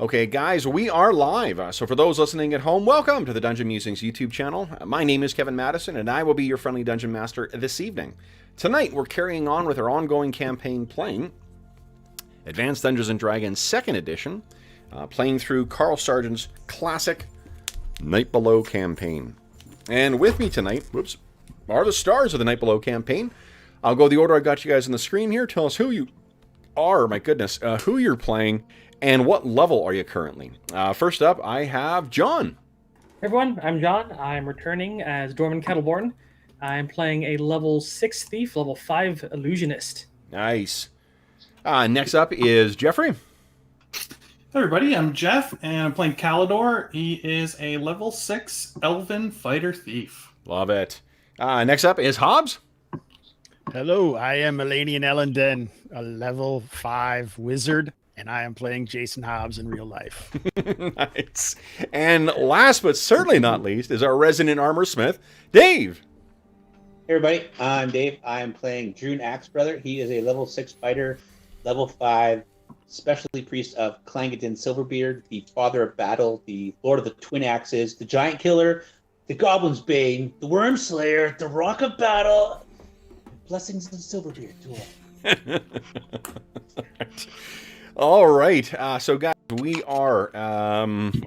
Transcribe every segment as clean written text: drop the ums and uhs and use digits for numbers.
Okay, guys, we are live. So for those listening at home, welcome to the Dungeon Musings YouTube channel. My name is Kevin Madison, and I will be your friendly Dungeon Master this evening. Tonight, we're carrying on with our ongoing campaign playing Advanced Dungeons & Dragons 2nd Edition, playing through Carl Sargent's classic Night Below campaign. And with me tonight, are the stars of the Night Below campaign. I'll go the order I got you guys on the screen here. Tell us who you are, who you're playing, and what level are you currently? First up, I have John. Hey everyone, I'm John. I'm returning as Dorman Kettleborn. I'm playing a level 6 thief, level 5 illusionist. Nice. Next up is Jeffrey. Hey everybody, I'm Jeff, and I'm playing Calidor. He is a level 6 elven fighter thief. Love it. Next up is Hobbs. Hello, I am Elanion Elandin, a level 5 wizard, and I am playing Jason Hobbs in real life. Nice. And last but certainly not least is our resident armor smith, Dave. Hey everybody, I'm Dave. I'm playing Druin Axebrother. He is a level 6 fighter, level 5 specialty priest of Clangeddin Silverbeard, the father of battle, the lord of the twin axes, the giant killer, the goblin's bane, the worm slayer, the rock of battle. Blessings of Silverbeard to all. All right. So guys, we are,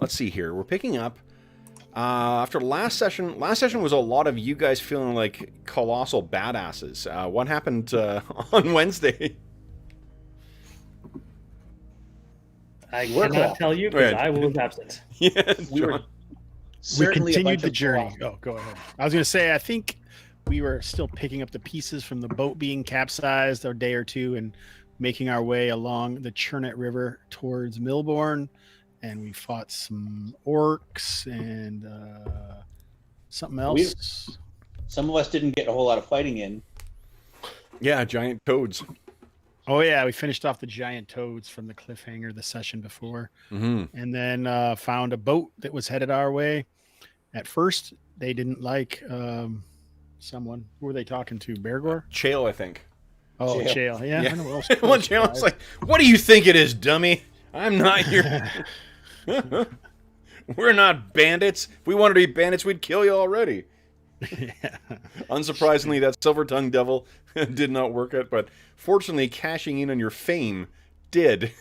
let's see here. We're picking up, after last session was a lot of you guys feeling like colossal badasses. What happened on Wednesday? I cannot tell you because I was absent. Yeah, We continued the journey. Oh, go ahead. I was going to say, I think we were still picking up the pieces from the boat being capsized a day or two and making our way along the Churnet River towards Milbourne, and we fought some orcs and something else. Some of us didn't get a whole lot of fighting in. Yeah, giant toads. Oh yeah, we finished off the giant toads from the cliffhanger the session before, and then found a boat that was headed our way. At first, they didn't like someone. Who were they talking to? Bergour? Chael, I think. Oh, Chael. Yeah. Yeah. I know what else One Chael was like, "What do you think it is, dummy? I'm not here. We're not bandits. If we wanted to be bandits, we'd kill you already." Yeah. Unsurprisingly, that silver-tongued devil did not work out, but fortunately, cashing in on your fame did,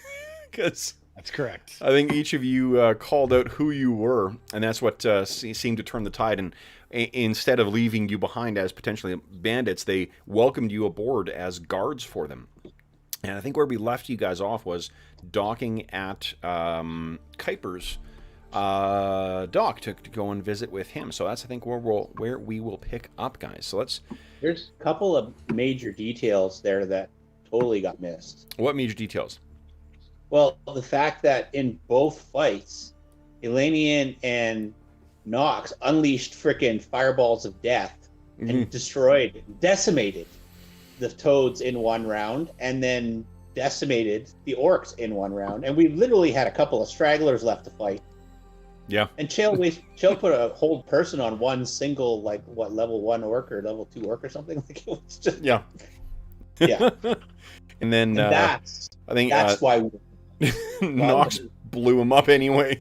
because That's correct. I think each of you called out who you were, and that's what seemed to turn the tide. And instead of leaving you behind as potentially bandits, they welcomed you aboard as guards for them. And I think where we left you guys off was docking at Kuiper's dock to go and visit with him. So that's, I think, where we will pick up, guys. So let's... There's a couple of major details there that totally got missed. What major details? Well, the fact that in both fights, Elanion and Knox unleashed frickin' fireballs of death and decimated the toads in one round, and then decimated the orcs in one round. And we literally had a couple of stragglers left to fight. Yeah. And Chael put a whole person on one single, level 1 orc or level 2 orc or something. Like, it was just... Yeah. Yeah. And then that's why Knox blew him up anyway.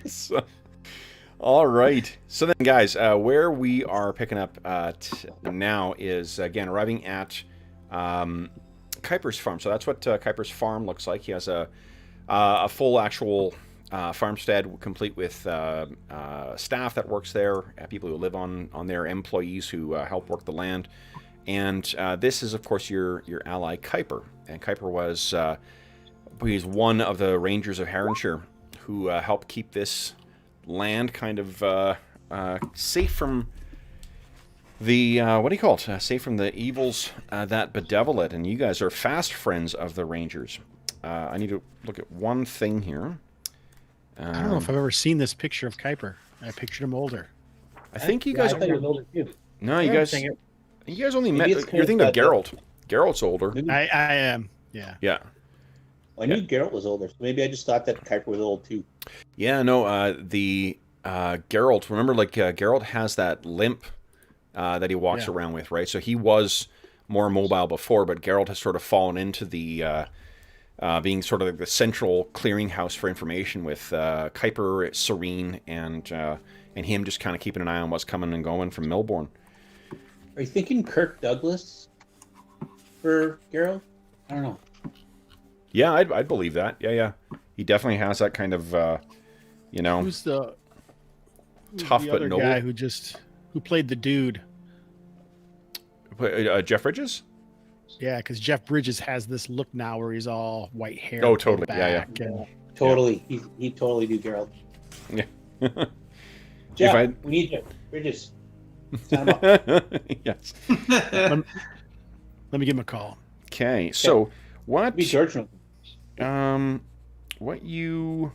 So, all right. So then, guys, where we are picking up now is, again, arriving at Kuiper's farm. So that's what Kuiper's farm looks like. He has a full actual farmstead, complete with staff that works there, people who live on there, employees who help work the land. And this is, of course, your ally Kuiper. And Kuiper was he's one of the Rangers of Heronshire who helped keep this land kind of safe from the safe from the evils that bedevil it. And you guys are fast friends of the Rangers. I need to look at one thing here. I don't know if I've ever seen this picture of Kuiper. I pictured him older. I think you guys. I thought he was older too. No, you guys. You guys only met. You're thinking of Geralt. Geralt's older. I am. Yeah. Yeah. Well, I knew Geralt was older, so maybe I just thought that Kuiper was old too. Yeah. No. The Geralt. Remember, Geralt has that limp that he walks around with, right? So he was more mobile before, but Geralt has sort of fallen into the being sort of like the central clearinghouse for information with Kuiper, Serene, and him just kind of keeping an eye on what's coming and going from Melbourne. Are you thinking Kirk Douglas for Geralt? I don't know. Yeah, I'd believe that. Yeah. He definitely has that kind of, Who's the tough the but other noble guy who played the dude? Jeff Bridges? Yeah, because Jeff Bridges has this look now where he's all white hair. Oh, totally. Back Yeah. and- Totally. He totally do Geralt. Yeah. Jeff, we need you. Bridges. Sign him up. Yes. Let me give him a call. Okay, so what? Be George. What you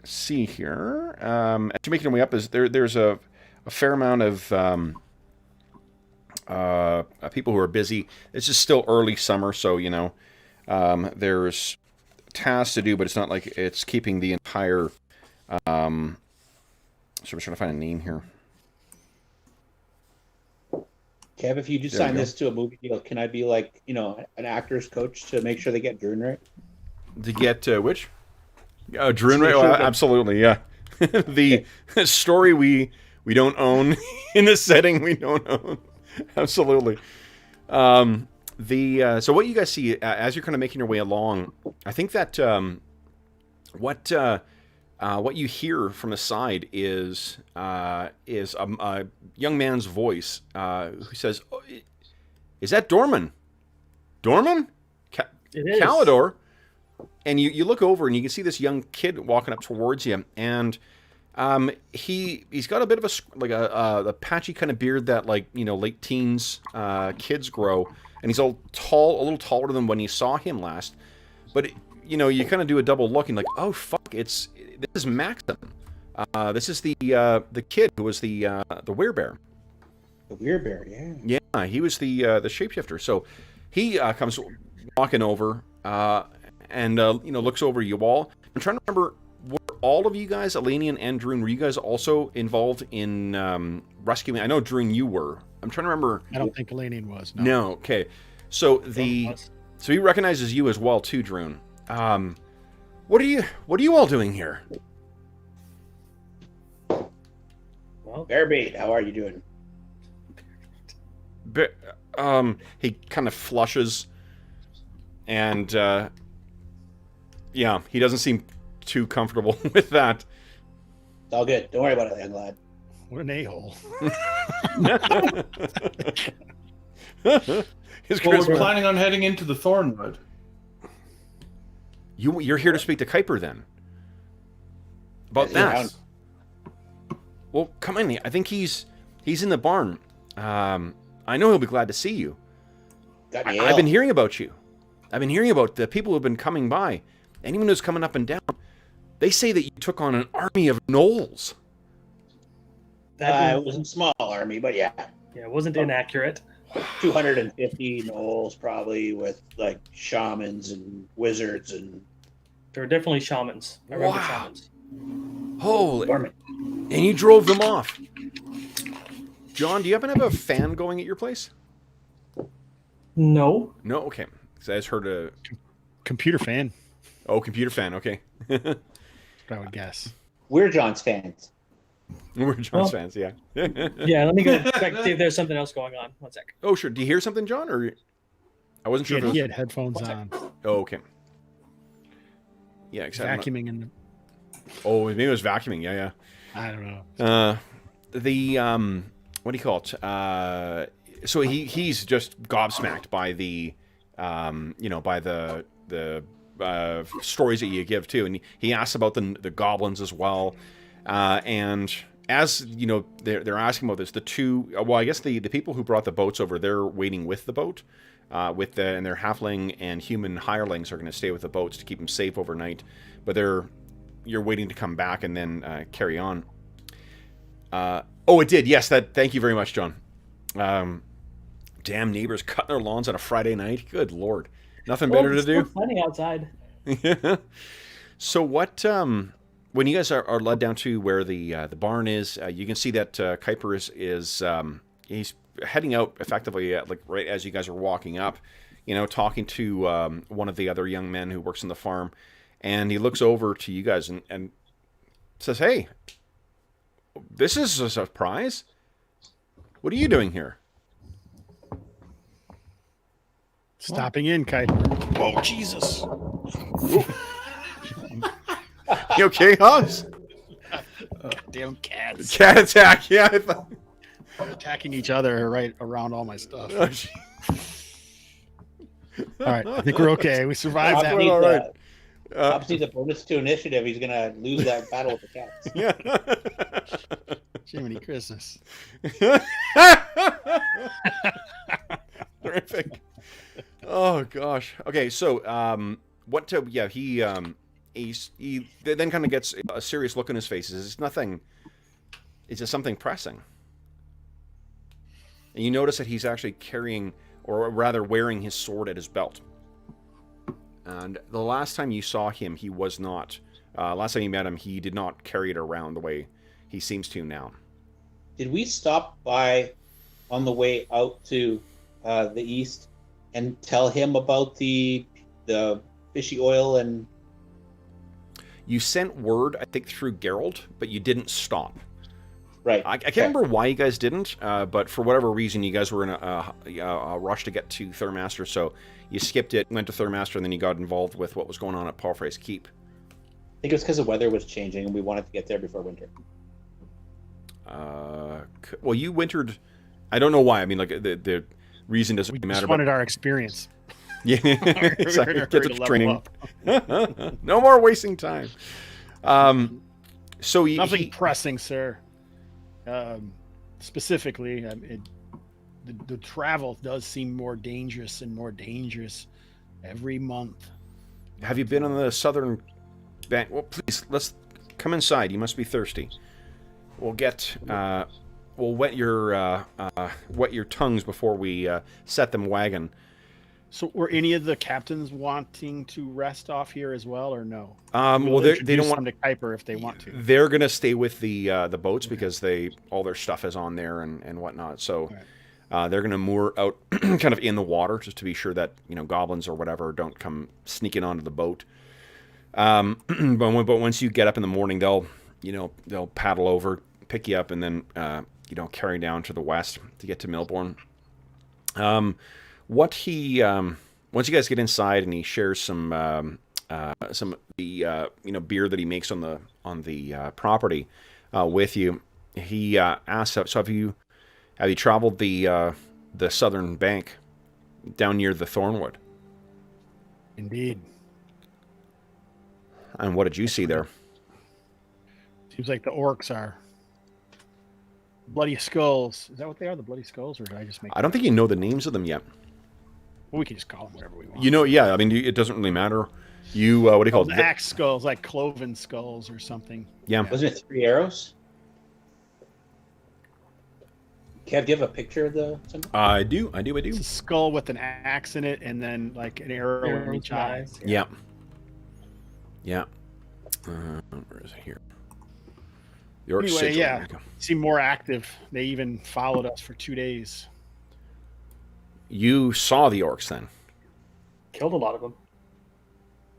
see here, as you're making your way up, is there's a fair amount of people who are busy. It's just still early summer, so there's tasks to do, but it's not like it's keeping the entire. So I'm trying to find a name here. Kev, if you do sign this to a movie deal, can I be like, an actor's coach to make sure they get Druin right? To get which? Druin, right? Well, absolutely, yeah. The story we don't own in the setting we don't own. Absolutely. So what you guys see as you're kind of making your way along, I think that what you hear from the side is a young man's voice who says, oh, "Is that Dorman? Dorman? It is. Kalidor?" And you look over and you can see this young kid walking up towards you, and he's got a bit of a patchy kind of beard that late teens kids grow, and he's all tall, a little taller than when you saw him last. But you kind of do a double look and oh fuck, this is Maxim. This is the kid who was the werebear. The werebear, yeah. Yeah, he was the shapeshifter. So he comes walking over and looks over you all. I'm trying to remember, were all of you guys, Elanion and Druin, were you guys also involved in rescuing? I know Druin, you were. I'm trying to remember. I don't think Elanion was. No. Okay. So so he recognizes you as well too, Druin. What are you all doing here? Well, Bearbait, how are you doing? He kind of flushes, and he doesn't seem too comfortable with that. It's all good. Don't worry about it, young lad. What an a-hole. We're planning on heading into the Thornwood. You're here to speak to Kuiper then? About that? Well, come in. I think he's in the barn. I know he'll be glad to see you. I've been hearing about you. I've been hearing about the people who have been coming by. Anyone who's coming up and down. They say that you took on an army of gnolls. It wasn't a small army, but yeah. Yeah, it wasn't inaccurate. 250 gnolls probably, with shamans and wizards and. There were definitely shamans. I remember shamans. Holy! And you drove them off. John, do you happen to have a fan going at your place? No. No. Okay. Because I just heard a computer fan. Oh, computer fan. Okay. I would guess. We're John's fans. We're John's fans. Yeah. Yeah. Let me go check see if there's something else going on. One sec. Oh, sure. Do you hear something, John? Or I wasn't sure. He had headphones on. Oh, okay. Yeah, exactly. Vacuuming in. Oh, maybe it was vacuuming. Yeah. I don't know. What do you call it? So he's just gobsmacked by the by the stories that you give too, and he asks about the goblins as well. And as they're asking about this, I guess the people who brought the boats over, they're waiting with the boat, and their halfling and human hirelings are going to stay with the boats to keep them safe overnight. But you're waiting to come back and then carry on. Oh, it did. Yes, thank you very much, John. Damn neighbors cutting their lawns on a Friday night. Good Lord. Nothing better to do. Plenty outside. Yeah. So what, when you guys are led down to where the barn is, you can see that Kuiper is he's heading out effectively right as you guys are walking up, talking to one of the other young men who works on the farm, and he looks over to you guys and says, "Hey, this is a surprise. What are you doing here?" Stopping in, Kuiper. Oh, Jesus. You okay, Hobbs? Damn cats. Cat attack, yeah. I thought... Attacking each other right around all my stuff. Oh, All right, I think we're okay. We survived that. all right. Hobbs needs a bonus to initiative. He's gonna lose that battle with the cats. Yeah. Jiminy Christmas. Terrific. Oh gosh. Okay, so what? He then kind of gets a serious look in his face. It's nothing. It's just something pressing. And you notice that he's actually carrying, or rather wearing, his sword at his belt. And the last time you saw him, he was not. Last time you met him, he did not carry it around the way he seems to now. Did we stop by on the way out to the east and tell him about the fishy oil and? You sent word, I think, through Geralt, but you didn't stop. Right. I can't remember why you guys didn't, but for whatever reason, you guys were in a rush to get to Thurmaster, so you skipped it, went to Thurmaster, and then you got involved with what was going on at Palfrey's Keep. I think it was because the weather was changing, and we wanted to get there before winter. Well, you wintered. I don't know why. I mean, like the reason doesn't really matter. We just wanted our experience. Yeah, exactly. Get to the level training. up. No more wasting time. So Nothing pressing, sir. Specifically, the travel does seem more dangerous and more dangerous every month. Have you been on the southern bank? Well, please, let's come inside. You must be thirsty. We'll get. We'll wet your tongues before we set them wagging. So, were any of the captains wanting to rest off here as well, or no? Well, they don't want to Kuiper if they want to. They're gonna stay with the boats because all their stuff is on there and whatnot. So they're gonna moor out kind of in the water just to be sure that goblins or whatever don't come sneaking onto the boat. But once you get up in the morning, they'll paddle over, pick you up, and then carry down to the west to get to Milbourne. Once you guys get inside and he shares some of the beer that he makes on the property with you, he asks, so have you traveled the southern bank down near the Thornwood? Indeed. And what did you see there? Seems like the orcs are bloody skulls. Is that what they are? The bloody skulls, or did I just make? I don't think you know the names of them yet. Well, we can just call them whatever we want. Yeah. I mean, it doesn't really matter. You what do you call it? Axe skulls, like cloven skulls or something. Yeah. Wasn't it 3 arrows? Kev, do you have a picture of the symbol? I do. It's a skull with an axe in it, and then like an arrow in each eye. Yeah. Where is it here? The orc Anyway, sigil. yeah. There you go. Seem more active. They even followed us for 2 days. You saw the orcs then? Killed a lot of them.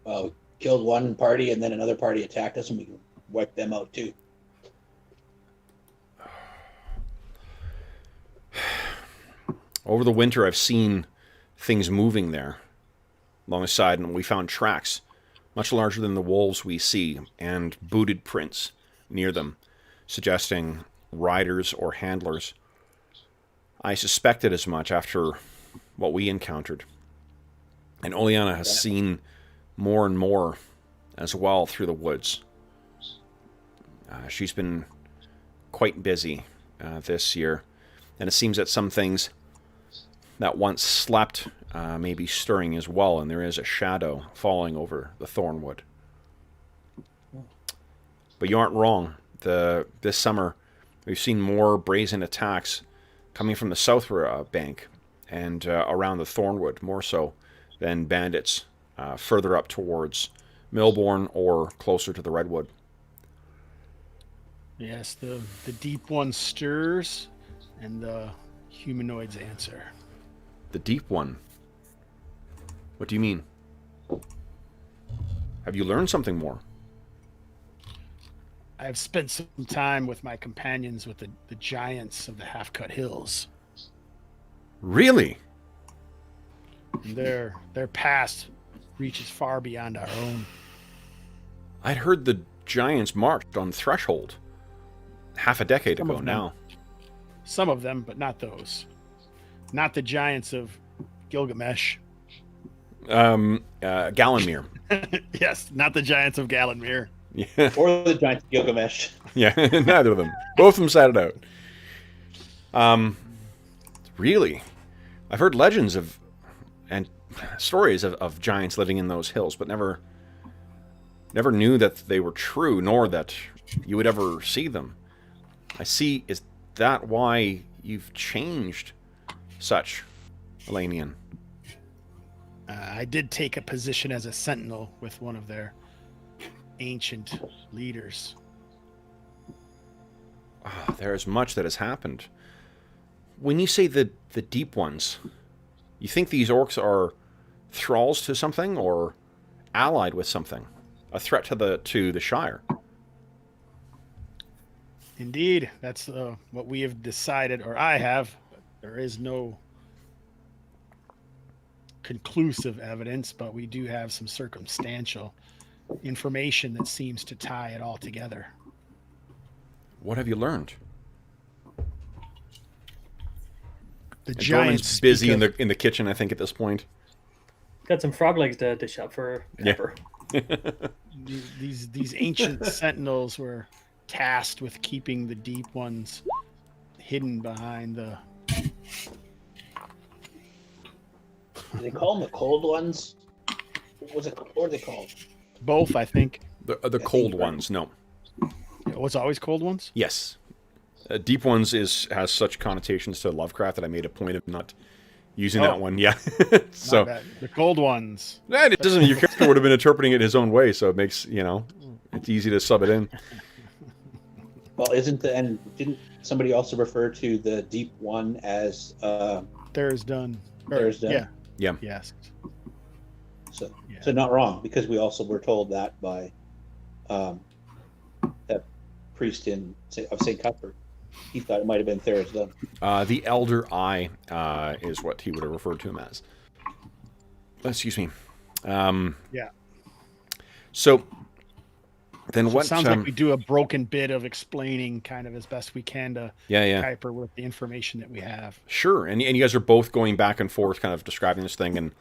Well, we killed one party, and then another party attacked us, and we wiped them out too. Over the winter, I've seen things moving there along the side, and we found tracks much larger than the wolves we see, and booted prints near them, suggesting riders or handlers. I suspected as much after what we encountered. And Oleana has seen more and more as well through the woods. She's been quite busy this year, and it seems that some things that once slept may be stirring as well, and there is a shadow falling over the Thornwood. But you aren't wrong. This summer, we've seen more brazen attacks coming from the south bank and around the Thornwood, more so than bandits further up towards Milbourne or closer to the Redwood. Yes, the deep one stirs, and the humanoids answer. The deep one. What do you mean? Have you learned something more? I've spent some time with my companions with the giants of the Half-Cut Hills. Really? Their past reaches far beyond our own. I'd heard the giants marched on Threshold half a decade ago now. Some of them, but not those. Not the giants of Gilgamesh. Gallenmere. Yes, not the giants of Gallenmere. Yeah. Or the giant Gilgamesh. Yeah, neither of them. Both of them sat it out. Really? I've heard legends of and stories of giants living in those hills, but never knew that they were true, nor that you would ever see them. I see. Is that why you've changed such, Elanion? I did take a position as a sentinel with one of their ancient leaders. There's much that has happened. When you say the deep ones, you think these orcs are thralls to something or allied with something? A threat to the Shire? Indeed, that's what we have decided, or I have. There is no conclusive evidence, but we do have some circumstantial information that seems to tie it all together. What have you learned? The And giants Dorman's busy in the kitchen, I think, at this point. Got some frog legs to dish up for Pepper. These ancient sentinels were tasked with keeping the deep ones hidden behind the... Do they call them the cold ones? What are they called? Both, I think. The cold ones, no. What's always cold ones? Yes. Deep ones has such connotations to Lovecraft that I made a point of not using that one. Yeah. So the cold ones. That it doesn't. Your character would have been interpreting it his own way, so it makes it's easy to sub it in. Well, didn't somebody also refer to the deep one as There's done. There's done? Yeah. Yeah. Yes. So not wrong, because we also were told that by that priest of St. Cuthbert. He thought it might have been Therisdun. The Elder Eye is what he would have referred to him as. Excuse me. Yeah. So then what? It sounds like we do a broken bit of explaining kind of as best we can to Kuiper with the information that we have. Sure. And you guys are both going back and forth kind of describing this thing, and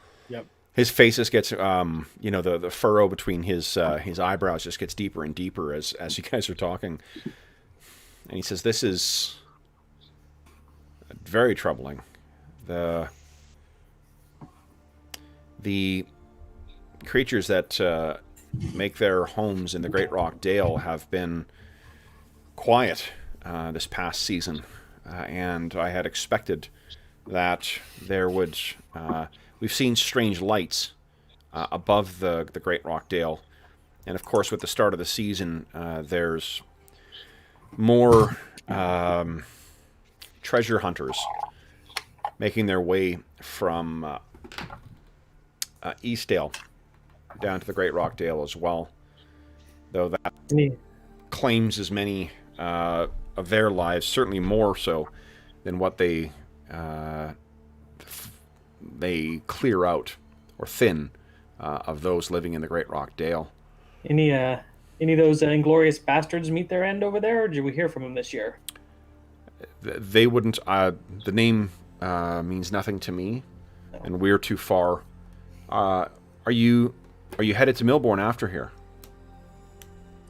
his face just gets, the furrow between his eyebrows just gets deeper and deeper as you guys are talking. And he says, this is very troubling. The creatures that make their homes in the Great Rockdale have been quiet this past season. And I had expected that there would... we've seen strange lights above the Great Rockdale. And of course, with the start of the season, there's more treasure hunters making their way from Eastdale down to the Great Rockdale as well. Though that claims as many of their lives, certainly more so than what they clear out or thin of those living in the Great Rockdale. Any of those inglorious bastards meet their end over there, or did we hear from them this year? They wouldn't. The name means nothing to me, and we're too far. Are you headed to Milbourne after here?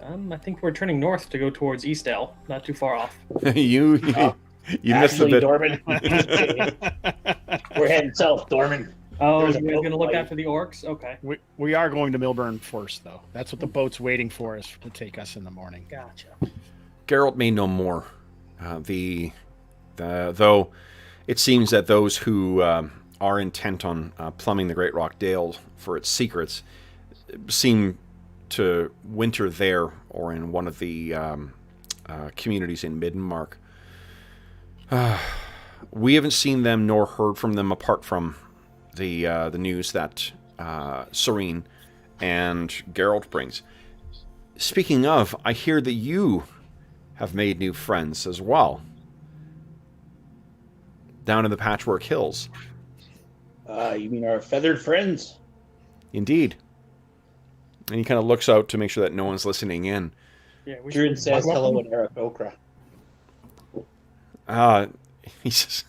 I think we're turning north to go towards Eastdale, not too far off. you missed a bit. Dorman. We're heading south, Dorman. Oh, you're going to look after the orcs? Okay. We are going to Milbourne first, though. That's what the boat's waiting for us to take us in the morning. Gotcha. Geralt may know more. Though it seems that those who are intent on plumbing the Great Rockdale for its secrets seem to winter there or in one of the communities in Middenmark. We haven't seen them nor heard from them apart from the news that Serene and Geralt brings. Speaking of, I hear that you have made new friends as well. Down in the Patchwork Hills. You mean our feathered friends? Indeed. And he kind of looks out to make sure that no one's listening in. Yeah, we Druin should says welcome hello them. in Aarakocra. He says,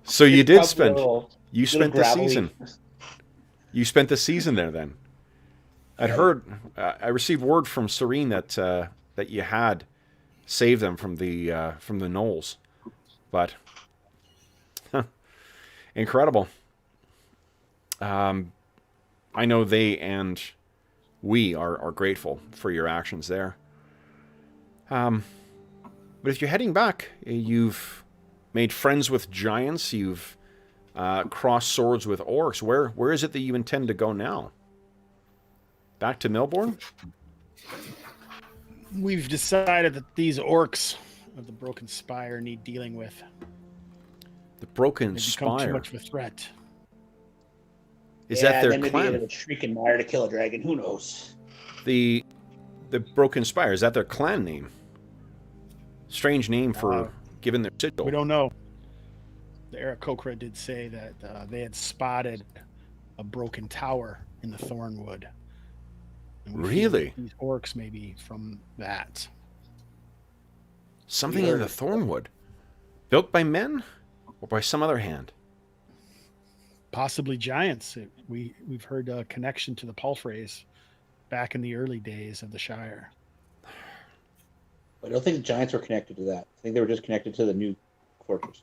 so you did spend... You spent the gravelly. season. You spent the season there then. I'd heard... I received word from Serene that that you had saved them from the gnolls. But... incredible. I know they and we are grateful for your actions there. But if you're heading back, you've made friends with giants, you've crossed swords with orcs. Where is it that you intend to go now? Back to Milborn? We've decided that these orcs of the Broken Spire need dealing with. The Broken They've become too Spire. much of a threat. Is that their then maybe clan? a shrieking mire to kill a dragon. Who knows? The Broken Spire, is that their clan name? Strange name for given their sigil. We don't know. The Aarakocra did say that they had spotted a broken tower in the Thornwood. And we feel Really? that these orcs may be from that. Something in the Thornwood. Built by men? Or by some other hand? Possibly giants. We've heard a connection to the Palfreys back in the early days of the Shire. I don't think the giants were connected to that. I think they were just connected to the new fortress.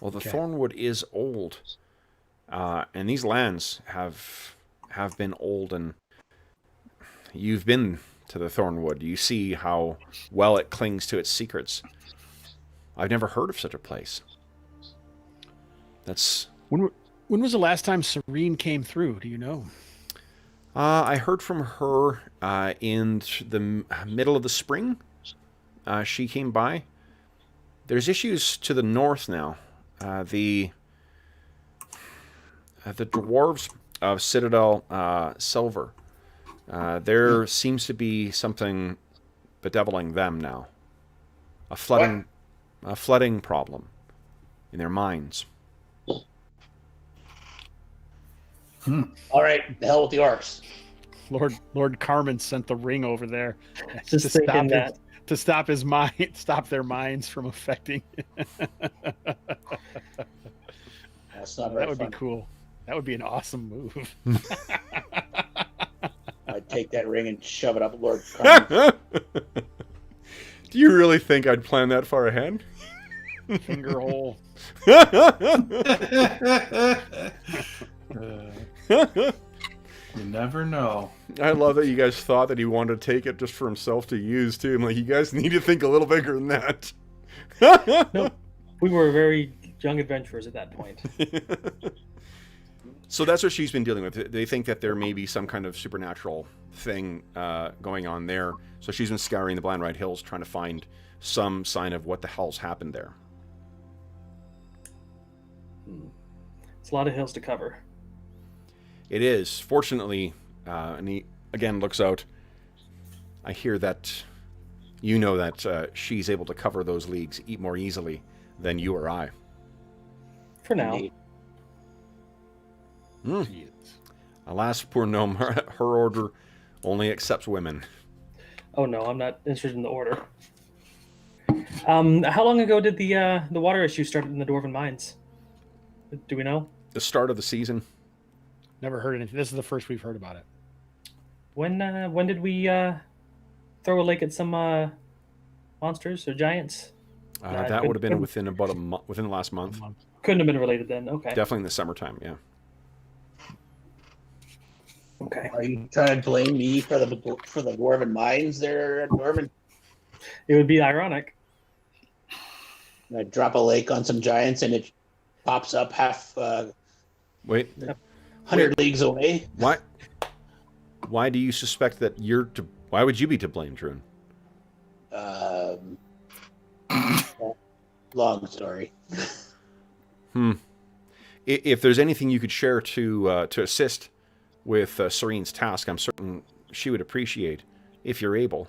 Well, the Okay. Thornwood is old. And these lands have been old, and you've been to the Thornwood. You see how well it clings to its secrets. I've never heard of such a place. That's... When was the last time Serene came through? Do you know? I heard from her in the middle of the spring. She came by. There's issues to the north now. The dwarves of Citadel Silver. There seems to be something bedeviling them now. A flooding problem in their minds. All right, the hell with the orcs. Lord Carmen sent the ring over there Just thinking that. to stop his mind, stop their minds from affecting. That's not very That would fun. be cool. That would be an awesome move. I'd take that ring and shove it up Lord Carmen. Do you really think I'd plan that far ahead? Finger hole. You never know. I love that you guys thought that he wanted to take it just for himself to use, too. I'm like, you guys need to think a little bigger than that. No, we were very young adventurers at that point. So that's what she's been dealing with. They think that there may be some kind of supernatural thing going on there. So she's been scouring the Blandride Hills trying to find some sign of what the hell's happened there. It's a lot of hills to cover. It is. Fortunately, and he again looks out. I hear that you know that she's able to cover those leagues more easily than you or I. For now. Indeed. Jeez. Alas, poor gnome, her order only accepts women. Oh no, I'm not interested in the order. How long ago did the water issue start in the Dwarven mines? Do we know? The start of the season. Never heard anything. This is the first we've heard about it. When did we throw a lake at some monsters or giants? That would have been within about within the last month. Couldn't have been related then. Okay. Definitely in the summertime, yeah. Okay. Are you trying to blame me for the Dwarven mines there, Norman? It would be ironic. I drop a lake on some giants and it pops up half Wait, 100 leagues away. why do you suspect that you're to? Why would you be to blame, Druin? Long story. if there's anything you could share to assist with Serene's task, I'm certain she would appreciate if you're able.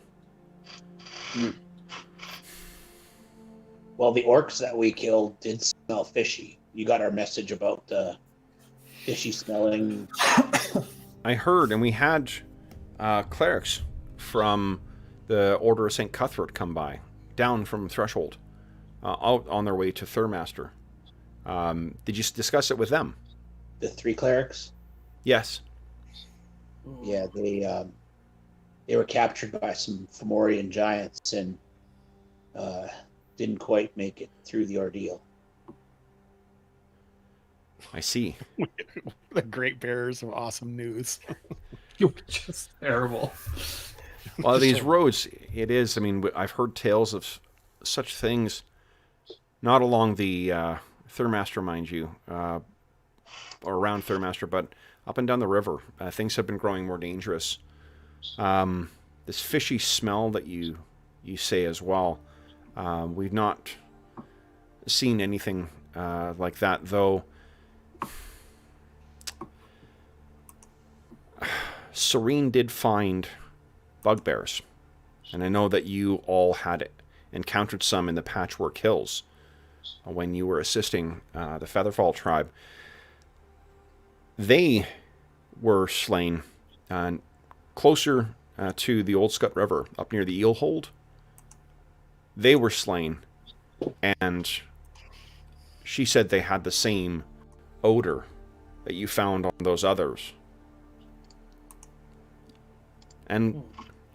Well, the orcs that we killed did smell fishy. You got our message about the fishy smelling. I heard, and we had clerics from the Order of St. Cuthbert come by, down from Threshold, out on their way to Thurmaster. Did you discuss it with them? The 3 clerics? Yes. Yeah, they were captured by some Fomorian giants and didn't quite make it through the ordeal. I see. The great bearers of awesome news. You're just terrible. Well, these roads, it is, I mean, I've heard tales of such things, not along the Thurmaster, mind you, or around Thurmaster, but up and down the river. Things have been growing more dangerous. This fishy smell that you say as well, we've not seen anything like that, though. Serene did find bugbears, and I know that you all had encountered some in the Patchwork Hills when you were assisting the Featherfall tribe. They were slain closer to the Old Scut River, up near the Eelhold. They were slain, and she said they had the same odor that you found on those others. And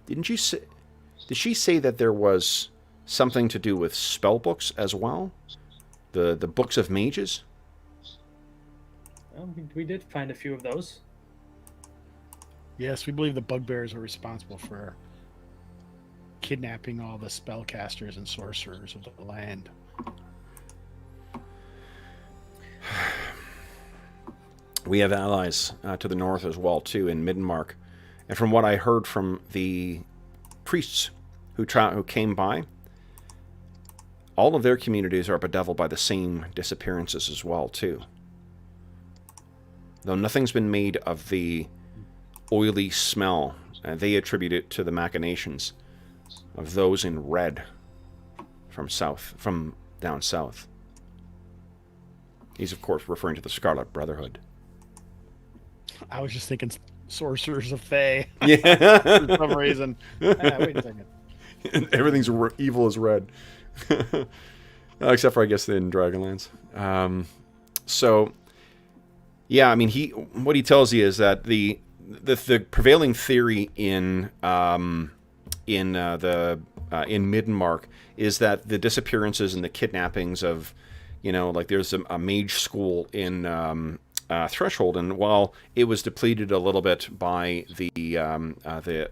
did she say that there was something to do with spell books as well? The books of mages? Well, we did find a few of those. Yes, we believe the bugbears are responsible for kidnapping all the spellcasters and sorcerers of the land. We have allies to the north as well, too, in Middenmark. And from what I heard from the priests who came by, all of their communities are bedeviled by the same disappearances as well, too. Though nothing's been made of the oily smell, they attribute it to the machinations of those in red from down south. He's, of course, referring to the Scarlet Brotherhood. I was just thinking sorcerers of Fae. Yeah. For some reason. Wait a second. Everything's evil as red. Except for, I guess, in Dragonlance. So, yeah, I mean, what he tells you is that the prevailing theory in Middenmark is that the disappearances and the kidnappings of, like there's a mage school in Threshold, and while it was depleted a little bit by the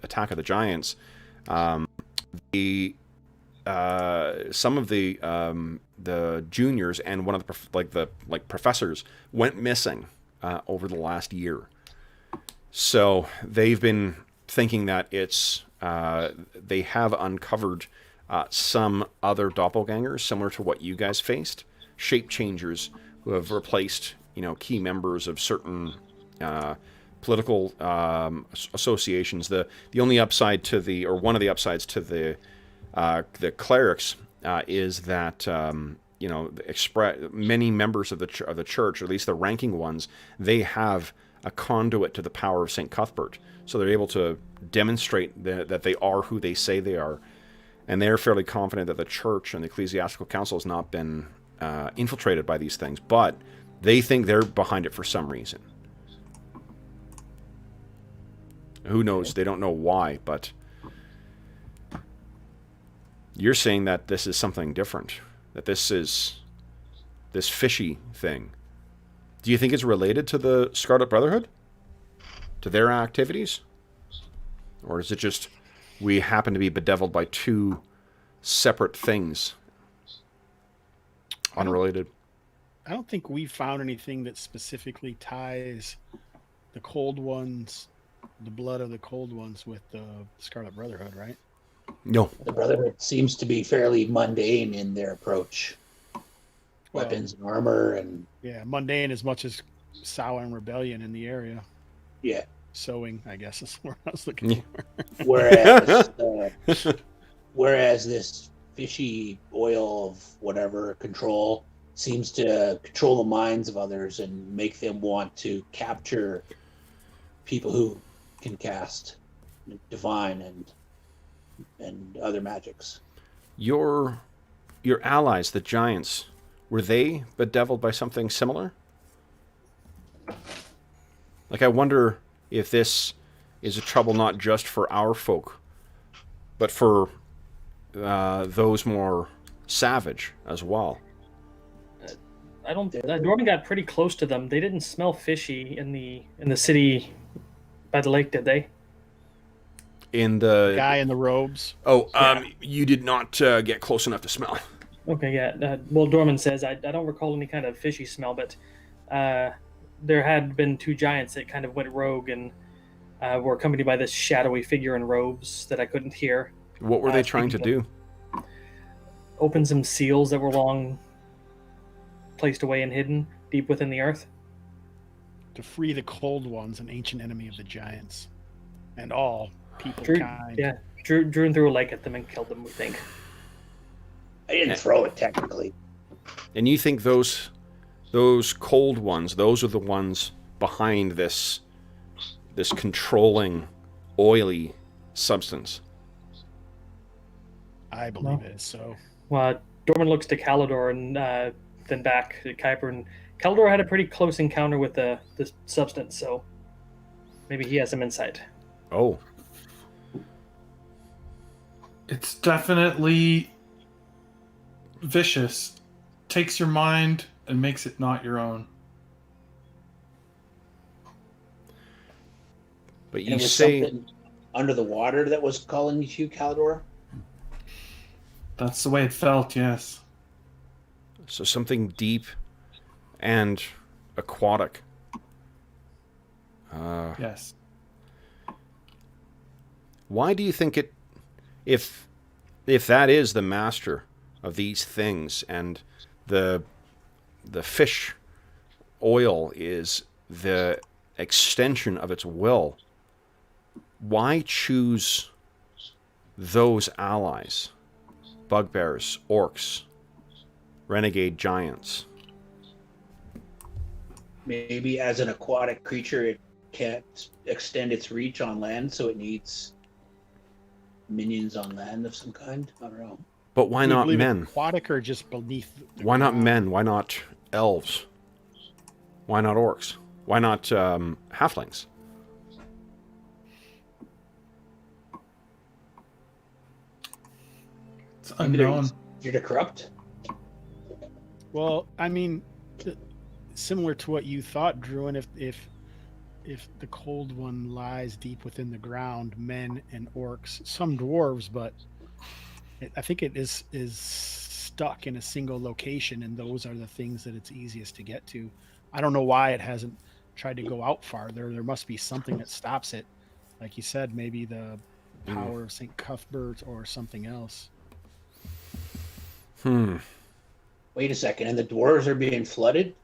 attack of the giants, some of the juniors and one of the professors went missing over the last year. So they've been thinking that it's they have uncovered some other doppelgangers similar to what you guys faced, shape changers who have replaced key members of certain political associations. The only upside to one of the upsides to the clerics is that many members of the church, or at least the ranking ones, they have a conduit to the power of St. Cuthbert, so they're able to demonstrate that they are who they say they are, and they're fairly confident that the church and the ecclesiastical council has not been infiltrated by these things, but they think they're behind it for some reason. Who knows? They don't know why, but you're saying that this is something different, that this is this fishy thing. Do you think it's related to the Scarlet Brotherhood? To their activities? Or is it just we happen to be bedeviled by two separate things? Unrelated? I don't think we found anything that specifically ties the Cold Ones, the blood of the Cold Ones, with the Scarlet Brotherhood, right? No. The Brotherhood seems to be fairly mundane in their approach. weapons and armor, and Yeah, mundane as much as sow and rebellion in the area. yeah. Sowing, I guess, is what I was looking for. Whereas this fishy oil of whatever control seems to control the minds of others and make them want to capture people who can cast divine and other magics. Your allies, the giants, were they bedeviled by something similar? Like, I wonder if this is a trouble not just for our folk, but for those more savage as well. I don't. Dorman got pretty close to them. They didn't smell fishy in the city by the lake, did they? In the guy in the robes. Oh, you did not get close enough to smell. Okay, yeah. Well, Dorman says I don't recall any kind of fishy smell, but there had been two giants that kind of went rogue and were accompanied by this shadowy figure in robes that I couldn't hear. What were they trying to do? Open some seals that were long placed away and hidden deep within the earth. To free the cold ones, an ancient enemy of the giants. And all people kind. Yeah, Druin threw a lake at them and killed them, we think. I didn't throw it, technically. And you think those cold ones, those are the ones behind this controlling, oily substance? I believe it is so. Well, Dorman looks to Kalidor and then back to Kuiper, and Kalidor had a pretty close encounter with this substance, so maybe he has some insight. Oh. It's definitely vicious. Takes your mind and makes it not your own. But And you it was say something under the water that was calling you, Kalidor? That's the way it felt, yes. so something deep and aquatic. Yes. Why do you think it, if that is the master of these things and the fish oil is the extension of its will, why choose those allies? Bugbears, orcs, renegade giants. Maybe as an aquatic creature, it can't extend its reach on land, so it needs minions on land of some kind. I don't know. But why Do you not believe men? it's aquatic or just beneath? Why not men? Why not elves? Why not orcs? Why not halflings? It's unknown. You're to corrupt? Well, I mean, similar to what you thought, Druin, if the cold one lies deep within the ground, men and orcs, some dwarves, but I think it is stuck in a single location, and those are the things that it's easiest to get to. I don't know why it hasn't tried to go out farther. There must be something that stops it. Like you said, maybe the power of St. Cuthbert or something else. Wait a second, and the dwarves are being flooded?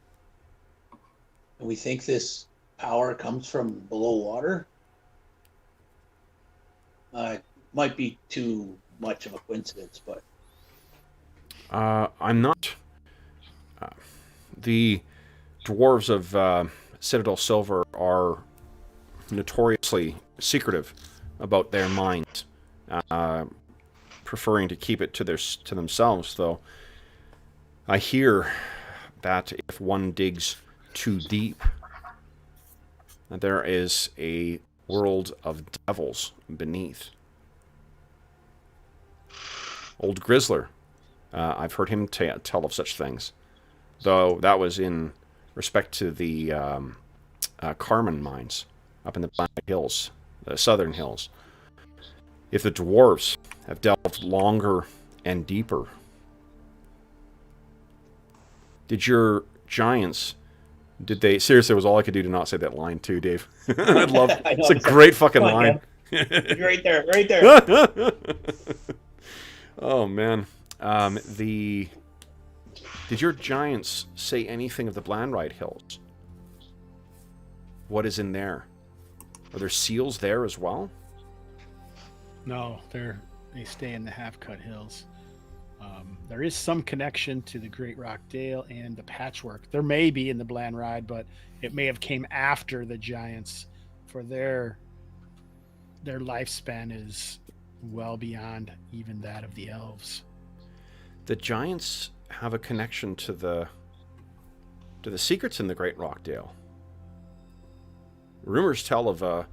And we think this power comes from below water? Might be too much of a coincidence, but... I'm not... the dwarves of Citadel Silver are notoriously secretive about their minds, preferring to keep it to themselves, though. I hear that if one digs too deep, there is a world of devils beneath. Old Grizzler, I've heard him tell of such things, though that was in respect to the Carmen mines up in the Black Hills, the southern hills. If the dwarves have delved longer and deeper, did your giants... Did they... Seriously, it was all I could do to not say that line too, Dave. I'd love... It's a great fucking line. You're right there, right there. Oh, man. Did your giants say anything of the Blandride Hills? What is in there? Are there seals there as well? No, they stay in the Half-Cut Hills. There is some connection to the Great Rockdale and the Patchwork. There may be in the Blandride, but it may have came after the giants, for their lifespan is well beyond even that of the elves. The giants have a connection to the secrets in the Great Rockdale. Rumors tell of a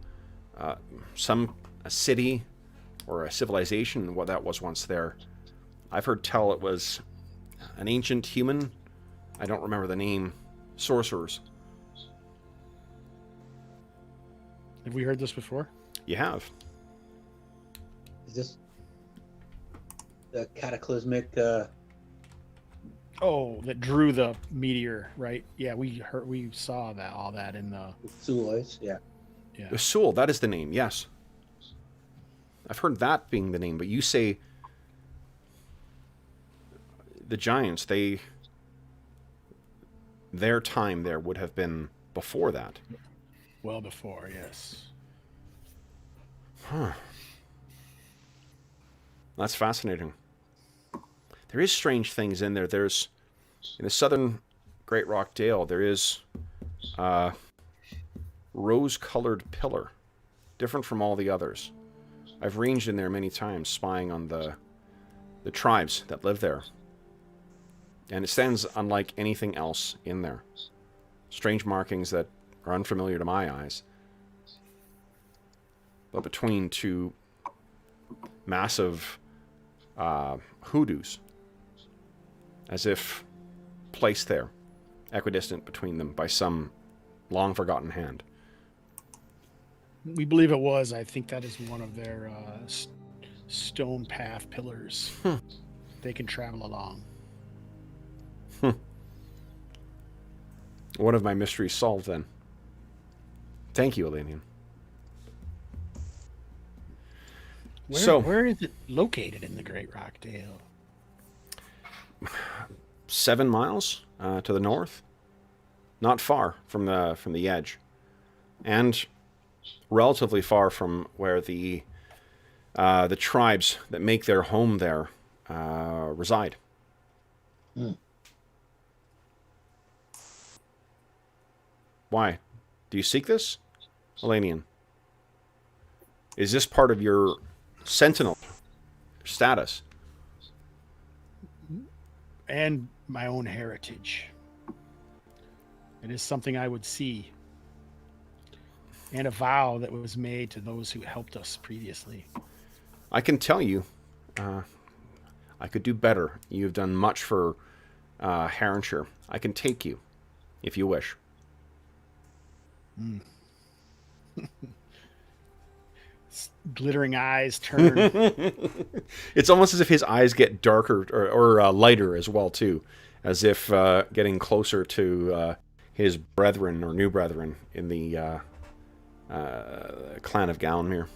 city or a civilization, what that was once there. I've heard tell it was an ancient human, I don't remember the name, sorcerers. Have we heard this before? You have. Is this the cataclysmic? Oh, that drew the meteor, right? Yeah, we saw all that in the Sulois, yeah. The Soul, that is the name, yes. I've heard that being the name, but you say the giants, their time there would have been before that. Well before, yes. Huh. That's fascinating. There is strange things in there. There's, in the southern Great Rockdale, there is a rose-colored pillar, different from all the others. I've ranged in there many times, spying on the tribes that live there. And it stands unlike anything else in there. Strange markings that are unfamiliar to my eyes. But between two massive hoodoos, as if placed there, equidistant between them by some long-forgotten hand. We believe it was. I think that is one of their stone path pillars. They can travel along. One of my mysteries solved then. Thank you, Elanion. Where is it located in the Great Rockdale? 7 miles to the north. Not far from the edge. And relatively far from where the tribes that make their home there reside. Why? Do you seek this, Elanion? Is this part of your sentinel status? And my own heritage. It is something I would see. And a vow that was made to those who helped us previously. I can tell you, I could do better. You've done much for Herrenshire. I can take you, if you wish. Glittering eyes turn. It's almost as if his eyes get darker or lighter as well, too. As if getting closer to his brethren or new brethren in the clan of Gallenmere.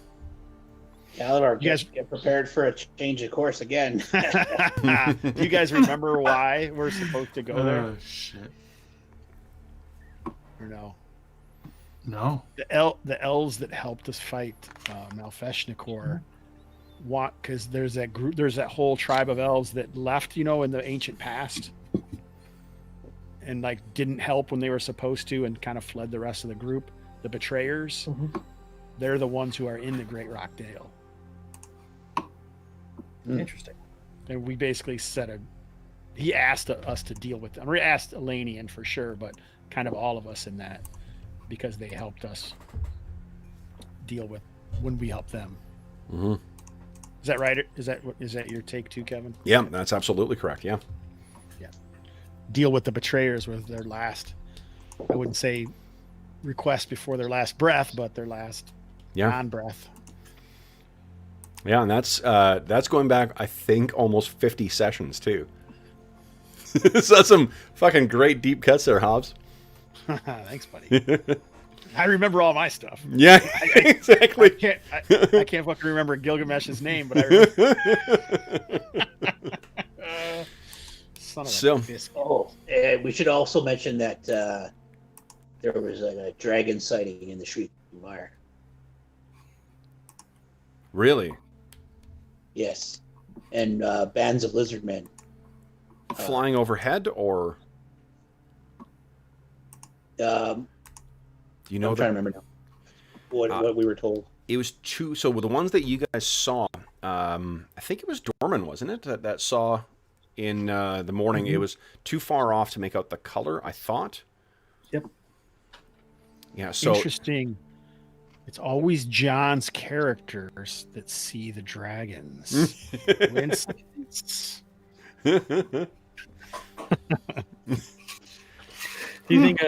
Calidor, get prepared for a change of course again. Do you guys remember why we're supposed to go there? Oh, shit. Or no? No. The elves that helped us fight Malfeshnikor want, because there's that group, there's that whole tribe of elves that left, in the ancient past, and like didn't help when they were supposed to, and kind of fled the rest of the group. The betrayers, they're the ones who are in the Great Rockdale. Interesting. And we basically he asked us to deal with them. We asked Elanion for sure, but kind of all of us in that, because they helped us deal with when we helped them. Mm-hmm. Is that right? Is that your take too, Kevin? Yeah, that's absolutely correct. Yeah. Yeah. Deal with the betrayers with their last, I wouldn't say request before their last breath, but their last non-breath. Yeah, and that's going back, I think, almost 50 sessions too. So that's some fucking great deep cuts there, Hobbs. Thanks, buddy. I remember all my stuff. Yeah, exactly. I can't fucking remember Gilgamesh's name, but I remember. Son of So- a biscuit. Oh, and we should also mention that there was a dragon sighting in the Shrieking Mire. Really? Yes, and bands of lizard men. Flying overhead, or Um, do you know I'm that trying to remember now what we were told. it was two? So the ones that you guys saw, I think it was Dorman, wasn't it? That saw in the morning. It was too far off to make out the color, I thought. Yep. Yeah. So Interesting. It's always John's characters that see the dragons. Coincidence. If you think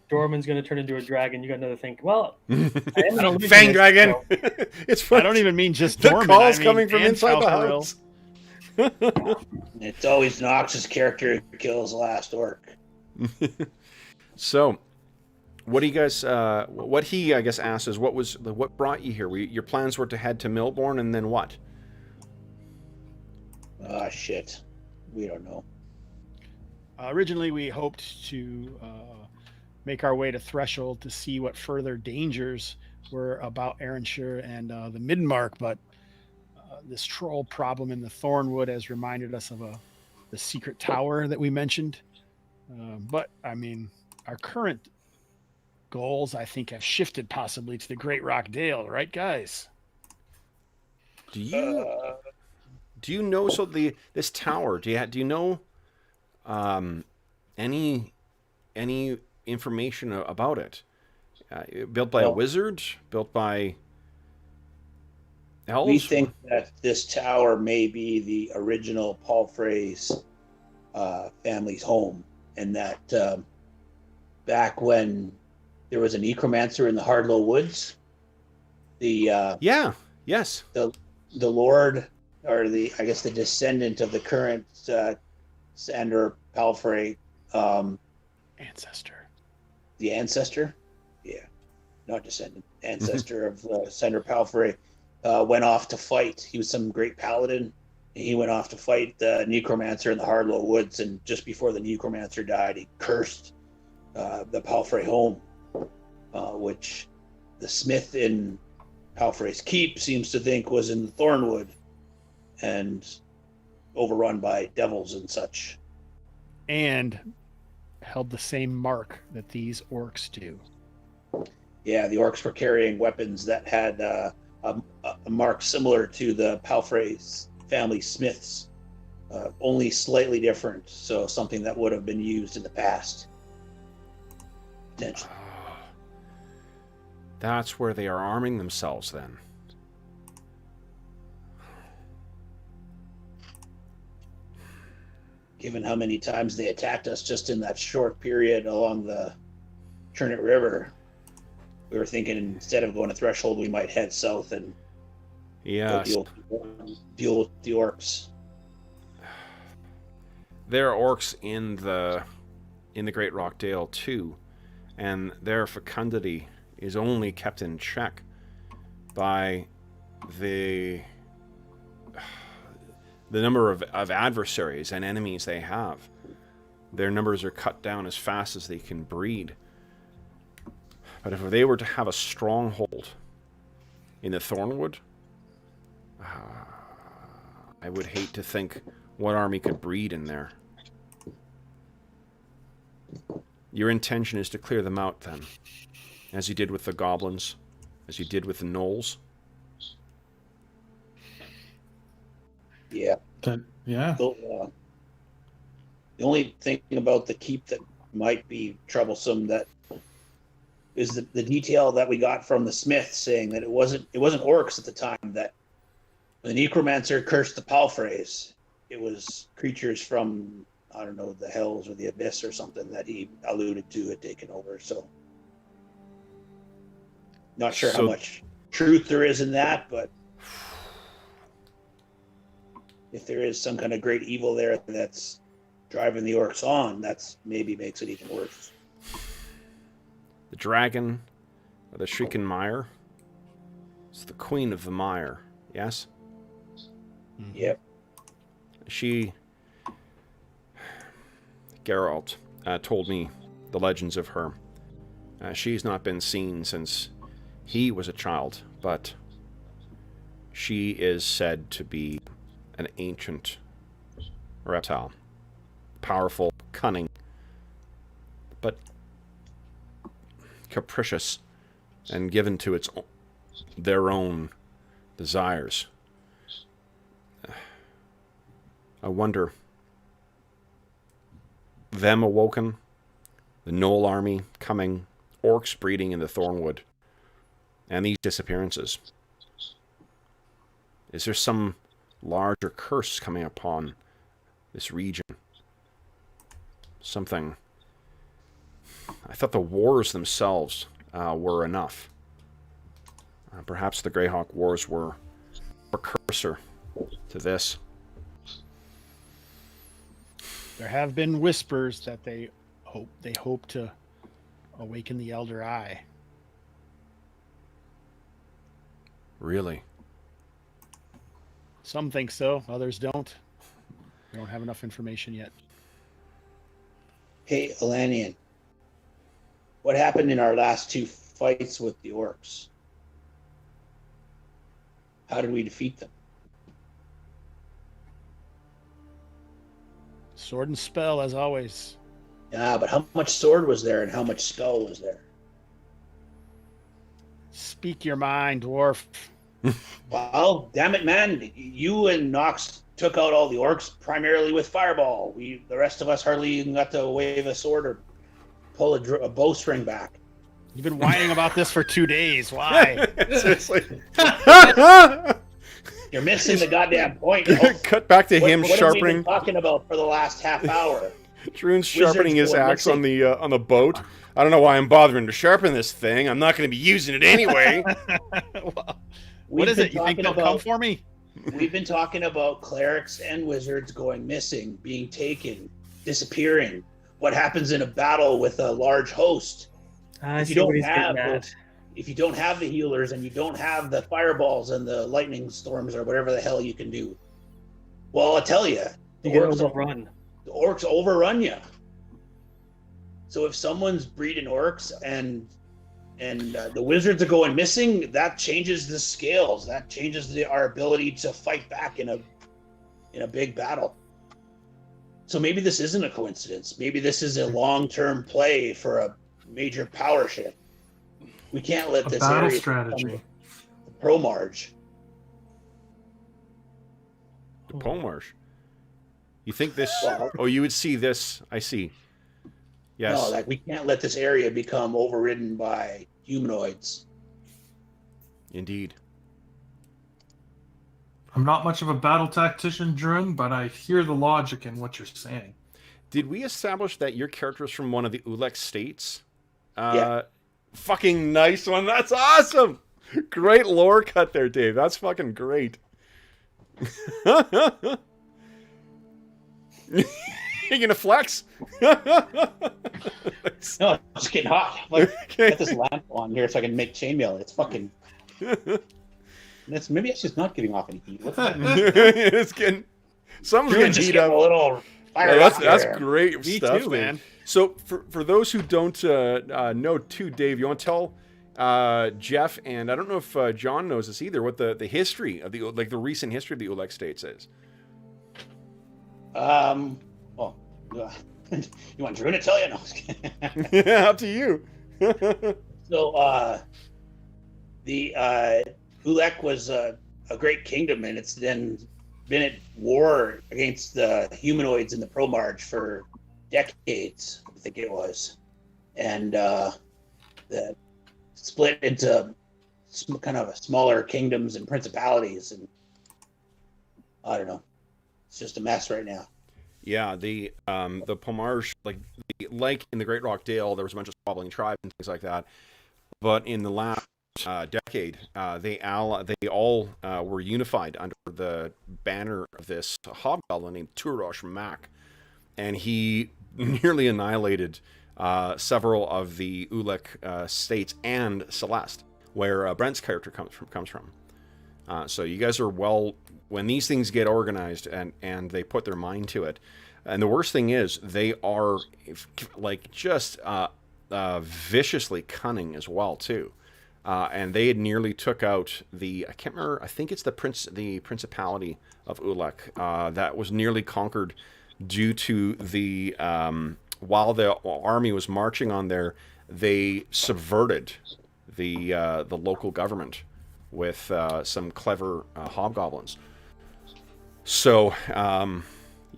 Dorman's going to turn into a dragon, you got another think. Well, I am gonna live Fang in this, dragon. so- It's I funny. don't even mean just The Dorman. calls I mean, coming from and inside the Palfrey. house. It's always Knox's character who kills the last orc. So, what do you guys? What he, I guess, asked is what brought you here? Your plans were to head to Milbourne, and then what? Ah, shit. We don't know. Originally, we hoped to make our way to Threshold to see what further dangers were about Erinshire and the Midmark, but this troll problem in the Thornwood has reminded us of the secret tower that we mentioned. But, I mean, our current goals, I think, have shifted possibly to the Great Rockdale, right, guys? Do you know? So this tower. Do you know? Any information about it? Built by a wizard? Built by elves? We think that this tower may be the original Palfrey's family's home, and that back when there was a necromancer in the Hardlow Woods, the Yes. lord, or the descendant of the current Sander Palfrey, Ancestor. the ancestor, not descendant, ancestor of Sander Palfrey, went off to fight. He was some great paladin. He went off to fight the necromancer in the Hardlow Woods, and just before the necromancer died, he cursed the Palfrey home, which the smith in Palfrey's keep seems to think was in the Thornwood, and overrun by devils and such. And held the same mark that these orcs do. Yeah, the orcs were carrying weapons that had a mark similar to the Palfrey's family smiths, only slightly different. So something that would have been used in the past. Potentially. That's where they are arming themselves then. Given how many times they attacked us just in that short period along the Trinity River, we were thinking instead of going to Threshold, we might head south and Yes. deal with the orcs. There are orcs in the Great Rockdale too, and their fecundity is only kept in check by the number of adversaries and enemies they have. Their numbers are cut down as fast as they can breed. But if they were to have a stronghold in the Thornwood, I would hate to think what army could breed in there. Your intention is to clear them out then, as you did with the goblins, as you did with the gnolls. Yeah. Yeah. The only thing about the keep that might be troublesome that is the detail that we got from the smith saying that it wasn't orcs at the time, that when the necromancer cursed the Palfreys, it was creatures from, I don't know, the hells or the abyss or something that he alluded to had taken over. So not sure how much truth there is in that, but if there is some kind of great evil there that's driving the orcs on, that's maybe makes it even worse. The dragon, or the Shrieking Mire, is the queen of the mire, yes? Yep. She Geralt told me the legends of her. She's not been seen since he was a child, but she is said to be an ancient reptile. Powerful, cunning, but capricious and given to their own desires. I wonder, them awoken, the Knoll army coming, orcs breeding in the Thornwood, and these disappearances. Is there some larger curse coming upon this region? Something. I thought the wars themselves were enough. Perhaps the Greyhawk Wars were a precursor to this. There have been whispers that they hope to awaken the Elder Eye. Really? Some think so, others don't. We don't have enough information yet. Hey, Elanion. What happened in our last 2 fights with the orcs? How did we defeat them? Sword and spell, as always. Yeah, but how much sword was there and how much spell was there? Speak your mind, dwarf. Well, damn it, man. You and Knox took out all the orcs primarily with fireball. The rest of us hardly even got to wave a sword or pull a bowstring back. You've been whining about this for 2 days. Why? Seriously. You're missing the goddamn point. Cut back to him what have we sharpening. been talking about for the last half hour? Druin's sharpening his axe on the boat. I don't know why I'm bothering to sharpen this thing. I'm not going to be using it anyway. Well, what is it? You think they'll come for me? We've been talking about clerics and wizards going missing, being taken, disappearing. What happens in a battle with a large host? If you don't have the healers and you don't have the fireballs and the lightning storms or whatever the hell you can do, well, I tell you, you get overrun. The orcs overrun you. So if someone's breeding orcs and the wizards are going missing, that changes the scales. That changes our ability to fight back in a big battle. So maybe this isn't a coincidence. Maybe this is a long-term play for a major power shift. We can't let this battle area strategy. The pro-marge. The Pomarsh. You think this... Well, oh, you would see this. I see. Yes. No, like we can't let this area become overridden by humanoids. Indeed. I'm not much of a battle tactician, Druin, but I hear the logic in what you're saying. Did we establish that your character is from one of the Ulek states? Yeah. Fucking nice one. That's awesome. Great lore cut there, Dave. That's fucking great. You gonna flex? No, I'm just getting hot. Like, get this lamp on here so I can make chainmail. It's fucking. Maybe it's just not getting off any heat. What's that? It's getting. Someone's getting heat up. A little fire. Yeah, that's great Me stuff, too, man. So for those who don't know too, Dave, you want to tell Jeff, and I don't know if John knows this either, what the history of the recent history of the Ulek states is. Well, you want Druin to tell you? No. Yeah, up to you. So, the Ulek was a great kingdom, and it's then been at war against the humanoids in the Pro-Marge for decades, I think it was. And the split into kind of smaller kingdoms and principalities, and I don't know. It's just a mess right now. Yeah, the Pomarge, like in the Great Rockdale, there was a bunch of squabbling tribes and things like that. But in the last decade, they all were unified under the banner of this hobgoblin named Turosh Mac, and he nearly annihilated several of the Ulek states and Celeste, where Brent's character comes from. So you guys are well when these things get organized and they put their mind to it, and the worst thing is they are like just viciously cunning as well too. And they had nearly took out I can't remember, I think it's the Principality of Ulek that was nearly conquered due to the, while the army was marching on there, they subverted the local government with some clever hobgoblins. So,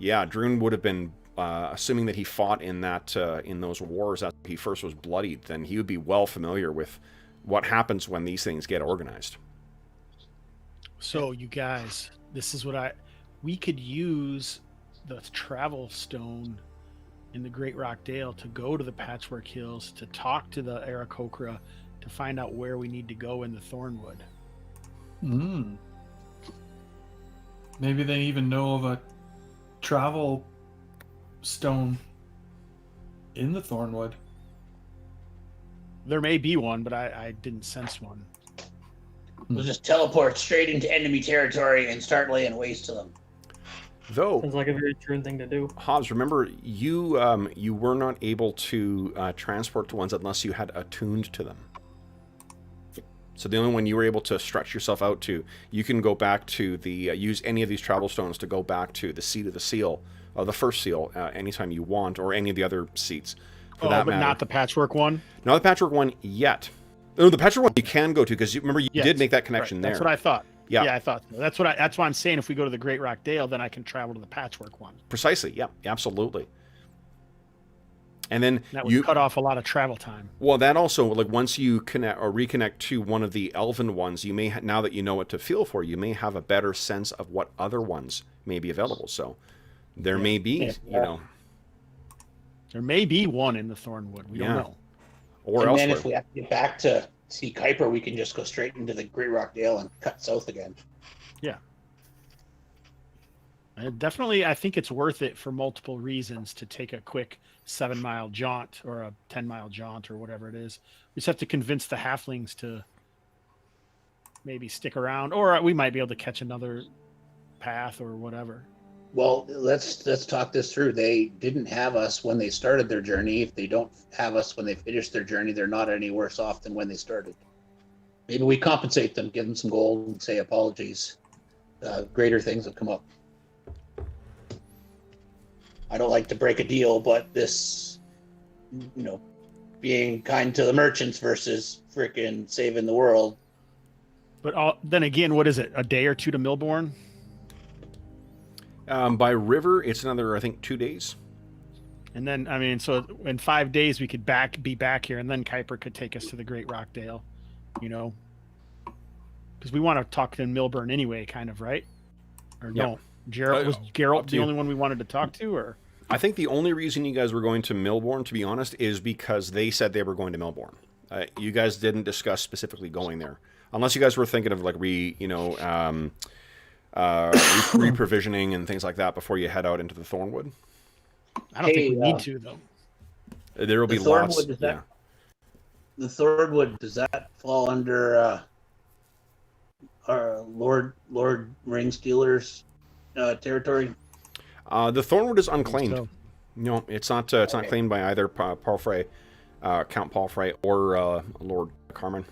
yeah, Druin would have been, assuming that he fought in those wars after he first was bloodied, then he would be well familiar with what happens when these things get organized. So you guys, this is what we could use the travel stone in the Great Rockdale to go to the Patchwork Hills, to talk to the Aarakocra, to find out where we need to go in the Thornwood. Maybe they even know of a travel stone in the Thornwood. There may be one, but I didn't sense one. We'll just teleport straight into enemy territory and start laying waste to them. Though, Sounds like a very true thing to do. Hobbs, remember, you were not able to transport to ones unless you had attuned to them. So the only one you were able to stretch yourself out to, you can go back to the, use any of these travel stones to go back to the seat of the seal, the first seal, anytime you want, or any of the other seats. For that but matter. not the Patchwork one? Not the Patchwork one yet. No, the Patchwork one you can go to, because you remember you did make that connection there. That's what I thought. Yeah. Yeah, I thought so. That's why I'm saying if we go to the Great Rockdale, then I can travel to the Patchwork one. Precisely, yeah, absolutely. And then that would cut off a lot of travel time. Well, that also, like, once you connect or reconnect to one of the elven ones, you may now that you know what to feel for, you may have a better sense of what other ones may be available. So there may be, there may be one in the Thornwood. We don't know. Or and elsewhere. then if we have to get back to see Kuiper, we can just go straight into the Great Rockdale and cut south again. Yeah. Definitely, I think it's worth it for multiple reasons to take a quick 7-mile jaunt or a 10-mile jaunt or whatever it is. We just have to convince the halflings to maybe stick around, or we might be able to catch another path or whatever. Well, let's talk this through. They didn't have us when they started their journey. If they don't have us when they finish their journey, they're not any worse off than when they started. Maybe we compensate them, give them some gold, and say apologies. Greater things have come up. I don't like to break a deal, but this, being kind to the merchants versus freaking saving the world. But then again, what is it? A day or two to Milbourne? By river, it's another, I think, 2 days. And then, so in 5 days we could be back here, and then Kuiper could take us to the Great Rockdale, because we want to talk to Milbourne anyway, kind of, right? Or no? Geralt was the only one we wanted to talk to, or? I think the only reason you guys were going to Milbourne, to be honest, is because they said they were going to Milbourne. You guys didn't discuss specifically going there, unless you guys were thinking of like reprovisioning and things like that before you head out into the Thornwood. I don't think we need to, though. There will be lots. The Thornwood, does that fall under our Lord Ringstealer's territory? The Thornwood is unclaimed. So. No, it's not. It's not claimed by either Palfrey, Count Palfrey, or Lord Carmen.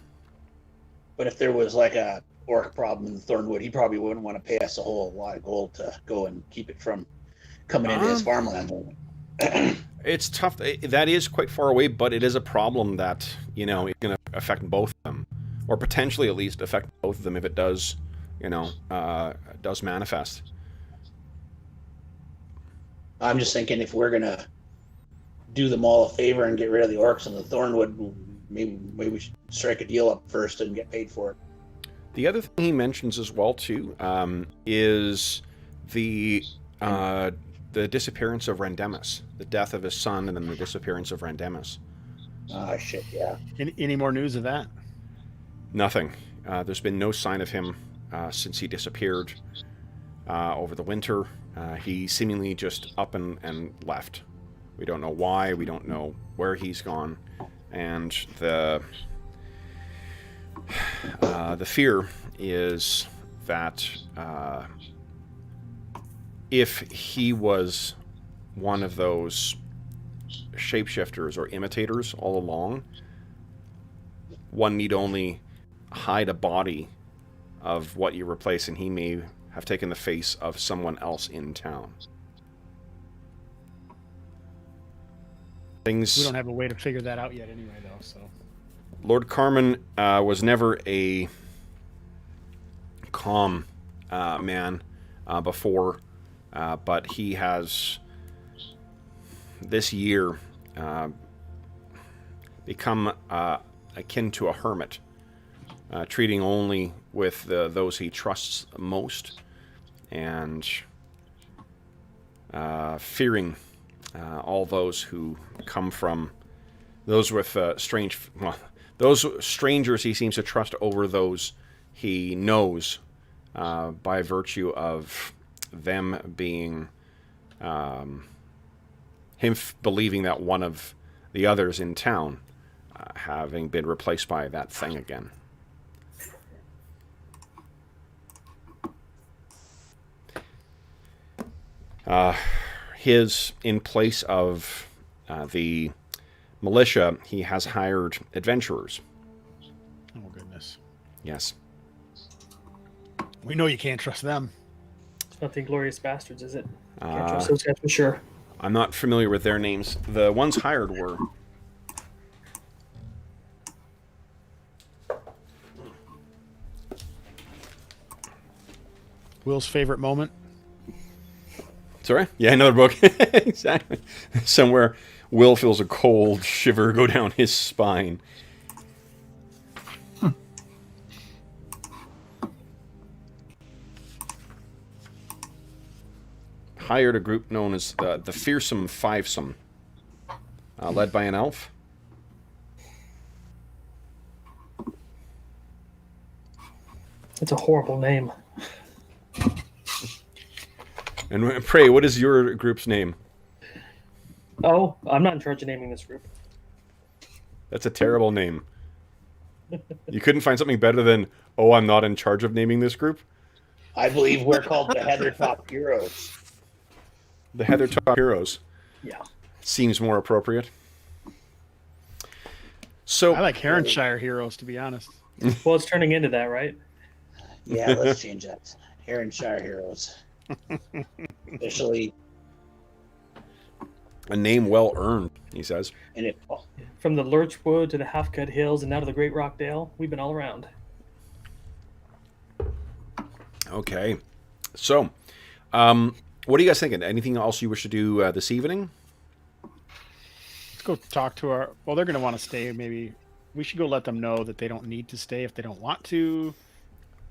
But if there was like a orc problem in the Thornwood, he probably wouldn't want to pay us a whole lot of gold to go and keep it from coming into his farmland. It's tough. That is quite far away, but it is a problem that is going to affect both of them, or potentially at least affect both of them if it does, does manifest. I'm just thinking if we're gonna do them all a favor and get rid of the orcs and the Thornwood, maybe we should strike a deal up first and get paid for it. The other thing he mentions as well too is the disappearance of Randemus, the death of his son, and then the disappearance of Randemus. Ah, shit, yeah. Any more news of that? Nothing. There's been no sign of him since he disappeared over the winter. He seemingly just up and left. We don't know why. We don't know where he's gone. And the fear is that if he was one of those shapeshifters or imitators all along, one need only hide a body of what you replace, and he may have taken the face of someone else in town. We don't have a way to figure that out yet anyway, though, so... Lord Carmen was never a calm man before, but he has this year become akin to a hermit, treating only with those he trusts most, and fearing all those who come from those with those strangers he seems to trust over those he knows, by virtue of them being believing that one of the others in town having been replaced by that thing again. In place of the militia, he has hired adventurers. Oh, goodness. Yes. We know you can't trust them. It's not the Inglorious Bastards, is it? Can't trust those guys for sure. I'm not familiar with their names. The ones hired were... Will's favorite moment? Sorry? Yeah, another book. Exactly. Somewhere Will feels a cold shiver go down his spine. Hired a group known as the Fearsome Fivesome, led by an elf. It's a horrible name. And pray, what is your group's name? Oh, I'm not in charge of naming this group. That's a terrible name. You couldn't find something better than, oh, I'm not in charge of naming this group? I believe we're called the Heathertop Heroes. The Heathertop Heroes. Yeah. Seems more appropriate. So I like Heronshire Heroes, to be honest. Well, it's turning into that, right? Yeah, let's change that. Heronshire Heroes. Officially. A name well earned, he says. And it, From the Lurchwood to the Half-Cut Hills and now to the Great Rockdale, we've been all around. Okay. So, what are you guys thinking? Anything else you wish to do this evening? Let's go talk to our... Well, they're going to want to stay. Maybe we should go let them know that they don't need to stay if they don't want to.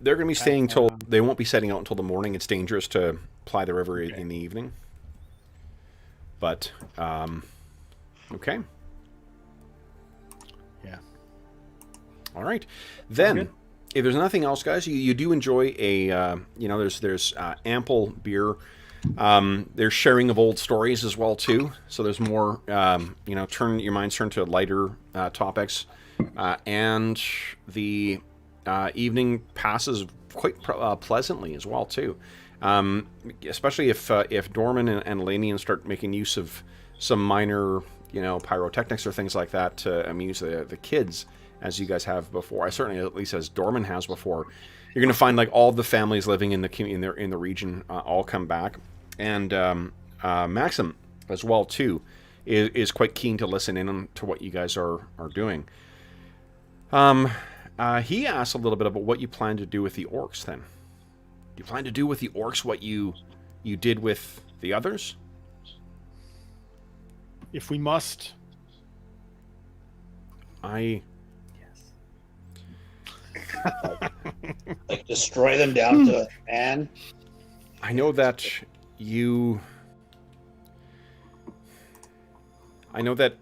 They're going to be staying till... They won't be setting out until the morning. It's dangerous to ply the river in the evening. But, okay. Yeah. All right. Then, if there's nothing else, guys, you do enjoy a... there's ample beer. There's sharing of old stories as well, too. So there's more, turn your minds turn to lighter topics. And the evening passes quite pleasantly as well, too. Especially if Dorman and Elanion start making use of some minor, pyrotechnics or things like that to amuse the kids, as you guys have before. I certainly, at least as Dorman has before. You're going to find like all the families living in the region all come back, and Maxim as well too is quite keen to listen in to what you guys are doing. He asked a little bit about what you plan to do with the orcs. Then, do you plan to do with the orcs what you did with the others? If we must. like destroy them down to man. I know that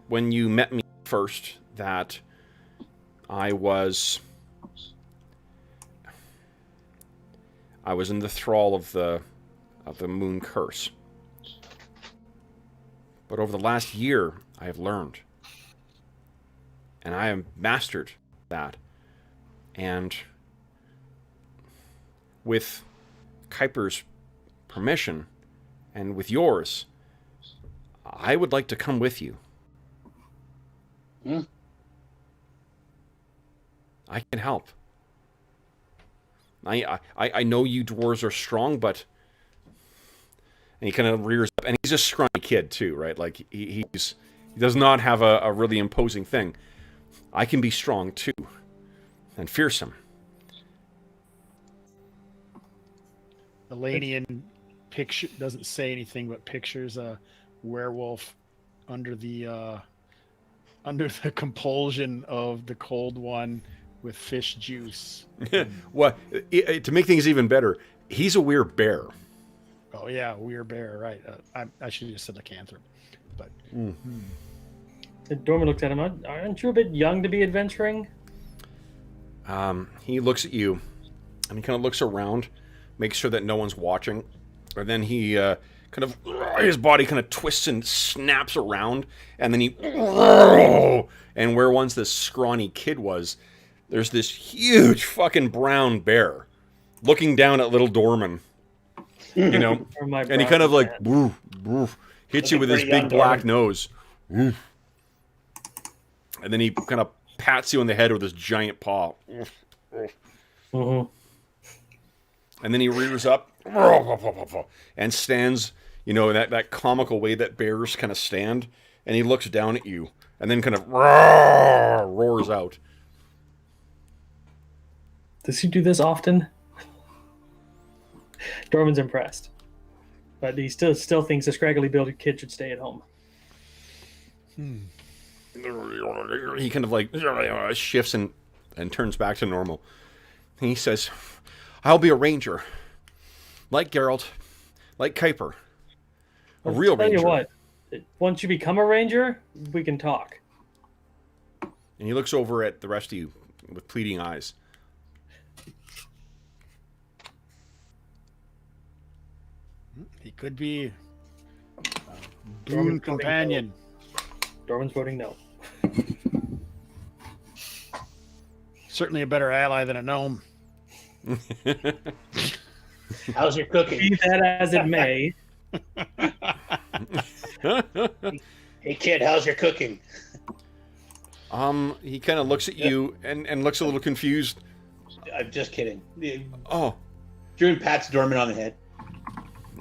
when you met me first, that I was in the thrall of the moon curse. But over the last year, I have learned, and I have mastered that. And with Kuiper's permission, And with yours, I would like to come with you. I can help. I know you dwarves are strong, but... And he kind of rears up, and he's a scrawny kid too, right? Like he does not have a really imposing thing. I can be strong too, and fearsome. Elanion picture doesn't say anything, but pictures a werewolf under the compulsion of the cold one with fish juice. Well, to make things even better, he's a weird bear. Oh yeah, weird bear, right? I should have just said lycanthrope, but. Dorman looks at him. Aren't you a bit young to be adventuring? He looks at you, and he kind of looks around, makes sure that no one's watching, and then he his body kind of twists and snaps around, and then he, and where once this scrawny kid was, there's this huge fucking brown bear looking down at little Dorman, you know, and he kind of like woof, woof, hits you with his big black nose, woof. And then he kind of pats you on the head with his giant paw. And then he rears up and stands, you know, in that comical way that bears kind of stand. And he looks down at you and then kind of roars out. Does he do this often? Dorman's impressed. But he still thinks a scraggly built kid should stay at home. He kind of like shifts and turns back to normal. And he says, I'll be a ranger. Like Geralt. Like Kuiper. A real ranger. Tell you what, once you become a ranger, we can talk. And he looks over at the rest of you with pleading eyes. He could be a boon companion. Dorman's voting no. Certainly a better ally than a gnome. How's your cooking? Be that as it may. Hey kid, how's your cooking? He kind of looks at you and looks a little confused. I'm just kidding. Oh. Druin pats Dorman on the head.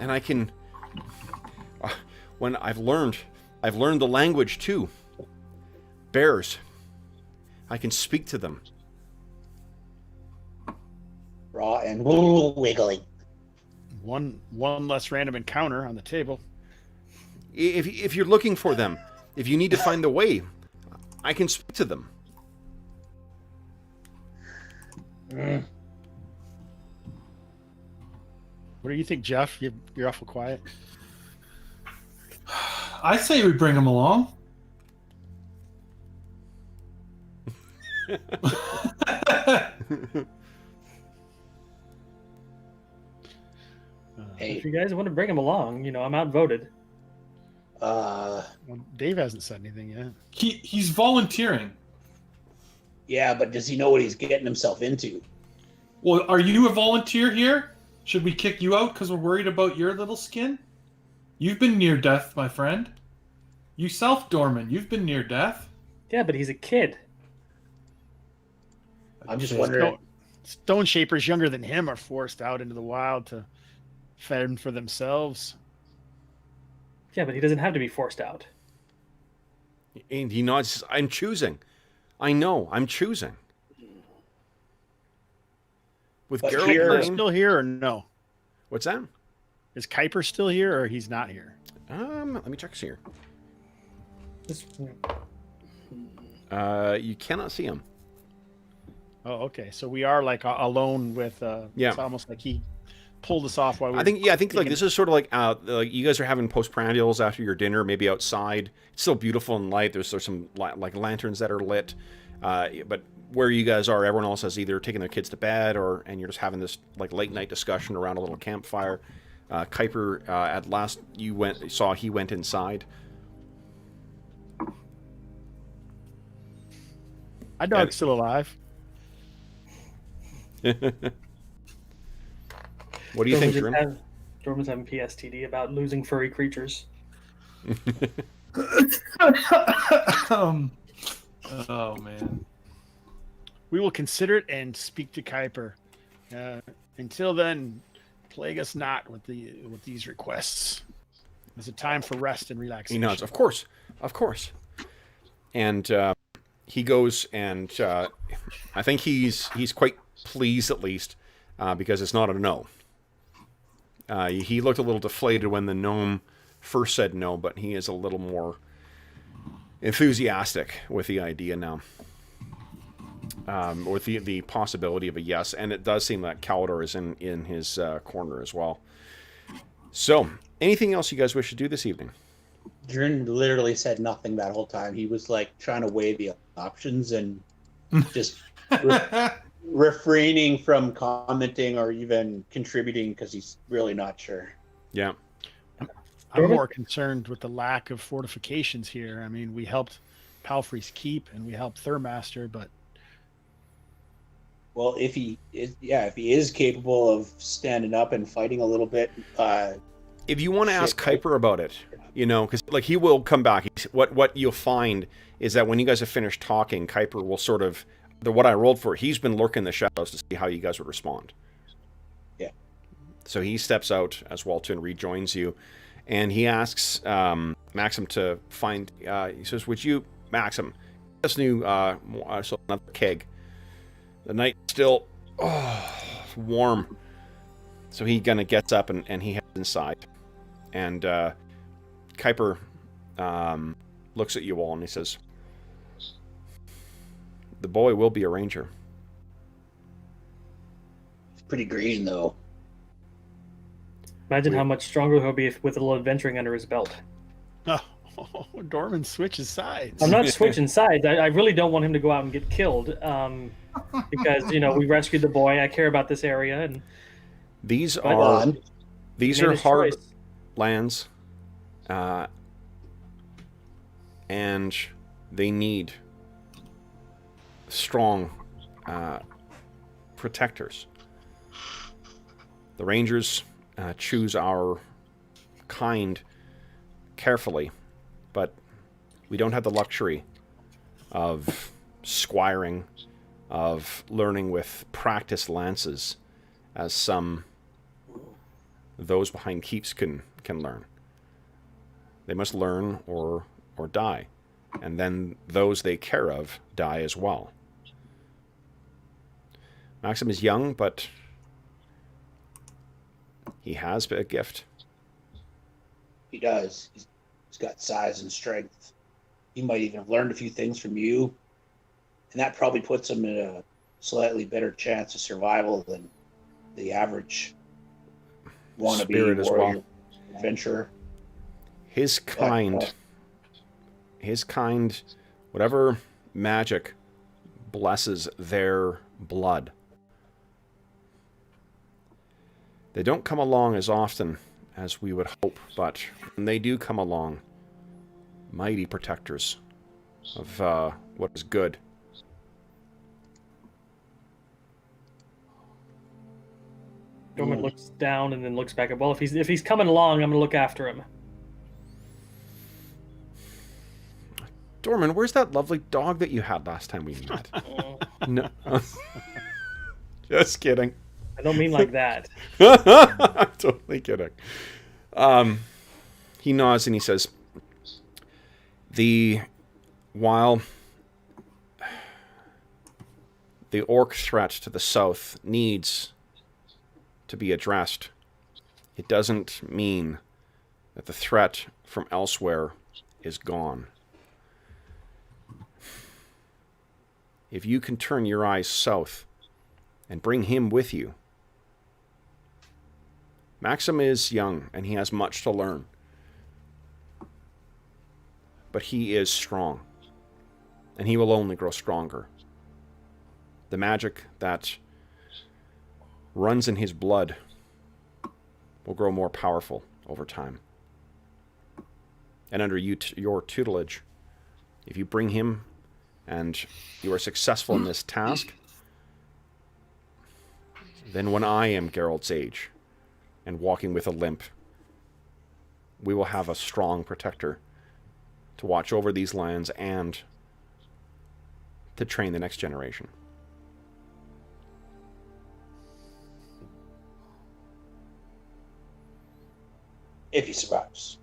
And I can... when I've learned the language too. Bears. I can speak to them. Raw and wiggling. One less random encounter on the table. If you're looking for them, if you need to find the way, I can speak to them. What do you think, Jeff? You're awful quiet. I say we bring him along. Hey. If you guys want to bring him along, you know, I'm outvoted. Well, Dave hasn't said anything yet. He's volunteering. Yeah, but does he know what he's getting himself into? Well, are you a volunteer here? Should we kick you out because we're worried about your little skin? You've been near death, my friend. You self, Dorman, you've been near death. Yeah, but he's a kid. I'm just wondering. Stone Shapers younger than him are forced out into the wild to fend for themselves. Yeah, but he doesn't have to be forced out. And he nods, I'm choosing. I know, I'm choosing. With But Geralt here- Lane- Still here or no? What's that? Is Kuiper still here or he's not here? Let me check here. This- You cannot see him. Oh, okay. So we are like alone with. Yeah. It's almost like he pulled us off while we. I think like this is sort of like you guys are having postprandials after your dinner, maybe outside. It's still beautiful and light. There's some like lanterns that are lit, but where you guys are, everyone else has either taken their kids to bed and you're just having this like late night discussion around a little campfire. Kuiper, at last he went inside. My dog's still alive. What do you think, Grim? Dorman's having PSTD about losing furry creatures. Oh man. We will consider it and speak to Kuiper. Until then, plague us not with these requests. It's a time for rest and relaxation. He nods. Of course. And he goes and I think he's quite pleased at least because it's not a no. He looked a little deflated when the gnome first said no, but he is a little more enthusiastic with the idea now. Or the possibility of a yes, and it does seem that Caldor is in his corner as well. So, anything else you guys wish to do this evening? Druin literally said nothing that whole time. He was like trying to weigh the options and just refraining from commenting or even contributing because he's really not sure. Yeah. I'm more concerned with the lack of fortifications here. I mean, we helped Palfrey's keep and we helped Thurmaster, but well, if he is capable of standing up and fighting a little bit, if you want to ask Kuiper about it, because like he will come back. What you'll find is that when you guys have finished talking, Kuiper will sort of what I rolled for. He's been lurking in the shadows to see how you guys would respond. Yeah. So he steps out as Walton rejoins you, and he asks Maxim to find. He says, "Would you, Maxim, this new another keg?" The night's still warm. So he kind of gets up and he heads inside. And Kuiper looks at you all and he says, "The boy will be a ranger." He's pretty green, though. Imagine how much stronger he'll be with a little adventuring under his belt. Oh, Dorman switches sides. I'm not switching sides. I really don't want him to go out and get killed. Because we rescued the boy. I care about this area, and these are hard choice. lands, and they need strong protectors. The Rangers choose our kind carefully, but we don't have the luxury of squiring, of learning with practiced lances, as those behind keeps can learn. They must learn or die, and then those they care of die as well. Maxim is young, but he has a gift. He does. He's got size and strength. He might even have learned a few things from you. And that probably puts him in a slightly better chance of survival than the average wannabe warrior adventurer. His kind, whatever magic blesses their blood. They don't come along as often as we would hope, but when they do come along, mighty protectors of what is good. Dorman looks down and then looks back up. Well, if he's coming along, I'm going to look after him. Dorman, where's that lovely dog that you had last time we met? No. Just kidding. I don't mean like that. I'm totally kidding. He nods and he says, while the orc threat to the south needs to be addressed, it doesn't mean that the threat from elsewhere is gone. If you can turn your eyes south and bring him with you. Maxim is young and he has much to learn. But he is strong. And he will only grow stronger. The magic that runs in his blood will grow more powerful over time. And under your tutelage, if you bring him and you are successful in this task, then when I am Geralt's age, and walking with a limp, we will have a strong protector to watch over these lands and to train the next generation. If he survives.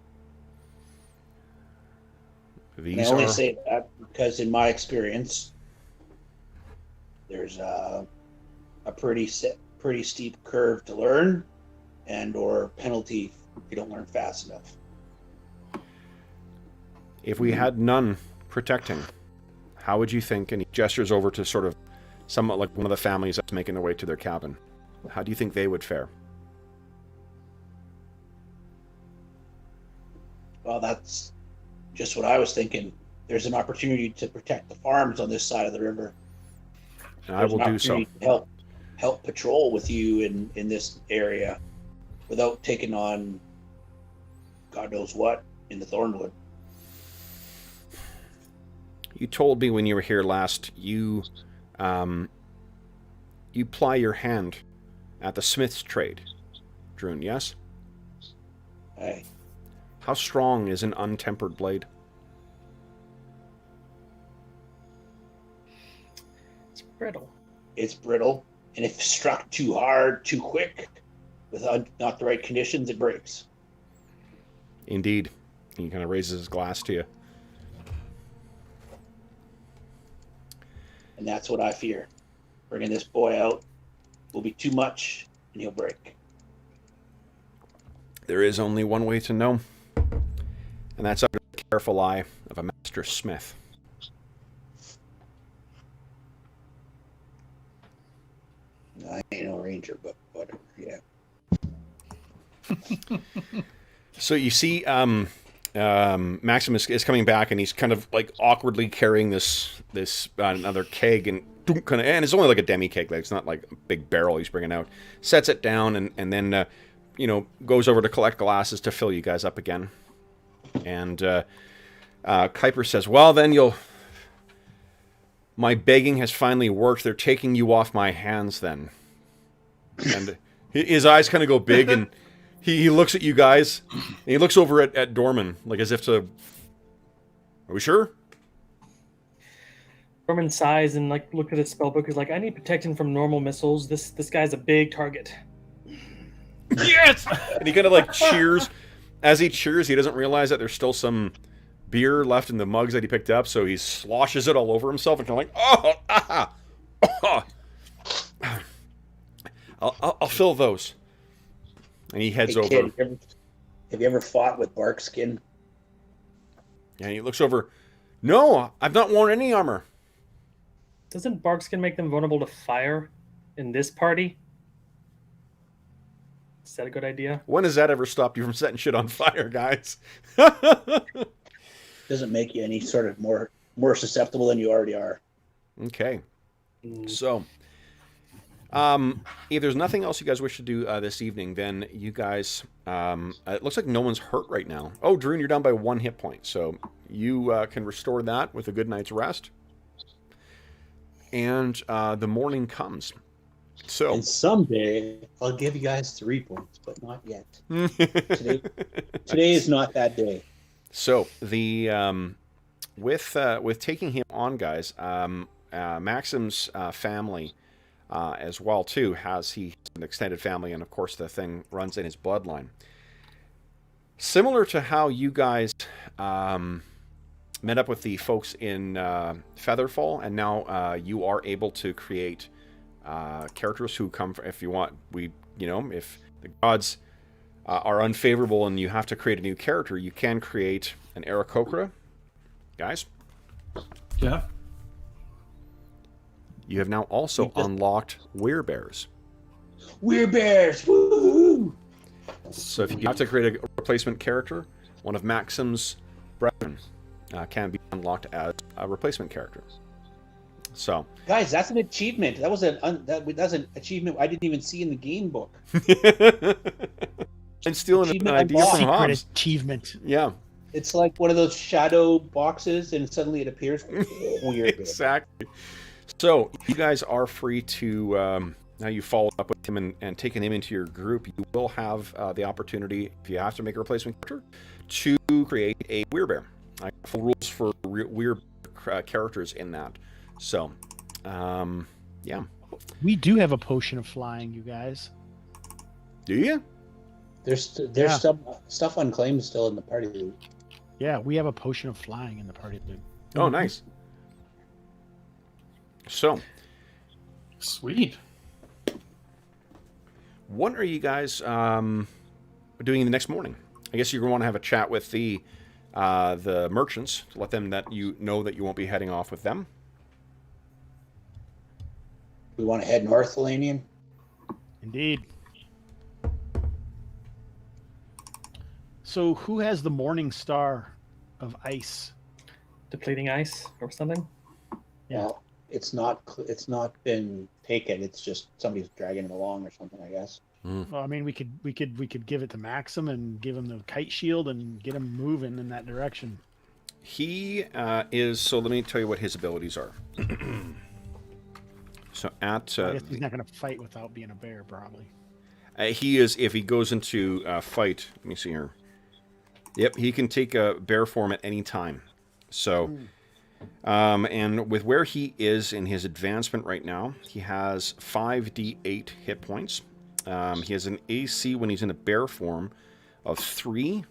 These and I only are... say that because in my experience, there's a pretty steep curve to learn and or penalty if you don't learn fast enough. If we had none protecting, how would you think, and he gestures over to sort of somewhat like one of the families that's making their way to their cabin, how do you think they would fare? Well, that's just what I was thinking. There's an opportunity to protect the farms on this side of the river. And I will do so. To help patrol with you in this area without taking on God knows what in the Thornwood. You told me when you were here last, you ply your hand at the smith's trade, Druin, yes? Aye. How strong is an untempered blade? It's brittle. It's brittle, and if struck too hard, too quick, with not the right conditions, it breaks. Indeed. He kind of raises his glass to you. And that's what I fear. Bringing this boy out will be too much, and he'll break. There is only one way to know, and that's under the careful eye of a master smith. I ain't no ranger, but whatever, yeah. So you see Maxim is coming back, and he's kind of like awkwardly carrying this another keg, and it's only like a demi keg, like it's not like a big barrel he's bringing out. Sets it down, and then goes over to collect glasses to fill you guys up again. And Kuiper says, "Well, then my begging has finally worked. They're taking you off my hands then." And his eyes kind of go big, and he looks at you guys, and he looks over at Dorman, like as if to, "Are we sure?" Dorman sighs and look at his spellbook. He's like, "I need protection from normal missiles. This guy's a big target." Yes! And he kind of cheers. As he cheers, he doesn't realize that there's still some beer left in the mugs that he picked up, so he sloshes it all over himself and kind of I'll fill those. And he heads over. Kid, have you ever fought with bark skin? And he looks over. "No, I've not worn any armor." Doesn't barkskin make them vulnerable to fire in this party? Is that a good idea? When has that ever stopped you from setting shit on fire, guys? Doesn't make you any sort of more susceptible than you already are. Okay. So, if there's nothing else you guys wish to do this evening, then you guys... it looks like no one's hurt right now. Oh, Druin, you're down by 1 hit point, so you can restore that with a good night's rest. And the morning comes. So, and someday I'll give you guys 3 points, but not yet. Today is not that day. So the with taking him on, guys, Maxim's family as well too has an extended family, and of course the thing runs in his bloodline. Similar to how you guys met up with the folks in Featherfall, and now you are able to create characters who come from, if you want, if the gods are unfavorable and you have to create a new character, you can create an Aarakocra. Guys? Yeah. You have now also unlocked Werebears. Werebears! Woo! So if you have to create a replacement character, one of Maxim's brethren can be unlocked as a replacement character. So, guys, that's an achievement. That was that's an achievement I didn't even see in the game book. And stealing an idea from Hobbs. Achievement. Yeah. It's like one of those shadow boxes, and suddenly it appears. Weird. Exactly. So you guys are free to now you follow up with him and taken him into your group, you will have the opportunity, if you have to make a replacement character, to create a Weirbear. Full rules for weird characters in that. So, yeah. We do have a potion of flying, you guys. Do you? There's stuff unclaimed still in the party loot. Yeah, we have a potion of flying in the party loot. Oh, nice. So, Sweet. what are you guys doing the next morning? I guess you're going to want to have a chat with the merchants to let them that you know that you won't be heading off with them. We want to head north, Elanion. Indeed. So, who has the morning star of ice? Depleting ice or something. Yeah. Well, it's not been taken. It's just somebody's dragging it along or something, I guess. Well, I mean, we could give it to Maxim and give him the kite shield and get him moving in that direction. He is. So let me tell you what his abilities are. So at I guess he's not going to fight without being a bear, probably. he is, if he goes into fight. Let me see here. Yep, he can take a bear form at any time. So, and with where he is in his advancement right now, he has 5d8 hit points. He has an AC when he's in a bear form of 3,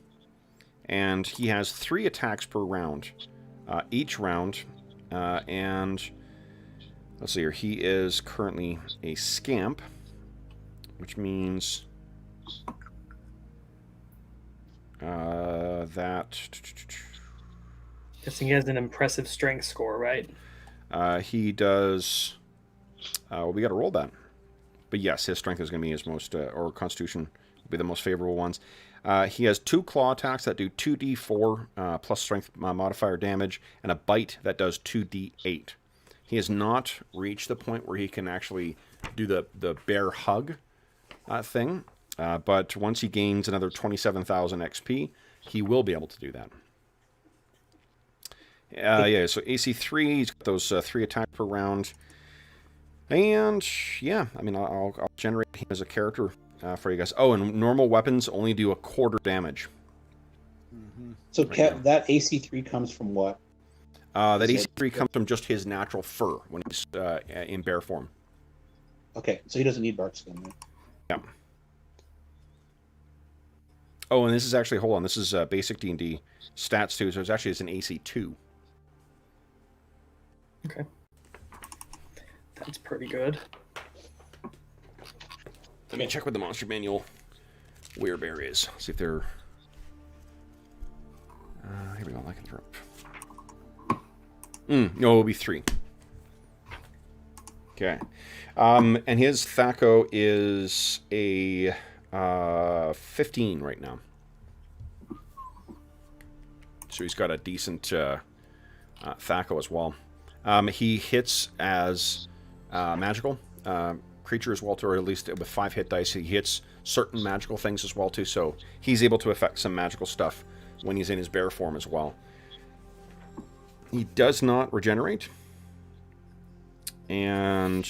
and he has 3 attacks per round, each round. And let's see here, he is currently a scamp, which means that Guessing he has an impressive strength score, right? he does. Well, we got to roll that. But yes, his strength is going to be his most, or constitution will be the most favorable ones. He has 2 claw attacks that do 2d4 plus strength modifier damage, and a bite that does 2d8. He has not reached the point where he can actually do the bear hug thing, but once he gains another 27,000 XP, he will be able to do that. Yeah, so AC 3, he's got those 3 attacks per round. And, yeah, I mean, I'll generate him as a character for you guys. Oh, and normal weapons only do a quarter damage. So Right that AC3 comes from what? That AC3 comes from just his natural fur when he's in bear form. Okay, so he doesn't need bark skin then. Yeah. Oh, and this is actually, hold on, this is basic D&D stats too, so it's actually an AC2. Okay. That's pretty good. Let me check what the monster manual Weirbear is. See if they're... here we go, like and drop. No, it'll be 3. Okay. And his Thaco is a 15 right now. So he's got a decent Thaco as well. He hits as magical creature as well, or at least with 5 hit dice. He hits certain magical things as well too, so he's able to affect some magical stuff when he's in his bear form as well. He does not regenerate, and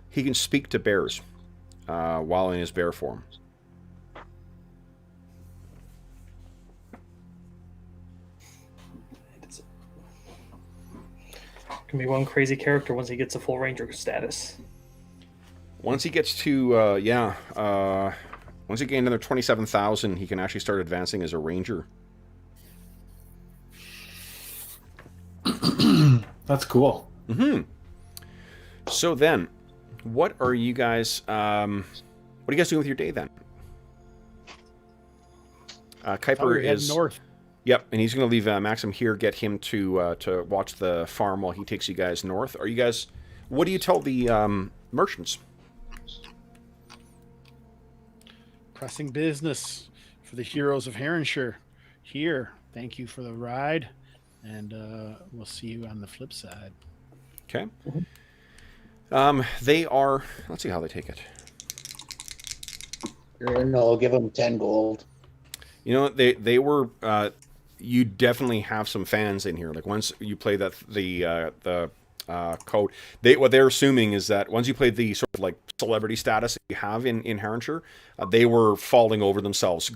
he can speak to bears while in his bear form. Can be one crazy character once he gets a full ranger status. Once he gets to, once he gains another 27,000, he can actually start advancing as a ranger. That's cool. So then, what are you guys, what are you guys doing with your day then? Kuiper is north. Yep, and he's going to leave Maxim here, get him to watch the farm while he takes you guys north. Are you guys... What do you tell the merchants? Pressing business for the heroes of Heronshire. Here, thank you for the ride, and we'll see you on the flip side. Okay. They are... Let's see how they take it. No, give him 10 gold. You know, they were... you definitely have some fans in here. Like, once you play the code. What they're assuming is that once you play the sort of like celebrity status that you have in Herrenshire, they were falling over themselves,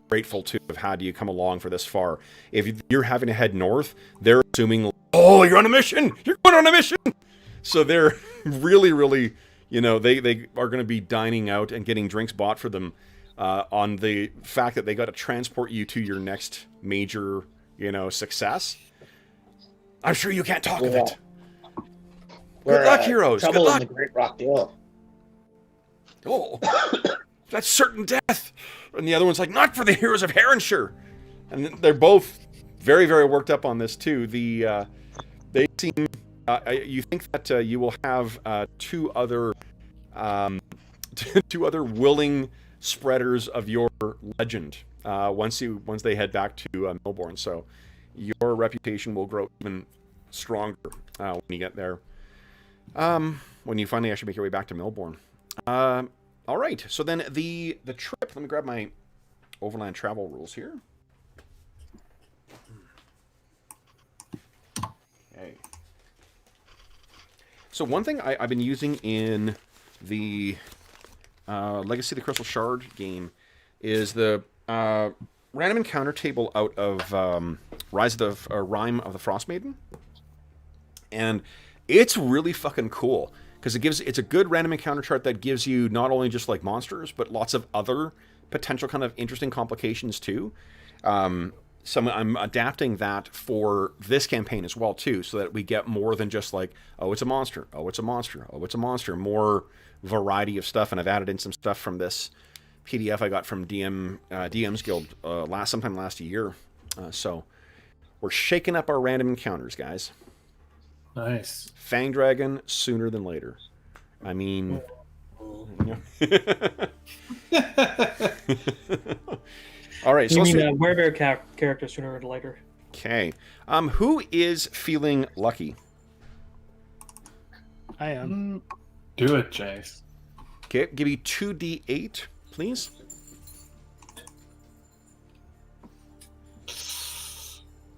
grateful to have had you come along for this far. If you're having to head north, they're assuming, oh, you're on a mission! You're going on a mission! So they're really, really, you know, they are going to be dining out and getting drinks bought for them on the fact that they got to transport you to your next major, you know, success. I'm sure you can't talk of it. Good luck, heroes. Trouble Good luck. in the Great Rockdale. Oh, that's certain death. And the other one's like, not for the heroes of Herrenshire. And they're both very, very worked up on this too. They seem. You think that you will have two other willing spreaders of your legend once they head back to Melbourne. So your reputation will grow even stronger when you get there. When you finally actually make your way back to Melbourne. All right. So then the trip. Let me grab my overland travel rules here. Okay. So one thing I've been using in the Legacy of the Crystal Shard game is the random encounter table out of Rime of the Frost Maiden, and it's really fucking cool because it's a good random encounter chart that gives you not only just like monsters but lots of other potential kind of interesting complications too. So I'm adapting that for this campaign as well too, so that we get more than just like, oh, it's a monster, oh, it's a monster, oh, it's a monster, more variety of stuff. And I've added in some stuff from this PDF I got from DM's Guild sometime last year. So we're shaking up our random encounters, guys. Nice. Fang Dragon sooner than later. I mean, all right. So you mean Werebear character sooner or later? Okay. Who is feeling lucky? I am. Do it, Jace. Okay, give me 2d8, please.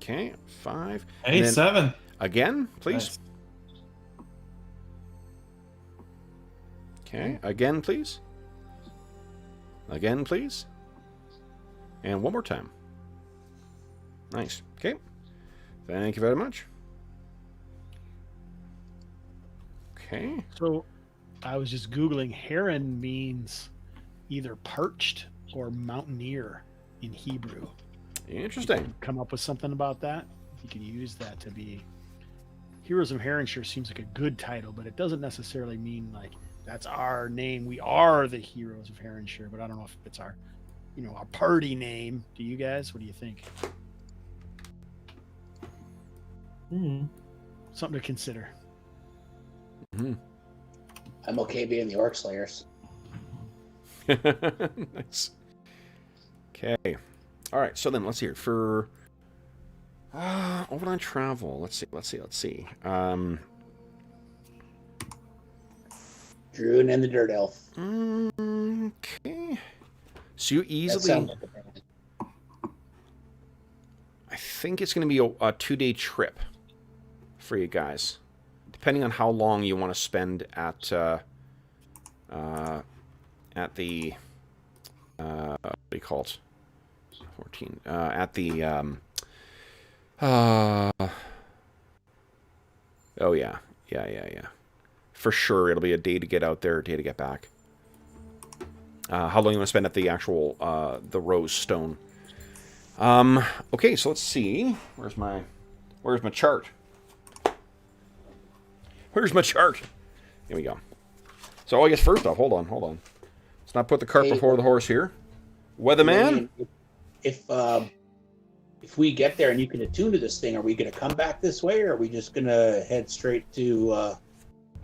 Okay, 5. Hey, 7. Again, please. Nice. Okay, again, please. Again, please. And one more time. Nice. Okay. Thank you very much. Okay. So I was just Googling. Heron means either perched or mountaineer in Hebrew. Interesting. Come up with something about that? You could use that to be... Heroes of Herrenshire seems like a good title, but it doesn't necessarily mean like that's our name. We are the Heroes of Herrenshire, but I don't know if it's our, our party name. Do you guys? What do you think? Something to consider. I'm okay being the Orc Slayers. Nice. Okay. All right. So then let's hear for overland travel. Let's see. Druin and the Dirt Elf. Okay. So you easily... I think it's going to be a 2-day trip for you guys, depending on how long you want to spend at the what do you call it? 14 at the oh yeah. For sure, it'll be a day to get out there, a day to get back. How long you want to spend at the actual the Rose Stone? Okay, so let's see. Where's my chart? Where's my chart? Here we go. So I guess first off, hold on. Let's not put the cart before the horse here. Weatherman? If we get there and you can attune to this thing, are we going to come back this way, or are we just going to head straight to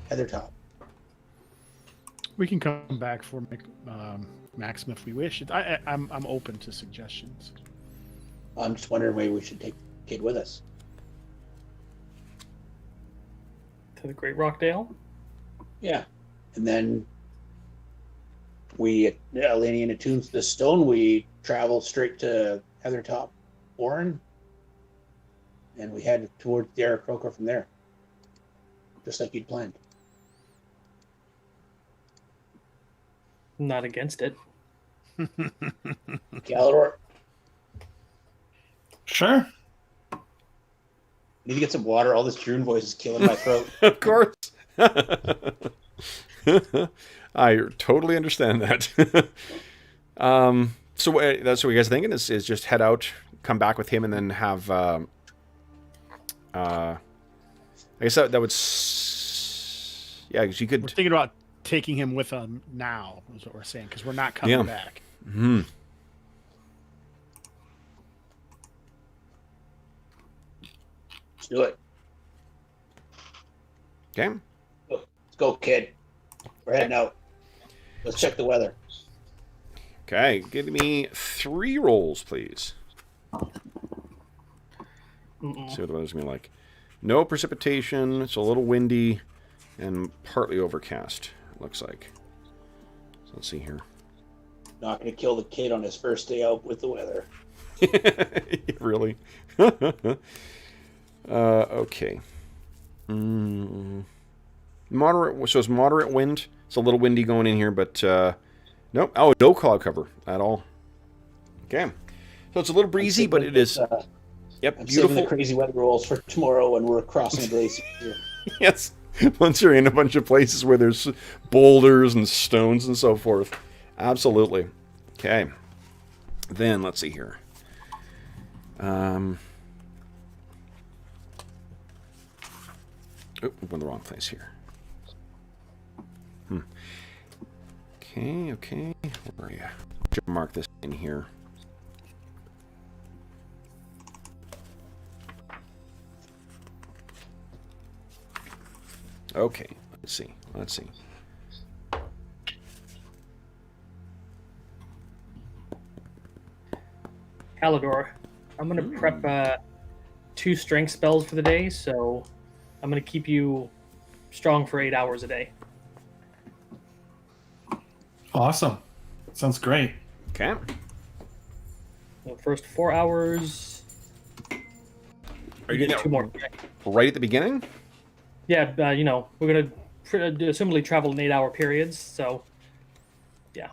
Heathertop? We can come back for Maxim if we wish. I'm open to suggestions. I'm just wondering maybe we should take Kid with us. To the Great Rockdale? Yeah. And then Elanion attunes the stone, we travel straight to Heathertop, Warren, and we head towards the Croker from there. just like you'd planned. Not against it. Galador, Sure. need to get some water. All this Druin voice is killing my throat. Of course. I totally understand that. So that's what you guys are thinking is just head out, come back with him, and then have. I guess that would. Yeah, because you could. We're thinking about taking him with him now. Is what we're saying because we're not coming back. Hmm. Let's do it. Okay. Let's go, kid. We're heading out. Let's check the weather. Okay. Give me 3 rolls, please. See what the weather's gonna be like. No precipitation. It's a little windy and partly overcast. It looks like. So let's see here. Not going to kill the kid on his first day out with the weather. Really? Okay. Moderate. So it's moderate wind. It's a little windy going in here, but nope. Oh, no cloud cover at all. Okay. So it's a little breezy, but it is. Yep, I'm beautiful. saving the crazy weather rolls for tomorrow when we're crossing a glacier. Yes. Once you're in a bunch of places where there's boulders and stones and so forth. Absolutely. Okay. Then let's see here. Oh, I'm in the wrong place here. Okay. Where are you? Should mark this in here. Okay. Let's see. Halidor, I'm going to prep 2 strength spells for the day, so I'm going to keep you strong for 8 hours a day. Awesome. Sounds great. Okay. The first 4 hours. Are you doing 2 more? right at the beginning? Yeah, we're going to assumably travel in 8-hour periods, so yeah.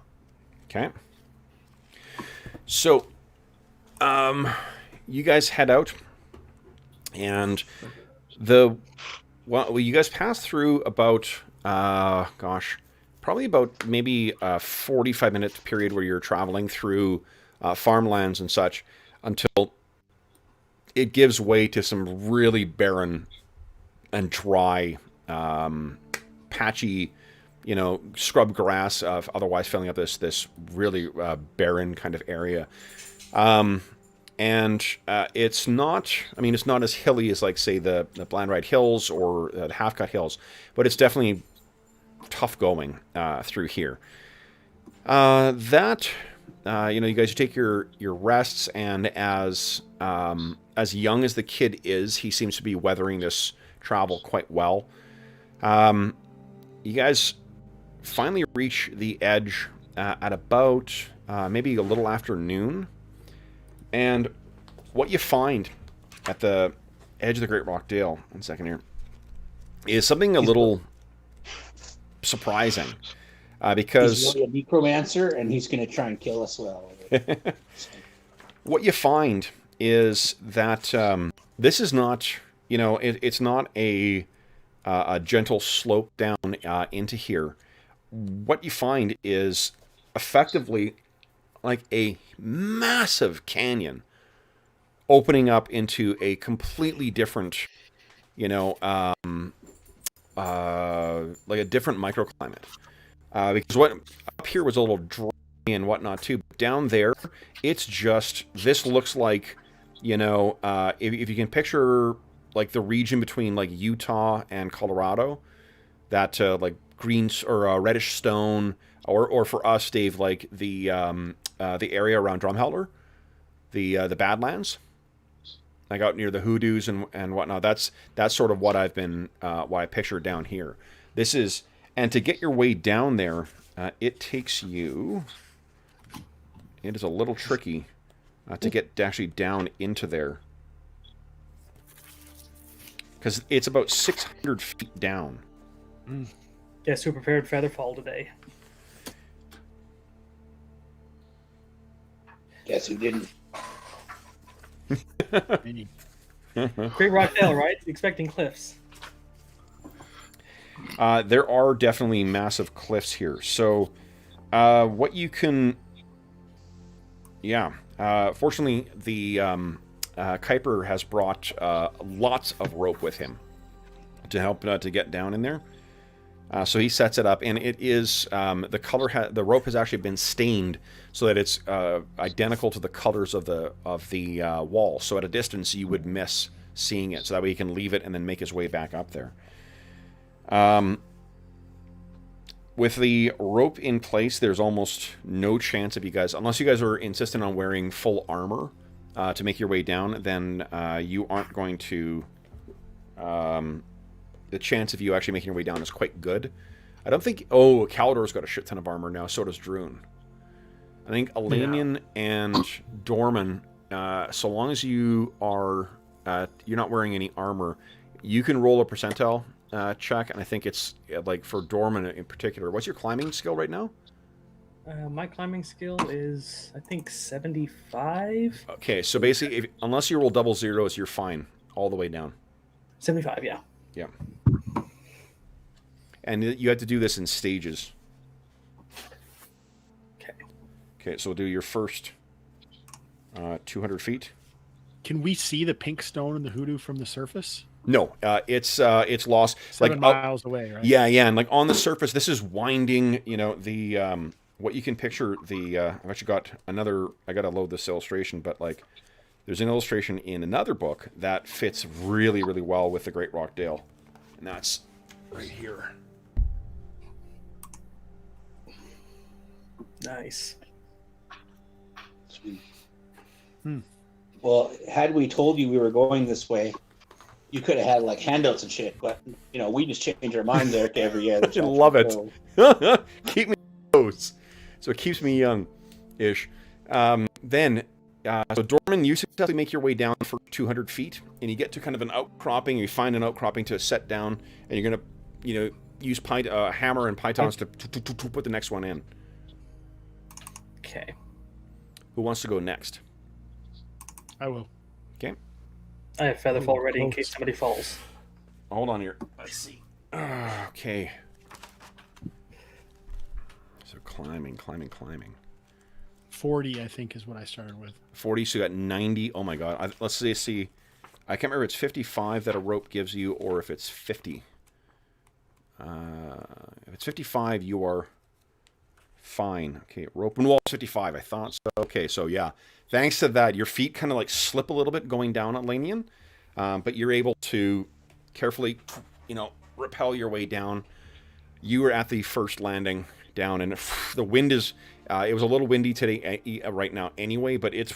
Okay. So, you guys head out, and you guys pass through about, probably about maybe a 45-minute period where you're traveling through farmlands and such until it gives way to some really barren and dry, patchy, scrub grass, otherwise filling up this really barren kind of area. And it's not as hilly as, like, say, the Blandride Hills or the Half-Cut Hills, but it's definitely tough going through here. You guys take your rests, and as young as the kid is, he seems to be weathering this travel quite well. You guys finally reach the edge at about maybe a little after noon. And what you find at the edge of the Great Rockdale, 1 second here, is something a little surprising. Because he's really a necromancer, and he's going to try and kill us well. What you find is that this is not, it's not a gentle slope down into here. What you find is effectively like a massive canyon opening up into a completely different, like a different microclimate. Because what up here was a little dry and whatnot too. Down there, it's just, this looks like, if you can picture like the region between like Utah and Colorado, that like green or reddish stone, or for us, Dave, like the area around Drumhelder, the Badlands, like out near the Hoodoos and whatnot. That's sort of what I've been what I picture down here. This is, and to get your way down there, it takes you. It is a little tricky to get actually down into there. because it's about 600 feet down. Guess who prepared Featherfall today? Guess who didn't? Great Rockdale, right? Expecting cliffs. There are definitely massive cliffs here. So, what you can... Yeah. Fortunately, the Kuiper has brought lots of rope with him to help to get down in there. So he sets it up, and it is the rope has actually been stained so that it's identical to the colors of the wall. So at a distance, you would miss seeing it. So that way he can leave it and then make his way back up there. With the rope in place, there's almost no chance of you guys, unless you guys are insistent on wearing full armor to make your way down, then you aren't going to... the chance of you actually making your way down is quite good. I don't think... Oh, Caldor's got a shit ton of armor now, so does Druin. I think Elanion and Dorman, so long as you are... you're not wearing any armor, you can roll a percentile check, and I think it's, like, for Dorman in particular. What's your climbing skill right now? My climbing skill is, I think, 75. Okay, so basically, unless you roll double zeros, you're fine all the way down. 75, yeah. Yeah. And you have to do this in stages. Okay. Okay, so we'll do your first 200 feet. Can we see the pink stone in the hoodoo from the surface? No, it's lost. 7 miles away, right? Yeah, and like on the surface, this is winding. You know, the what you can picture. I've actually got another. I got to load this illustration, but like, there's an illustration in another book that fits really, really well with the Great Rockdale, and that's right here. Nice. Sweet. Well, had we told you we were going this way, you could have had like handouts and shit, but you know, we just change our mind there every year. I love it. Keep me close. So it keeps me young-ish. So Dorman, you successfully make your way down for 200 feet, and you get to kind of an outcropping. You find an outcropping to set down, and you're gonna, use hammer and pythons to put the next one in. Okay. Who wants to go next? I will. Okay. I have Featherfall ready in case somebody falls. Hold on here. I see. Okay. So climbing. 40, I think, is what I started with. 40, so you got 90. Oh my god. Let's see. I can't remember if it's 55 that a rope gives you or if it's 50. If it's 55, you are fine. Okay, rope and wall 55. I thought so. Okay, so yeah. Thanks to that, your feet kind of like slip a little bit going down Elanion, but you're able to carefully, rappel your way down. You were at the first landing down, and the wind is... it was a little windy today, right now anyway, but it's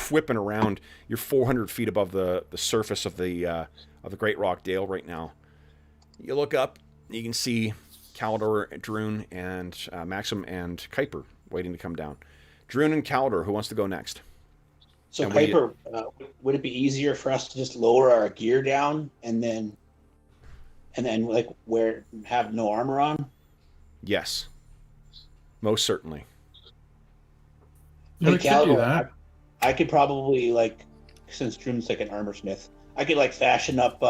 whipping around. You're 400 feet above the surface of the Great Rockdale right now. You look up, you can see Caldor, Druin, and Maxim and Kuiper waiting to come down. Druin and Caldor, who wants to go next? So Kuiper, would it be easier for us to just lower our gear down and then like have no armor on? Yes, most certainly. You could do that. I could probably, like, since Druin's like an armor smith, I could like fashion up,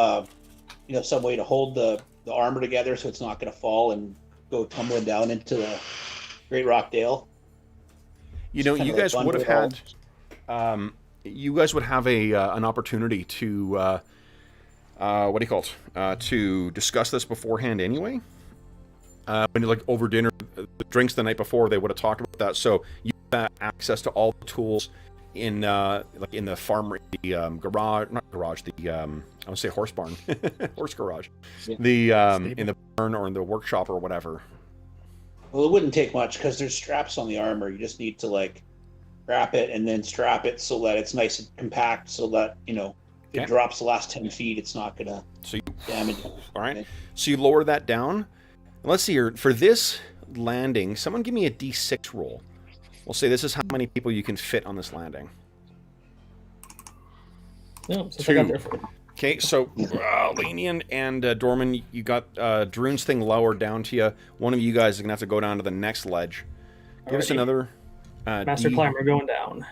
some way to hold the armor together so it's not going to fall and go tumbling down into the Great Rockdale. You guys would have had. You guys would have an opportunity to to discuss this beforehand anyway. When you over dinner, the drinks the night before, they would have talked about that. So you have access to all the tools in in the farm, the garage, not garage, the I want to say horse barn, horse garage, yeah. In the barn or in the workshop or whatever. Well, it wouldn't take much because there's straps on the armor. You just need to wrap it and then strap it so that it's nice and compact, so that it drops the last 10 feet. It's not gonna damage it. All right. So you lower that down. Let's see here. For this landing, someone give me a D6 roll. We'll say this is how many people you can fit on this landing. No, so I got there for Okay, so Elanion and Dorman, you got Druin's thing lowered down to you. One of you guys is going to have to go down to the next ledge. Give us Alrighty. another... Master Climber going down.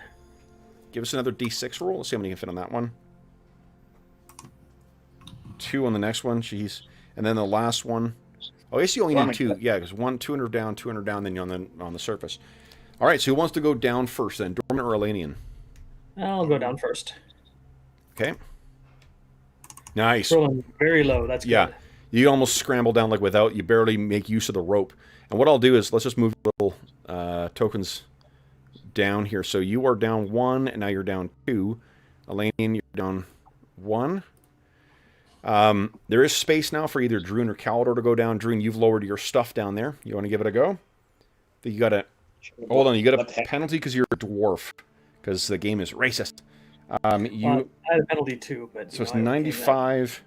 Give us another D6 roll. Let's see how many you can fit on that one. 2 on the next one. Jeez. And then the last one. Oh, I guess you only need 2. Yeah, because 200 down, then you're on the surface. All right, so who wants to go down first then? Dorman or Elanion? I'll go down first. Okay. Nice. Rolling very low. That's good. Yeah. You almost scramble down like without, you barely make use of the rope. And what I'll do is, let's just move little tokens down here. So you are down 1, and now you're down 2. Elanion, you're down 1. There is space now for either Druin or Calidor to go down. Druin, you've lowered your stuff down there. You want to give it a go? You got a... Hold on, you got a penalty because you're a dwarf. Because the game is racist. I had a penalty too, but... So it's 95...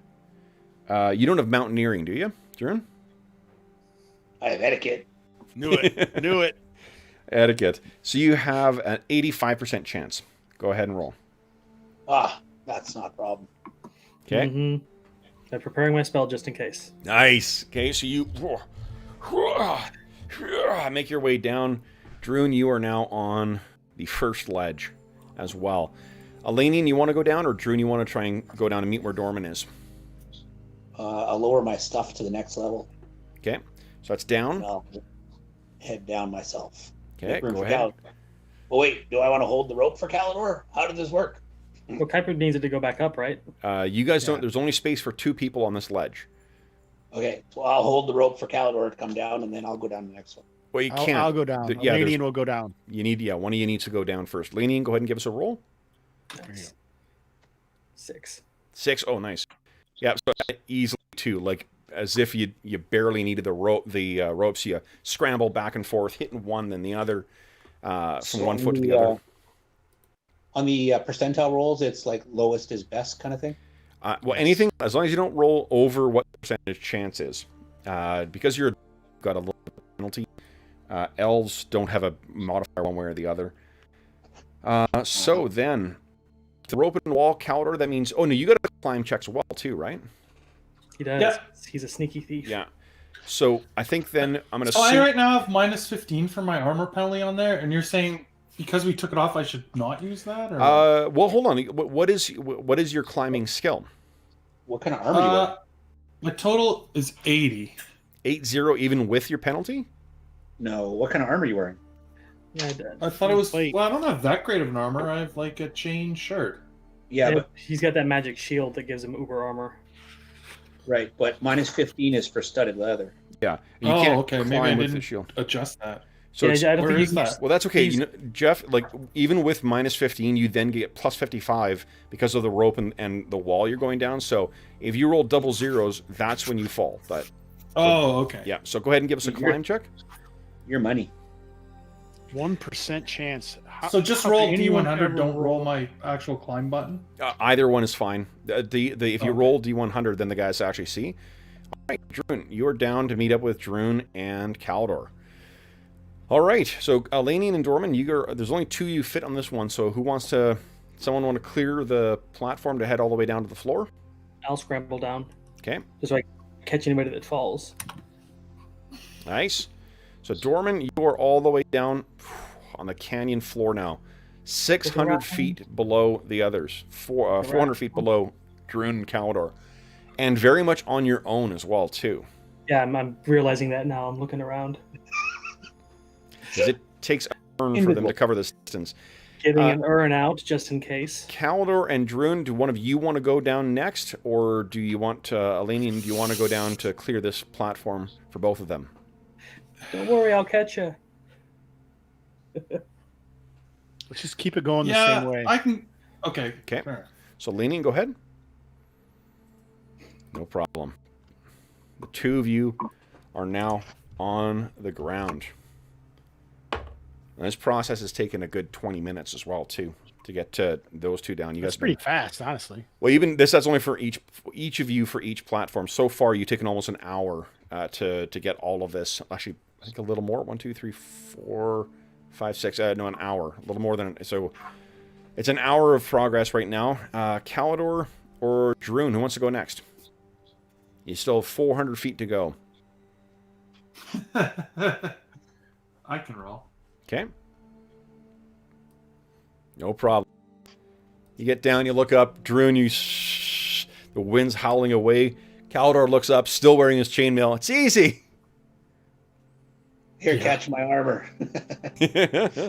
you don't have mountaineering, do you, Druin? I have etiquette. Knew it. Knew it. Etiquette. So you have an 85% chance. Go ahead and roll. That's not a problem. Okay. Mm-hmm. I'm preparing my spell just in case. Nice. Okay, so you make your way down. Druin, you are now on the first ledge as well. Elanion, you want to go down, or Druin, you want to try and go down and meet where Dorman is? I'll lower my stuff to the next level. Okay, so that's down. And I'll head down myself. Okay, go ahead. Oh, wait, do I want to hold the rope for Calidor? How did this work? Well, Kuiper needs it to go back up, right? You guys don't... There's only space for 2 people on this ledge. Okay, so I'll hold the rope for Calidor to come down, and then I'll go down the next one. Well, you can't. I'll go down. Elanion will go down. You need, one of you needs to go down first. Elanion, go ahead and give us a roll. Nice. 6. 6. Oh, nice. Yeah, so easily 2, like as if you barely needed the ropes. You scramble back and forth, hitting one then the other, from one foot to the other. On the percentile rolls, it's like lowest is best kind of thing? Well, anything, as long as you don't roll over what the percentage chance is. Because you've got a little penalty, elves don't have a modifier one way or the other. So then, the rope and wall, Calidor, that means... Oh, no, you got to climb checks as well, too, right? He does. Yeah. He's a sneaky thief. Yeah. So, I think then I'm going to... So I right now have minus 15 for my armor penalty on there, and you're saying... Because we took it off, I should not use that? Or? Well, hold on. What is your climbing skill? What kind of armor do you wear? My total is 80. 80 even with your penalty? No. What kind of armor are you wearing? Yeah, I did. I thought it was... Well, I don't have that great of an armor. I have, like, a chain shirt. Yeah, but... He's got that magic shield that gives him uber armor. Right, but minus 15 is for studded leather. Yeah. You can't okay. climb Maybe I with the didn't shield. adjust that. So yeah, I don't where think is that? well, that's okay. Jeff, like, even with minus 15, you then get plus 55 because of the rope and the wall you're going down. So if you roll double zeros, that's when you fall. But okay. yeah, so go ahead and give us a climb check. Your money. 1% chance. So just roll D100. Don't roll my actual climb button. Either one is fine. If you roll D100, then the guys actually see. All right, Druin, you are down to meet up with Druin and Calidor. All right, so Elanion and Dorman, there's only 2 you fit on this one. So who wants to? Someone want to clear the platform to head all the way down to the floor? I'll scramble down. Okay. Just so I catch anybody that falls. Nice. So Dorman, you are all the way down on the canyon floor now, 600 feet below the others, 400 feet below Druin and Calidor, and very much on your own as well too. Yeah, I'm realizing that now. I'm looking around. It takes a turn for them to cover this distance. Getting an urn out just in case. Calidor and Druin, do one of you want to go down next, or do you want Elanion? Do you want to go down to clear this platform for both of them? Don't worry, I'll catch you. Let's just keep it going the same way. I can. Okay. Okay. Right. So Elanion, go ahead. No problem. The 2 of you are now on the ground. And this process has taken a good 20 minutes as well, too, to get to those 2 down. That's pretty fast, honestly. Well, even that's only for each of you for each platform. So far, you've taken almost an hour to get all of this. Actually, I think a little more. 1, 2, 3, 4, 5, 6. No, an hour. A little more than so. It's an hour of progress right now. Calidor, or Druin? Who wants to go next? You still have 400 feet to go. I can roll. Okay. No problem. You get down, you look up. Druin, the wind's howling away. Kaldor looks up, still wearing his chainmail. It's easy. Here, catch my armor.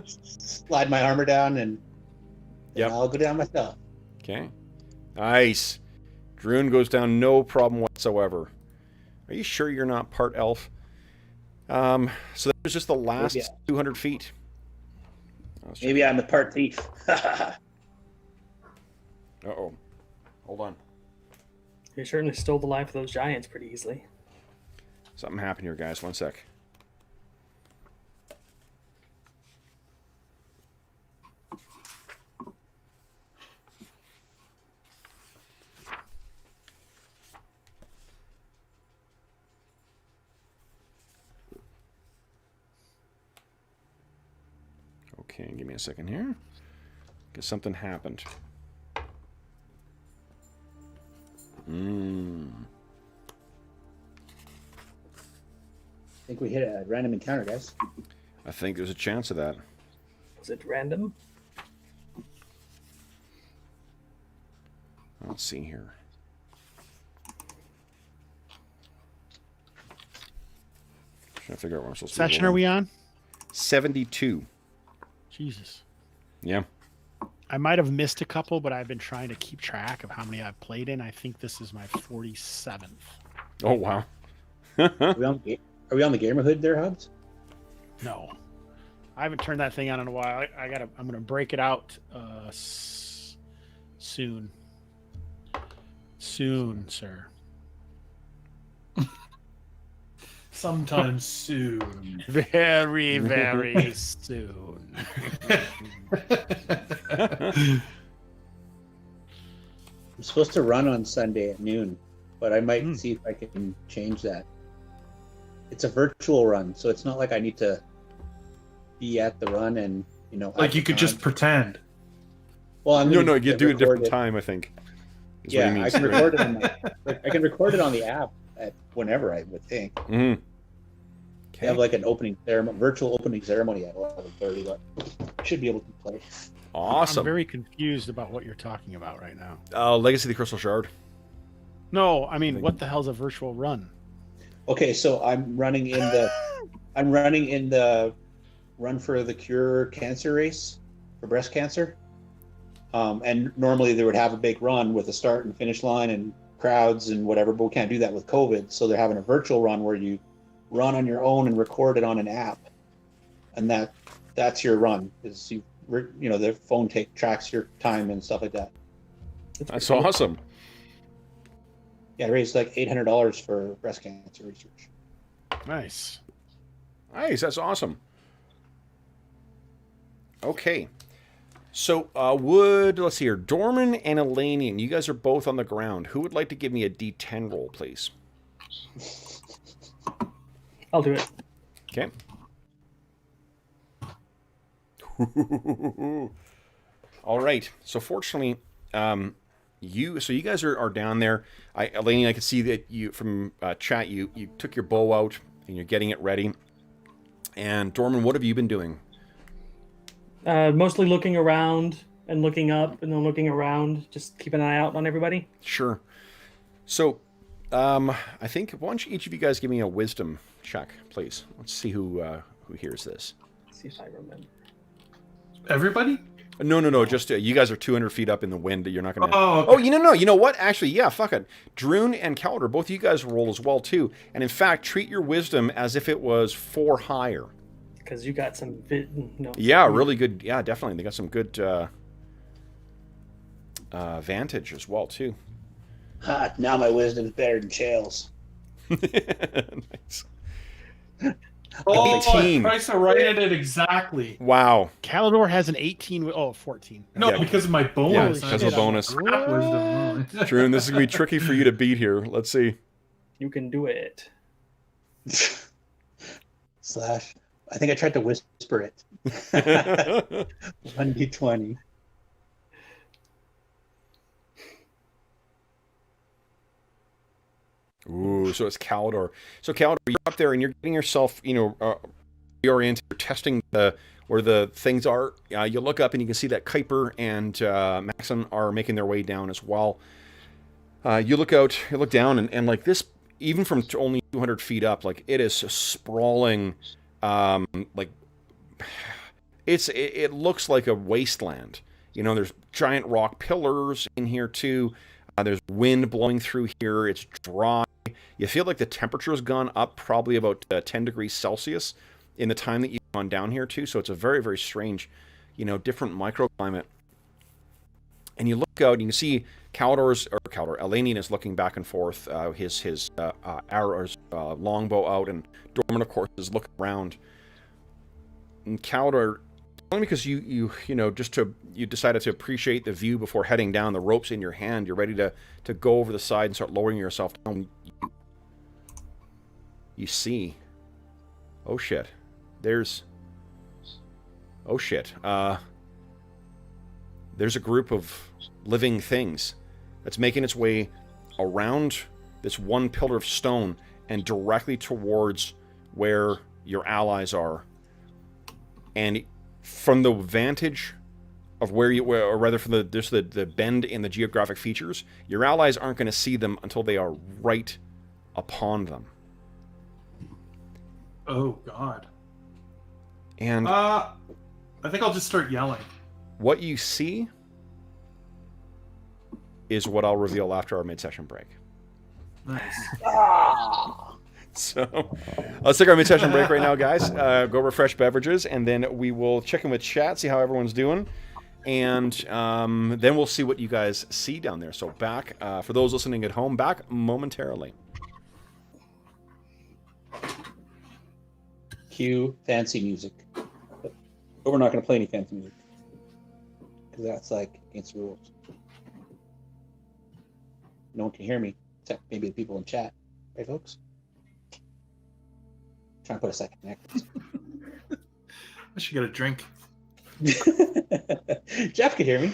Slide my armor down, and then I'll go down myself. Okay. Nice. Druin goes down, no problem whatsoever. Are you sure you're not part elf? So there's just the last 200 feet. Maybe I'm the part thief. Uh-oh. Hold on. You certainly stole the life of those giants pretty easily. Something happened here, guys. One sec. Okay, give me a second here. Because something happened. I think we hit a random encounter, guys. I think there's a chance of that. Was it random? Let's see here. Trying to figure out what I'm supposed to Session are we on? 72. Jesus. Yeah. I might have missed a couple, but I've been trying to keep track of how many I've played in. I think this is my 47th. Oh, wow. Are we on the gamer hood there, Hobbs? No. I haven't turned that thing on in a while. I'm gonna break it out soon. Soon, sir. Sometime soon. Very, very soon. I'm supposed to run on Sunday at noon, but I might see if I can change that. It's a virtual run, so it's not like I need to be at the run and, Like you could just pretend. Well, I'm No, you do it a different time, I think. Yeah, I can record it I can record it on the app at whenever, I would think. Mm-hmm. They have like an virtual opening ceremony at 11:30, but I should be able to play. Awesome. I'm very confused about what you're talking about right now. Legacy of the Crystal Shard. No, I mean, what the hell's a virtual run? Okay, so I'm running in the Run for the Cure cancer race for breast cancer. And normally they would have a big run with a start and finish line and crowds and whatever, but we can't do that with COVID. So they're having a virtual run where you run on your own and record it on an app, and that's your run. Is the phone tracks your time and stuff like that. That's awesome. Yeah, I raised like $800 for breast cancer research. Nice. That's awesome. Okay. So, let's see here. Dorman and Elanion, you guys are both on the ground. Who would like to give me a D10 roll, please? I'll do it. Okay. All right. So, fortunately, you guys are down there. Elanion, I can see that you from chat. You took your bow out and you're getting it ready. And Dorman, what have you been doing? Mostly looking around and looking up and then looking around. Just keep an eye out on everybody. Sure. So, I think, why don't each of you guys give me a wisdom check, please? Let's see who hears this. Let's see if I remember. Everybody? No. Just you guys are 200 feet up in the wind. You're not going to... Oh, okay. Oh, you know what? Actually, yeah, fuck it. Druin and Kaldor, both of you guys roll as well, too. And in fact, treat your wisdom as if it was 4 higher. Because you got some... Yeah, really good. Yeah, definitely. They got some good vantage as well, too. Now my wisdom's better than Chael's. Nice. Oh, 18. Christ, I rated it exactly. Wow. Kaldor has an 18. 14. No, Yeah. because of my bonus. Yeah, because of the bonus. Druin, this is going to be tricky for you to beat here. Let's see. You can do it. Slash. I think I tried to whisper it. 1d20. Ooh, so it's Caldor. So Caldor, you're up there and you're getting yourself, reoriented. You're testing where the things are. You look up and you can see that Kuiper and Maxim are making their way down as well. You look out, you look down, and like this, even from only 200 feet up, like it is sprawling, like it looks like a wasteland. There's giant rock pillars in here too. There's wind blowing through here. It's dry. You feel like the temperature has gone up probably about 10 degrees Celsius in the time that you've gone down here too. So it's a very, very strange, different microclimate. And you look out and you see Elanion is looking back and forth, his arrows, longbow out, and Dorman, of course, is looking around. And Caldor, only because you decided to appreciate the view before heading down, the ropes in your hand, you're ready to go over the side and start lowering yourself down. You see, oh shit, there's a group of living things that's making its way around this one pillar of stone and directly towards where your allies are. And from the vantage of or rather from the bend in the geographic features, your allies aren't going to see them until they are right upon them. Oh God. And I think I'll just start yelling. What you see is what I'll reveal after our mid-session break. Nice. So let's take our mid-session break right now, guys. Go refresh beverages, and then we will check in with chat, see how everyone's doing, and then we'll see what you guys see down there. So back, for those listening at home, back momentarily. Cue fancy music. But we're not going to play any fancy music. Because that's like against the rules. No one can hear me, except maybe the people in chat. Right, folks? Trying to put a second next. I should get a drink. Jeff could hear me.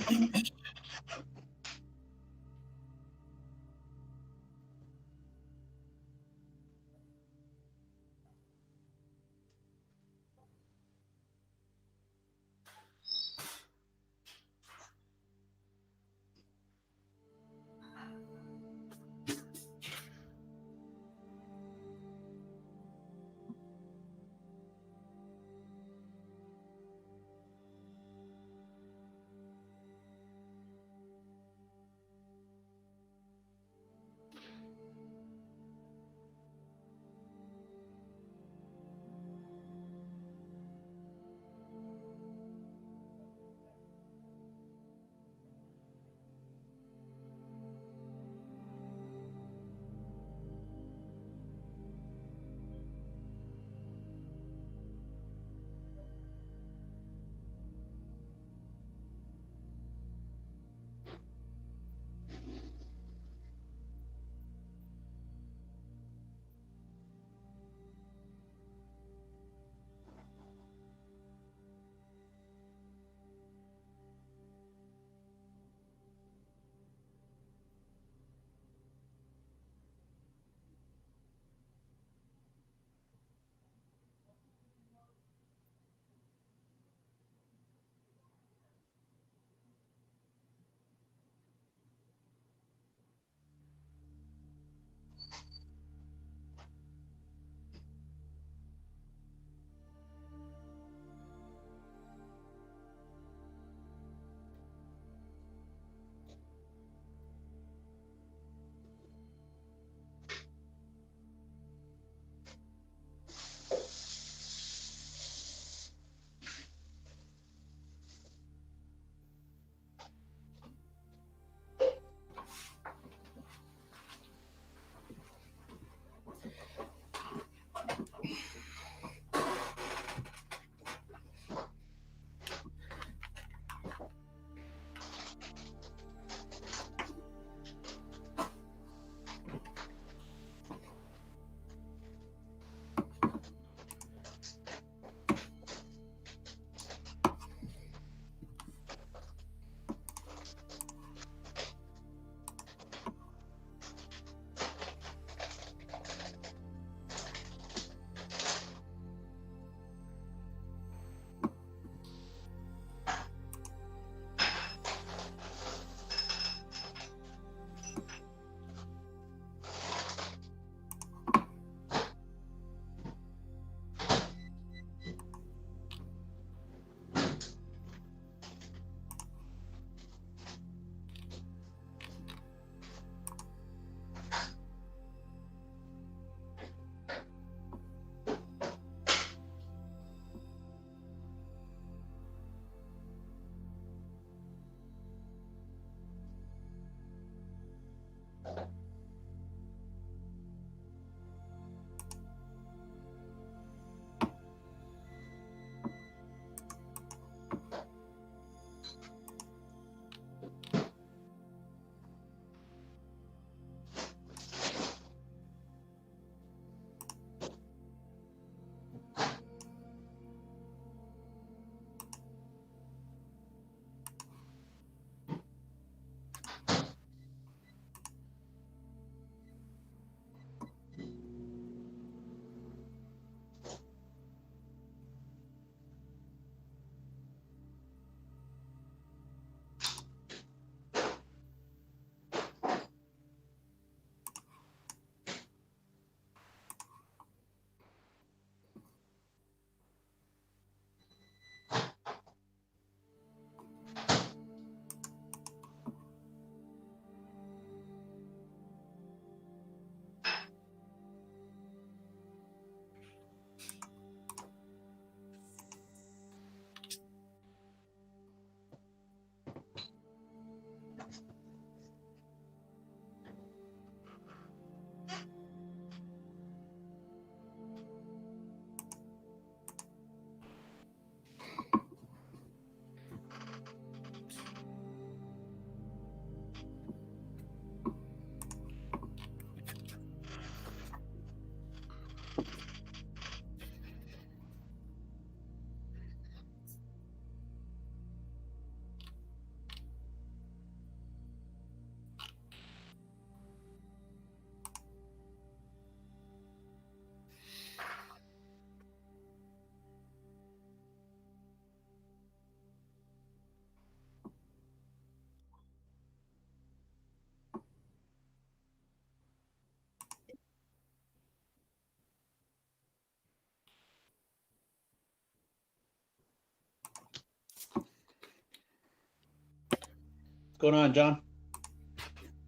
going on, John?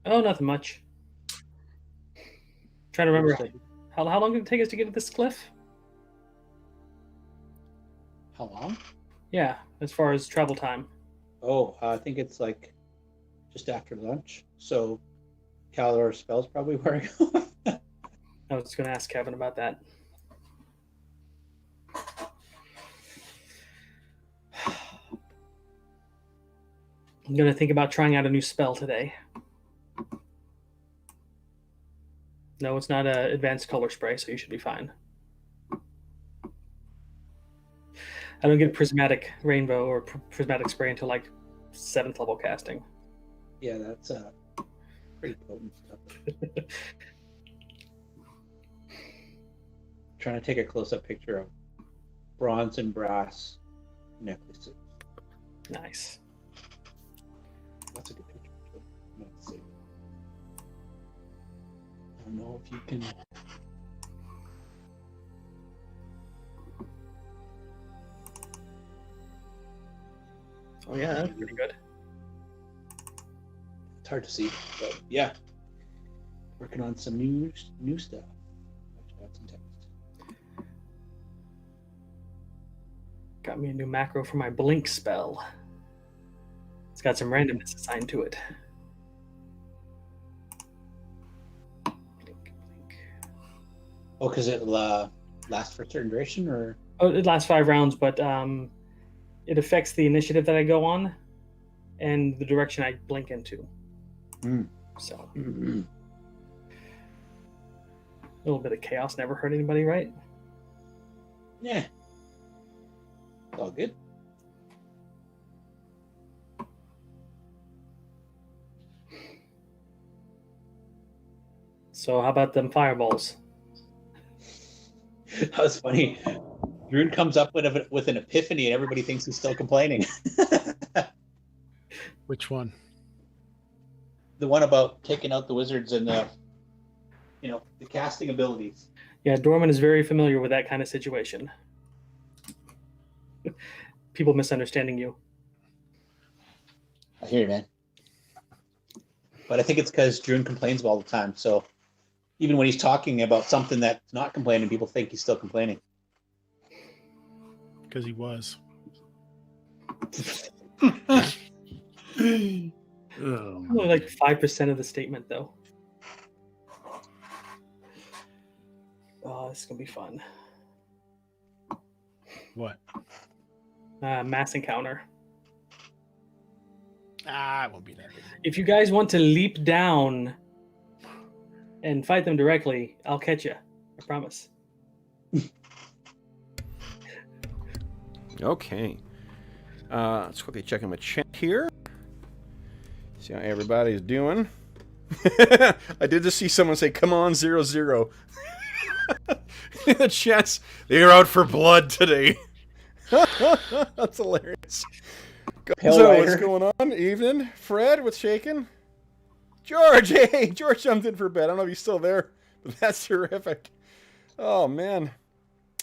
Oh, nothing much. Trying to remember how long did it take us to get to this cliff? How long? Yeah, as far as travel time. Oh, I think it's like just after lunch. So Calor spell's probably wearing off. I was going to ask Kevin about that. I'm going to think about trying out a new spell today. No, it's not an advanced color spray, so you should be fine. I don't get prismatic rainbow or prismatic spray until like 7th level casting. Yeah, that's pretty potent stuff. Trying to take a close-up picture of bronze and brass necklaces. Nice. That's a good picture. Let's see. I don't know if you can. Oh yeah, that's pretty good. It's hard to see, but yeah, working on some new stuff. Add some text. Got me a new macro for my blink spell. It's got some randomness assigned to it. Blink, blink. Oh, because it lasts for a certain duration, or Oh, it lasts 5 rounds, but it affects the initiative that I go on and the direction I blink into. So a little bit of chaos never hurt anybody, right? yeah, it's all good. So how about them fireballs? That was funny. Druin comes up with an epiphany, and everybody thinks he's still complaining. Which one? The one about taking out the wizards and the casting abilities. Yeah, Dorman is very familiar with that kind of situation. People misunderstanding you. I hear you, man. But I think it's because Druin complains all the time. So even when he's talking about something that's not complaining, people think he's still complaining. Because he was. Only like 5% of the statement, though. Oh, this is gonna be fun. What? Mass encounter. It won't be that big. If you guys want to leap down and fight them directly, I'll catch you. I promise. Okay. Let's quickly check in with chat here. See how everybody's doing. I did just see someone say, "Come on, 0-0." The chat's, they're out for blood today. That's hilarious. So, what's going on? Evening. Fred, what's shaking? George, hey, George jumped in for bed. I don't know if he's still there, but that's terrific. Oh, man.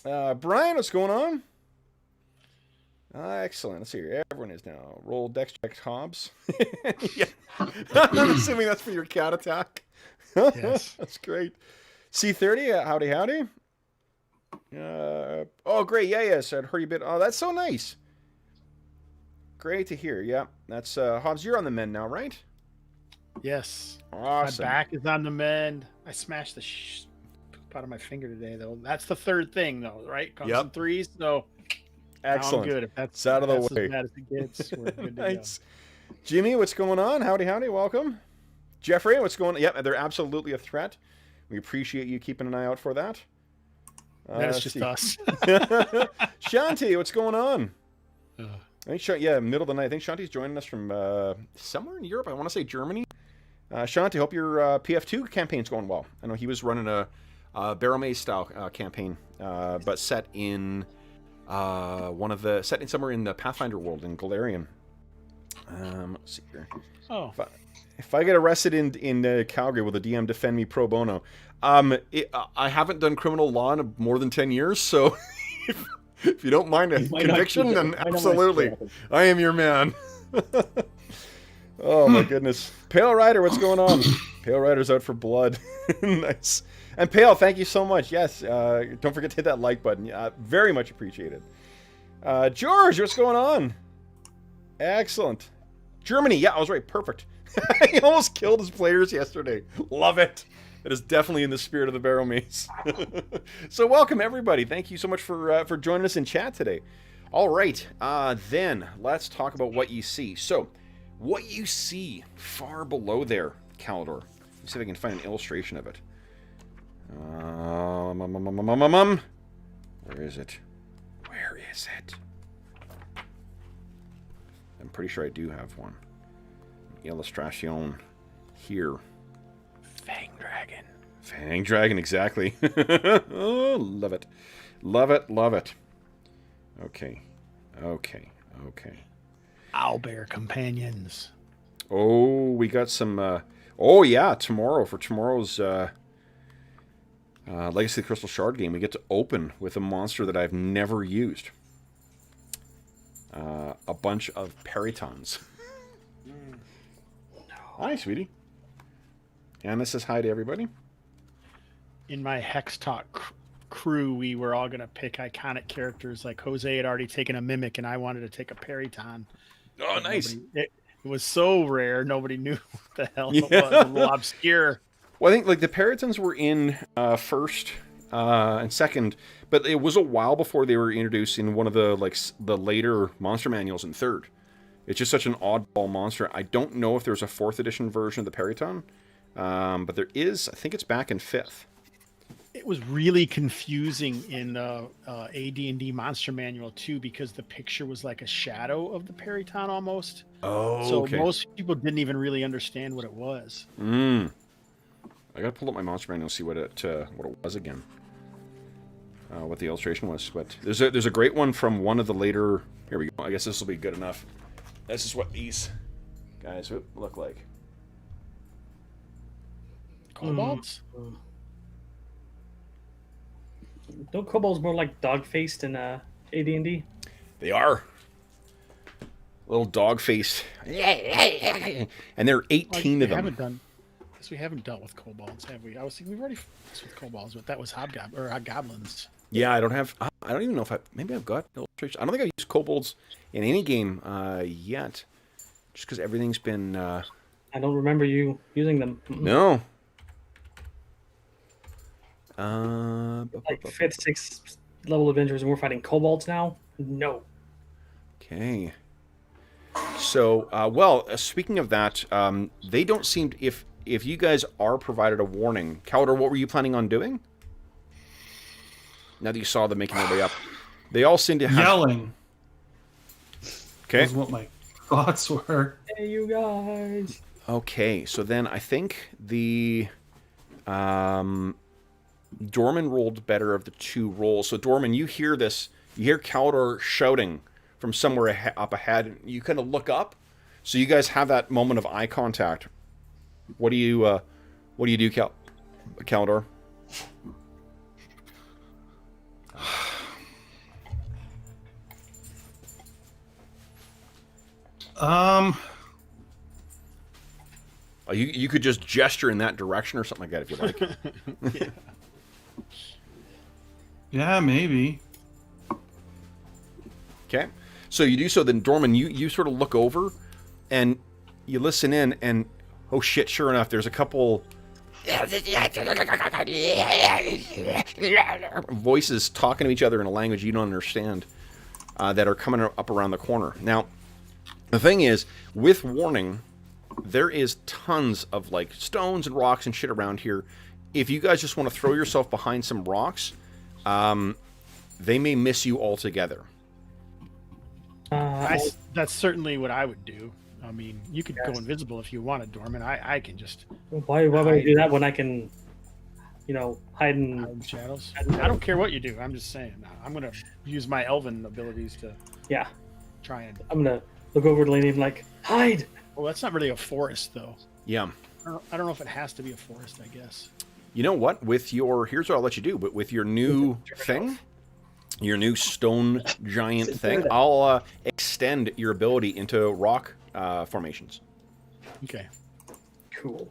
Brian, what's going on? Excellent. Let's see here. Everyone is now. Roll dex check Hobbs. Yeah. I'm assuming that's for your cat attack. Yes. That's great. C30, howdy. Oh, great. Yeah. So I'd heard you a bit. Oh, that's so nice. Great to hear. Yeah. That's Hobbs, you're on the mend now, right? Yes. Awesome. My back is on the mend. I smashed the poop out of my finger today, though. That's the third thing, though, right? Comes in threes, so excellent. I'm good. If that's out of the way. As bad as it gets, we're good to Nice. Jimmy, what's going on? Howdy. Welcome. Jeffrey, what's going on? Yep, they're absolutely a threat. We appreciate you keeping an eye out for that. That's just us. Shanti, what's going on? I think middle of the night. I think Shanti's joining us from somewhere in Europe. I want to say Germany. Shanti, hope your PF2 campaign's going well. I know he was running a Barrow Maze style campaign, but set in somewhere in the Pathfinder world in Galarian. Let's see here. Oh. If I get arrested in Calgary, will the DM defend me pro bono? I haven't done criminal law in more than 10 years, so if you don't mind a conviction, then absolutely. I am your man. Oh my goodness. Pale Rider, what's going on? Pale Rider's out for blood. Nice. And Pale, thank you so much. Yes, don't forget to hit that like button. Very much appreciated. George, what's going on? Excellent. Germany, yeah, I was right. Perfect. He almost killed his players yesterday. Love it. It is definitely in the spirit of the Barrel Mace. So welcome, everybody. Thank you so much for joining us in chat today. All right, then let's talk about what you see. So, what you see far below there, Caldor. Let's see if I can find an illustration of it. Where is it? Where is it? I'm pretty sure I do have one. Illustration here. Fang Dragon. Fang Dragon, exactly. Oh, love it. Love it, love it. Okay. Okay. Okay. Owlbear companions. Oh, we got some... oh, yeah, tomorrow. For tomorrow's Legacy of the Crystal Shard game, we get to open with a monster that I've never used. A bunch of Peritons. Hi, sweetie. Anna says hi to everybody. In my Hex Talk crew, we were all going to pick iconic characters. Like Jose had already taken a Mimic, and I wanted to take a Periton. Oh, nice. It was so rare, nobody knew what the hell it was. A little obscure. Well, I think like the Peritons were in first and second, but it was a while before they were introduced in one of the the later monster manuals in third. It's just such an oddball monster. I don't know if there's a 4th edition version of the Periton, but there is. I think it's back in 5th. It was really confusing in AD&D Monster Manual too, because the picture was like a shadow of the Periton almost. Oh, so okay. most people didn't even really understand what it was. I gotta pull up my monster manual and see what it was again. What the illustration was. But there's a great one from one of the later. Here we go. I guess this will be good enough. This is what these guys look like. Kobolds? Don't kobolds more like dog-faced in AD&D? They are. Little dog-faced. And there are 18 of them. We haven't dealt with kobolds, have we? I was thinking we've already dealt with kobolds, but that was hobgoblins. Yeah, I don't even know if maybe I've got illustrations. I don't think I've used kobolds in any game yet, just because everything's been. I don't remember you using them. No. Like 5th, 6th level Avengers, and we're fighting kobolds now. No. Okay. So, well, speaking of that, they don't seem to, if you guys are provided a warning, Caldor, what were you planning on doing? Now that you saw them making their way up, they all seem to have yelling. Okay. That's what my thoughts were. Hey, you guys. Okay, so then I think the Dorman rolled better of the 2 rolls. So Dorman, you hear this, you hear Caldor shouting from somewhere up ahead. You kind of look up, so you guys have that moment of eye contact. What do you do, Caldor? You could just gesture in that direction or something like that if you like. Yeah. Yeah, maybe. Okay, so you do so. Then Dorman, you sort of look over, and you listen in, and oh shit! Sure enough, there's a couple voices talking to each other in a language you don't understand that are coming up around the corner. Now, the thing is, with warning, there is tons of like stones and rocks and shit around here. If you guys just want to throw yourself behind some rocks, they may miss you altogether. That's certainly what I would do. I mean, you could go invisible if you wanted, Dorman. I can just. Why would I do that when I can, hide in shadows? I don't care what you do. I'm just saying. I'm gonna use my elven abilities to. Yeah. Try and. I'm gonna look over to Laney and like hide. Well, that's not really a forest, though. Yeah. I don't know if it has to be a forest. I guess. You know what? With your here's what I'll let you do. But with your new thing, your new stone giant thing, I'll extend your ability into rock formations. Okay. Cool.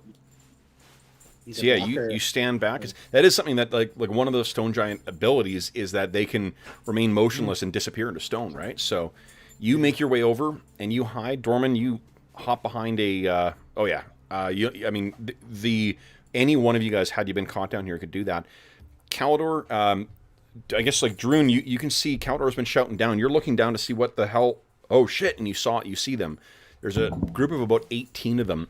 He's So a yeah, blocker. you stand back. That is something that like one of those stone giant abilities is that they can remain motionless and disappear into stone, right? So you make your way over and you hide. Dorman, you hop behind a. Oh yeah. I mean, any one of you guys, had you been caught down here, could do that. Calidor, I guess like Druin, you can see Calidor's been shouting down. You're looking down to see what the hell. Oh shit! And you see them. There's a group of about 18 of them.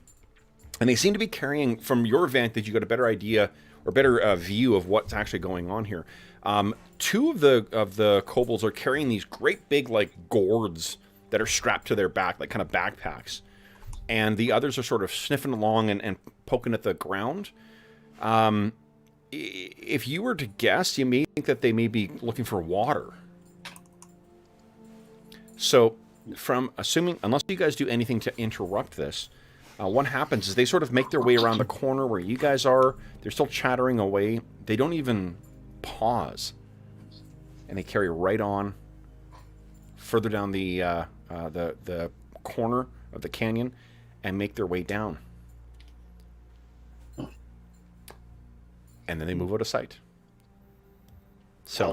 And they seem to be carrying, from your vantage, you got a better idea or better view of what's actually going on here. Two of the kobolds are carrying these great big like gourds that are strapped to their back, like kind of backpacks, and the others are sort of sniffing along and poking at the ground. If you were to guess, you may think that they may be looking for water. So, from assuming, unless you guys do anything to interrupt this. What happens is they sort of make their way around the corner where you guys are. They're still chattering away. They don't even pause. And they carry right on further down the corner of the canyon and make their way down. And then they move out of sight. So,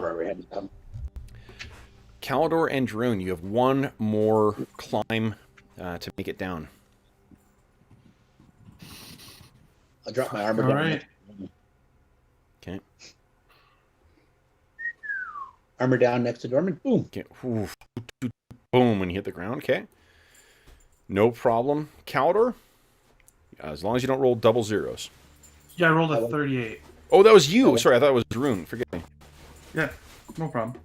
Calidor and Druin, you have one more climb to make it down. I'll drop my armor All down. right. Okay. Armor down next to Dorman. Boom. Okay. Oof. Boom when you hit the ground. Okay. No problem. Calidor, as long as you don't roll double zeros. Yeah, I rolled a 38. Oh, that was you. Sorry, I thought it was Druin. Forgive me. Yeah, no problem.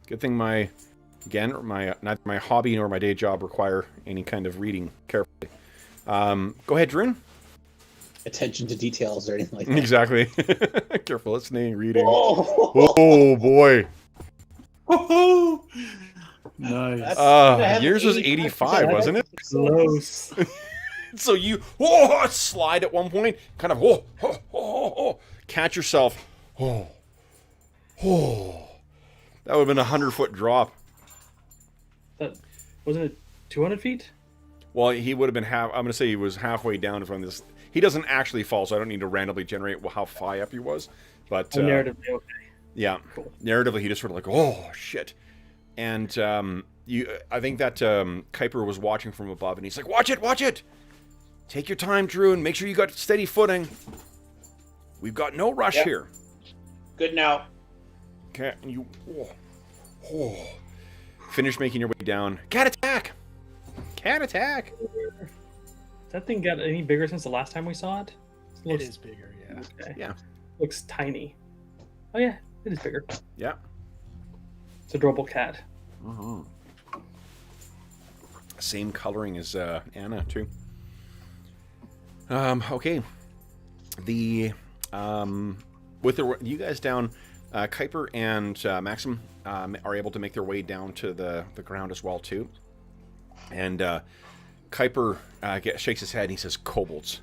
Good thing neither my hobby nor my day job require any kind of reading carefully. Go ahead, Druin. Attention to details or anything like that. Exactly. Careful listening, reading. Oh, Oh boy. Woohoo! Nice. Yours was 85, wasn't it? Close. So you slide at one point, kind of catch yourself. That would have been a 100-foot drop. That wasn't it 200 feet? Well, he would have been I'm going to say he was halfway down from this. He doesn't actually fall, so I don't need to randomly generate how high up he was. But Narratively, okay. yeah, Cool. Narratively, he just sort of like, oh shit. And I think that Kuiper was watching from above, and he's like, watch it. Take your time, Druin. Make sure you got steady footing. We've got no rush here. good now. Okay, and you finish making your way down. Cat attack! Has that thing got any bigger since the last time we saw it? It is bigger, yeah. Okay. Yeah. Looks tiny. Oh yeah, it is bigger. Yeah. It's a adorable cat. Uh-huh. Same coloring as Anna too. Okay. With you guys down, Kuiper and Maxim are able to make their way down to the ground as well too. And Kuiper shakes his head and he says, "Kobolds.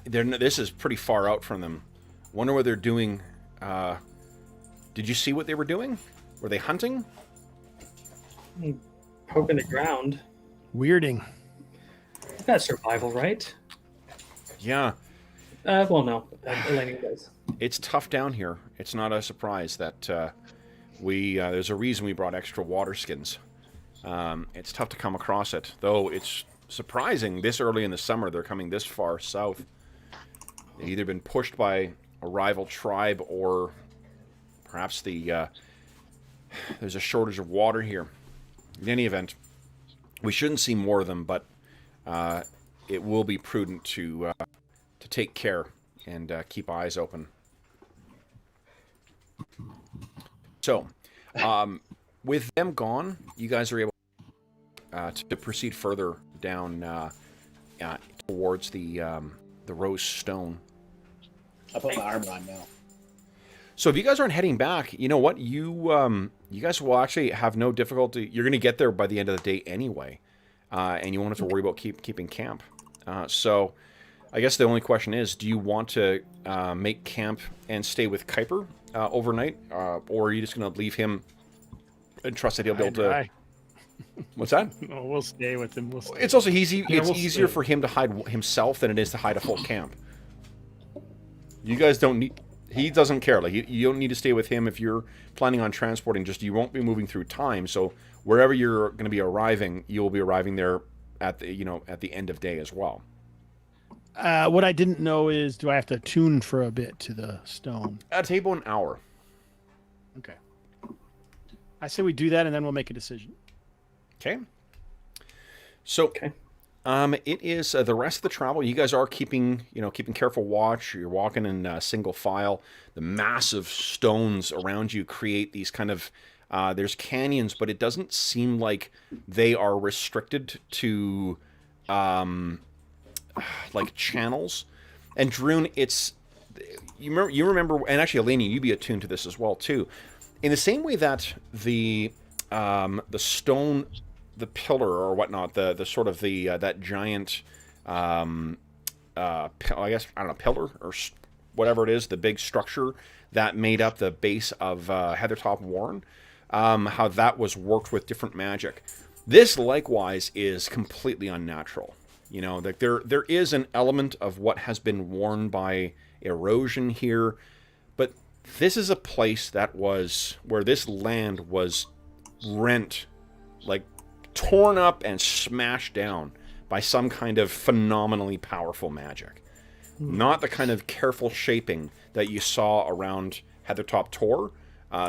This is pretty far out from them. Wonder what they're doing. Did you see what they were doing? Were they hunting?" Poking the ground. Weirding. That's survival, right? Yeah. Well, no. Elanion does. It's tough down here. It's not a surprise that there's a reason we brought extra water skins. It's tough to come across it, though it's surprising this early in the summer they're coming this far south. They've either been pushed by a rival tribe or perhaps there's a shortage of water here. In any event, we shouldn't see more of them, but it will be prudent to take care and keep eyes open. So, with them gone, you guys are able to proceed further down towards the Rose Stone. I'll put my armor on now. So if you guys aren't heading back, you know what? You guys will actually have no difficulty. You're going to get there by the end of the day anyway, and you won't have to worry about keeping camp. So I guess the only question is, do you want to make camp and stay with Kuiper overnight, or are you just going to leave him and trust that he'll be able to... What's that? No, we'll stay with him. We'll stay. It's also easy. Yeah, It's we'll easier stay. for him to hide himself than it is to hide a full camp. You guys don't need. He doesn't care. Like you don't need to stay with him if you're planning on transporting. Just you won't be moving through time. So wherever you're going to be arriving, you'll be arriving there at the end of day as well. What I didn't know is, do I have to tune for a bit to the stone? At about an hour. Okay. I say we do that, and then we'll make a decision. Okay. So, Okay. it is the rest of the travel. You guys are keeping careful watch. You're walking in single file. The massive stones around you create these kind of there's canyons, but it doesn't seem like they are restricted to like channels. And Druin, it's you remember, and actually Elanion, you'd be attuned to this as well too. In the same way that the stone, the pillar or whatnot, the sort of the that giant, I guess I don't know, pillar or whatever it is, the big structure that made up the base of Heathertop Warren, how that was worked with different magic. This likewise is completely unnatural. You know, like there is an element of what has been worn by erosion here, but this is a place that was where this land was rent, like torn up and smashed down by some kind of phenomenally powerful magic. Not the kind of careful shaping that you saw around Heathertop Tor.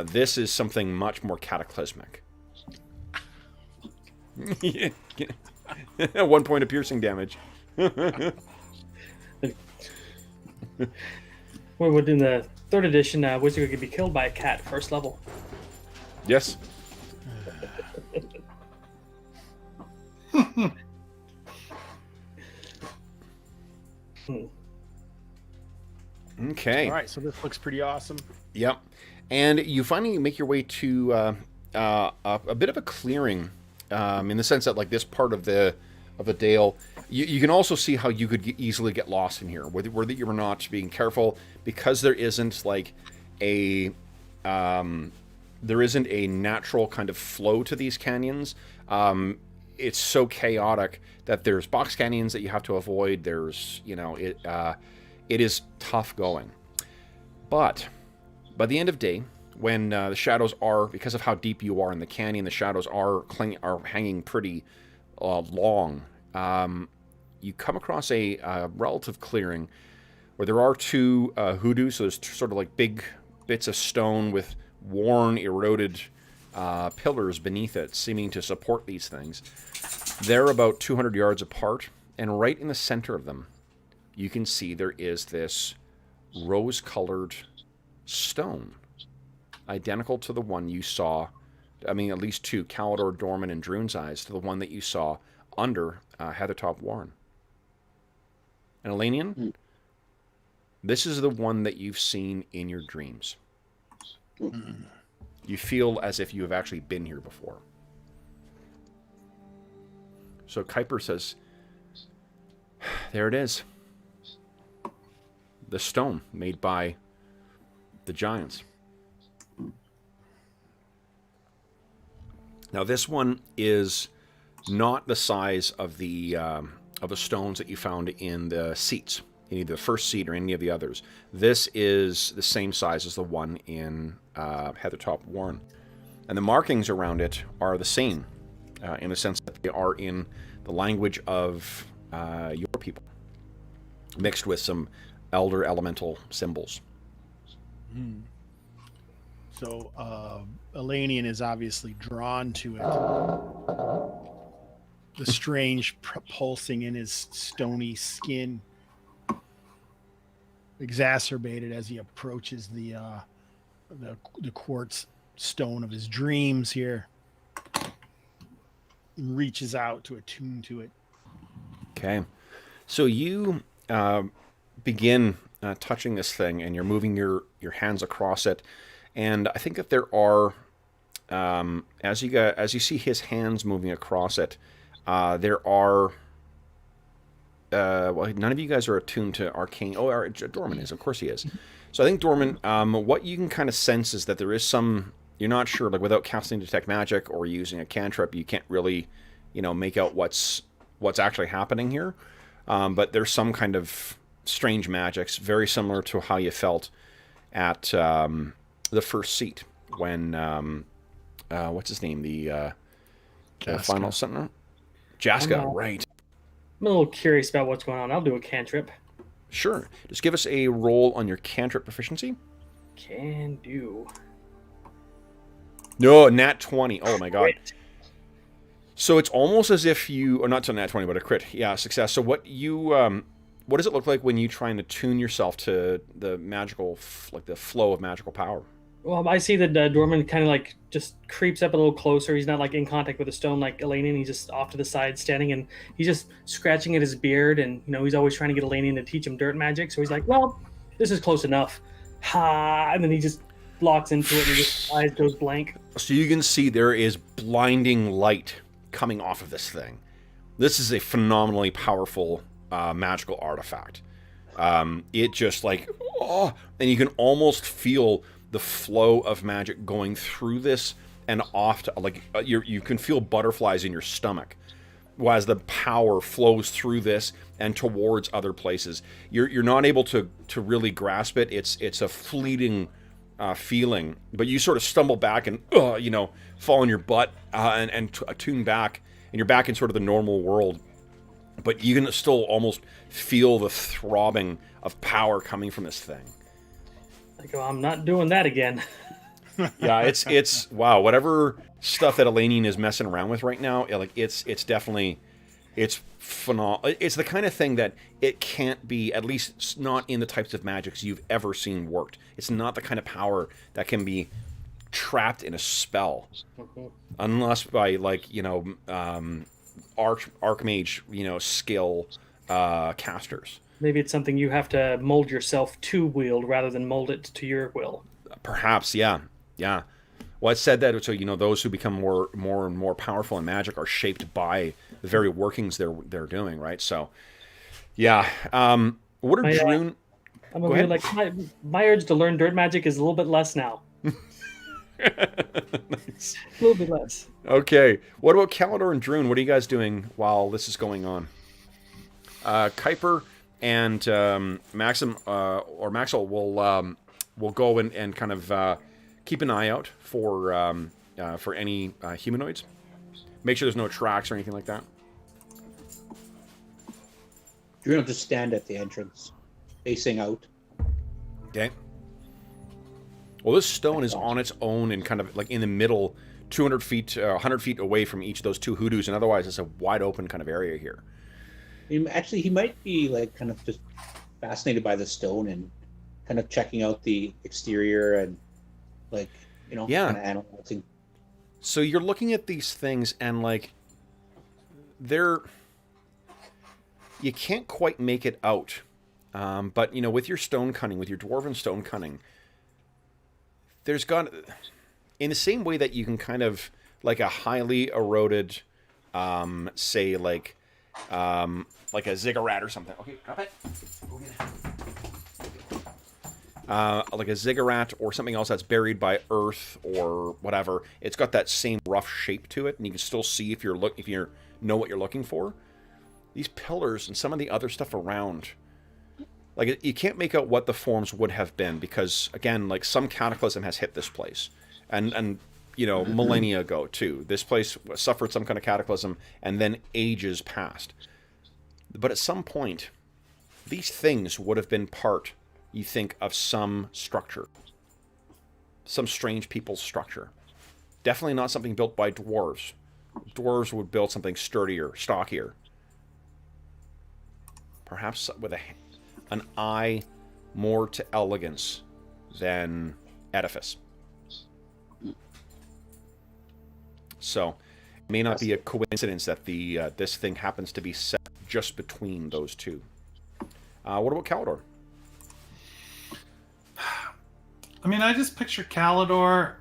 This is something much more cataclysmic. 1 point of piercing damage. Well, within the 3rd edition, wizard could be killed by a cat first level. Yes. Okay. All right, so this looks pretty awesome. Yep. And you finally make your way to a bit of a clearing, in the sense that like this part of the dale, you can also see how you could easily get lost in here, whether you were not being careful, because there isn't like a natural kind of flow to these canyons. It's so chaotic that there's box canyons that you have to avoid. There's, it is tough going. But by the end of day, when the shadows are, because of how deep you are in the canyon, the shadows are hanging pretty long. You come across a relative clearing where there are 2 hoodoos, so there's sort of like big bits of stone with worn, eroded pillars beneath it, seeming to support these things. They're about 200 yards apart, and right in the center of them, you can see there is this rose-colored stone, identical to the one you saw, I mean, at least 2, Calidor, Dorman, and Druin's eyes, to the one that you saw under Heathertop Warren. And Elanion, this is the one that you've seen in your dreams. You feel as if you have actually been here before. So Kuiper says, there it is. The stone made by the giants. Now this one is not the size of the stones that you found in the seats, in either the first seat or any of the others. This is the same size as the one in Heathertop Warren. And the markings around it are the same, in the sense that they are in the language of your people, mixed with some elder elemental symbols. So Elanion is obviously drawn to it. The strange pulsing in his stony skin, exacerbated as he approaches the quartz stone of his dreams here, and reaches out to attune to it. Okay, so you begin touching this thing, and you're moving your hands across it, and I think that there are, as you see his hands moving across it, there are. Well, none of you guys are attuned to arcane. Oh, Dorman is, of course he is. So I think Dorman, what you can kind of sense is that there is some you're not sure, like without casting detect magic or using a cantrip, you can't really, make out what's actually happening here. But there's some kind of strange magics, very similar to how you felt at the first seat when what's his name, the final sentinel, Jaska, right? I'm a little curious about what's going on. I'll do a cantrip. Sure. Just give us a roll on your cantrip proficiency. Can do. No, nat 20. Oh my god. Crit. So it's almost as if or not to nat 20, but a crit. Yeah, success. So what does it look like when you try and attune yourself to the magical, like the flow of magical power? Well, I see that Dorman kind of like just creeps up a little closer. He's not like in contact with the stone like Elanion. He's just off to the side standing, and he's just scratching at his beard. And he's always trying to get Elanion to teach him dirt magic. So he's like, well, this is close enough. Ha! And then he just locks into it, and his eyes goes blank. So you can see there is blinding light coming off of this thing. This is a phenomenally powerful magical artifact. It just like, and you can almost feel the flow of magic going through this and off to, like, you can feel butterflies in your stomach as the power flows through this and towards other places. You're not able to really grasp it. It's a fleeting feeling, but you sort of stumble back and fall on your butt and attune back, and you're back in sort of the normal world. But you can still almost feel the throbbing of power coming from this thing. I go, I'm not doing that again. Yeah, it's wow. Whatever stuff that Elanion is messing around with right now, it's definitely, it's phenomenal. It's the kind of thing that it can't be, at least not in the types of magics you've ever seen worked. It's not the kind of power that can be trapped in a spell, unless by archmage, skill casters. Maybe it's something you have to mold yourself to wield rather than mold it to your will. Perhaps, yeah. Well, it's said that so those who become more and more powerful in magic are shaped by the very workings they're doing, right? So, yeah. What are Druin? I'm over here like my urge to learn dirt magic is a little bit less now. Nice. A little bit less. Okay. What about Calidor and Druin? What are you guys doing while this is going on? Kuiper and Maxim or Maxwell will go and kind of keep an eye out for any humanoids. Make sure there's no tracks or anything like that. Druin will just stand at the entrance, facing out. Okay. Well, this stone is on its own and kind of like in the middle, 200 feet, 100 feet away from each of those two hoodoos, and otherwise it's a wide open kind of area here. Actually, he might be like kind of just fascinated by the stone and kind of checking out the exterior and kind of analyzing. So you're looking at these things and you can't quite make it out. But with your stone cunning, with your dwarven stone cunning, there's got, in the same way that you can kind of like a highly eroded, say like a ziggurat or something. Okay, drop it. Like a ziggurat or something else that's buried by earth or whatever. It's got that same rough shape to it, and you can still see if you know what you're looking for. These pillars and some of the other stuff around, you can't make out what the forms would have been because, again, some cataclysm has hit this place, and millennia ago too. This place suffered some kind of cataclysm, and then ages passed. But at some point, these things would have been part, you think, of some structure. Some strange people's structure. Definitely not something built by dwarves. Dwarves would build something sturdier, stockier. Perhaps with an eye more to elegance than edifice. So, it may not be a coincidence that this thing happens to be set just between those two. What about Calidor? I mean, I just picture Calidor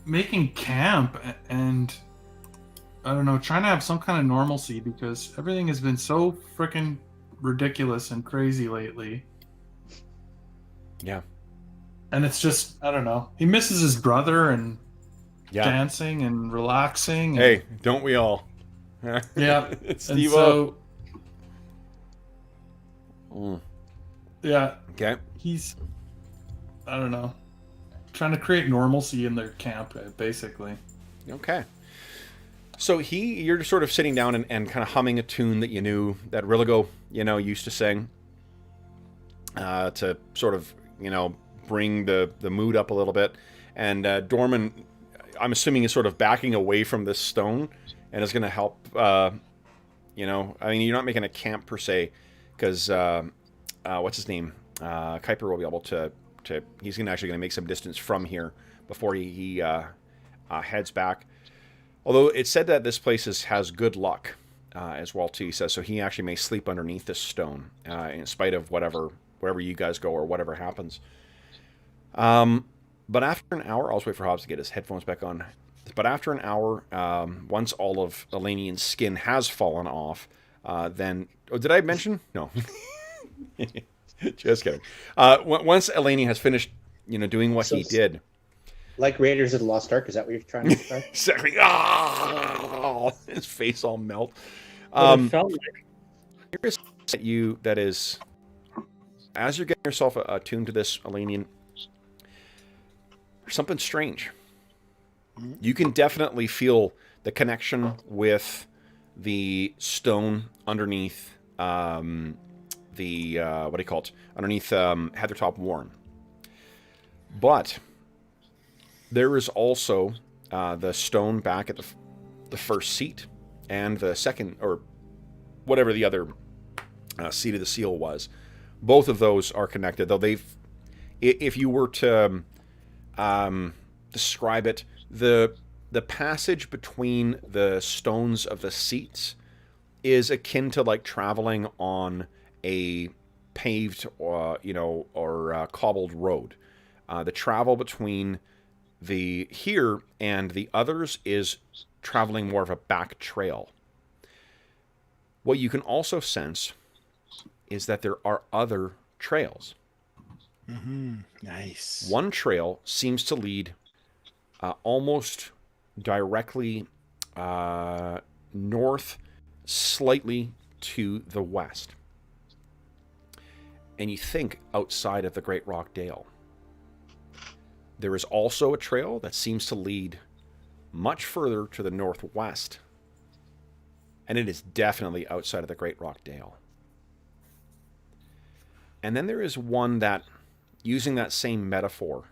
making camp and I don't know, trying to have some kind of normalcy because everything has been so freaking ridiculous and crazy lately. Yeah. And it's just, I don't know. He misses his brother and Yeah. dancing and relaxing. And, Hey, don't we all? yeah. Steve-O. Yeah. Okay. He's, I don't know, trying to create normalcy in their camp, basically. Okay. So you're just sort of sitting down and kind of humming a tune that you knew, that Rilligo, used to sing, to sort of, bring the mood up a little bit. And Dorman, I'm assuming, is sort of backing away from this stone and is going to help, I mean, you're not making a camp per se, because, what's his name? Kuiper will be able to he's actually going to make some distance from here before he heads back. Although it said that this place has good luck as well too. He says so he actually may sleep underneath this stone in spite of wherever you guys go or whatever happens. But after an hour, I'll just wait for Hobbs to get his headphones back on. But after an hour, once all of Elanion's skin has fallen off, then did I mention? No. Just kidding. Once Elanion has finished, doing what he did. Like Raiders of the Lost Ark, is that what you're trying to describe? Exactly. His face all melt. It felt like. Here is that is, as you're getting yourself attuned to this, Elanion, there's something strange. You can definitely feel the connection with the stone underneath what do you call it? Underneath Heathertop Warren. But there is also the stone back at the first seat and the second, or whatever the other seat of the seal was. Both of those are connected, though if you were to describe it, the passage between the stones of the seats is akin to like traveling on a paved or cobbled road. The travel between the here and the others is traveling more of a back trail. What you can also sense is that there are other trails. Nice. One trail seems to lead almost directly north, slightly to the west. And you think outside of the Great Rockdale. There is also a trail that seems to lead much further to the northwest. And it is definitely outside of the Great Rockdale. And then there is one that, using that same metaphor,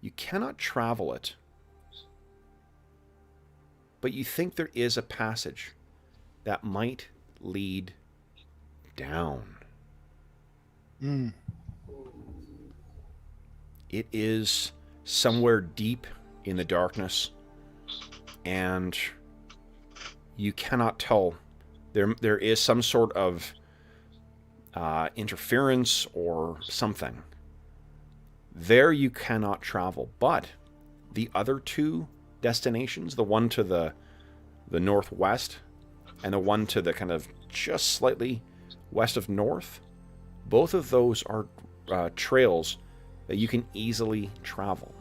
you cannot travel it, but you think there is a passage that might lead down. It is somewhere deep in the darkness, and you cannot tell. There is some sort of interference or something. There you cannot travel, but the other two destinations, the one to the northwest and the one to the kind of just slightly west of north, both of those are trails that you can easily travel.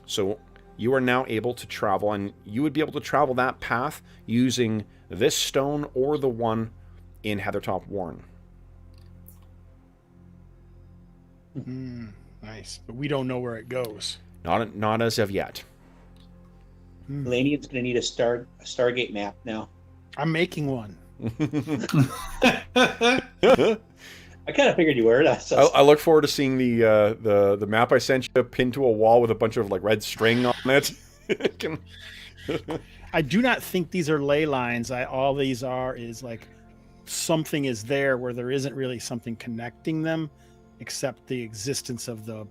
So you are now able to travel, and you would be able to travel that path using this stone or the one in Heathertop Warren. Nice, but we don't know where it goes. Not as of yet. Elanion's going to need a Stargate map now. I'm making one. I kind of figured you were. I look forward to seeing the map I sent you pinned to a wall with a bunch of like red string on it. I do not think these are ley lines. All these are is like something is there where there isn't really something connecting them, except the existence of the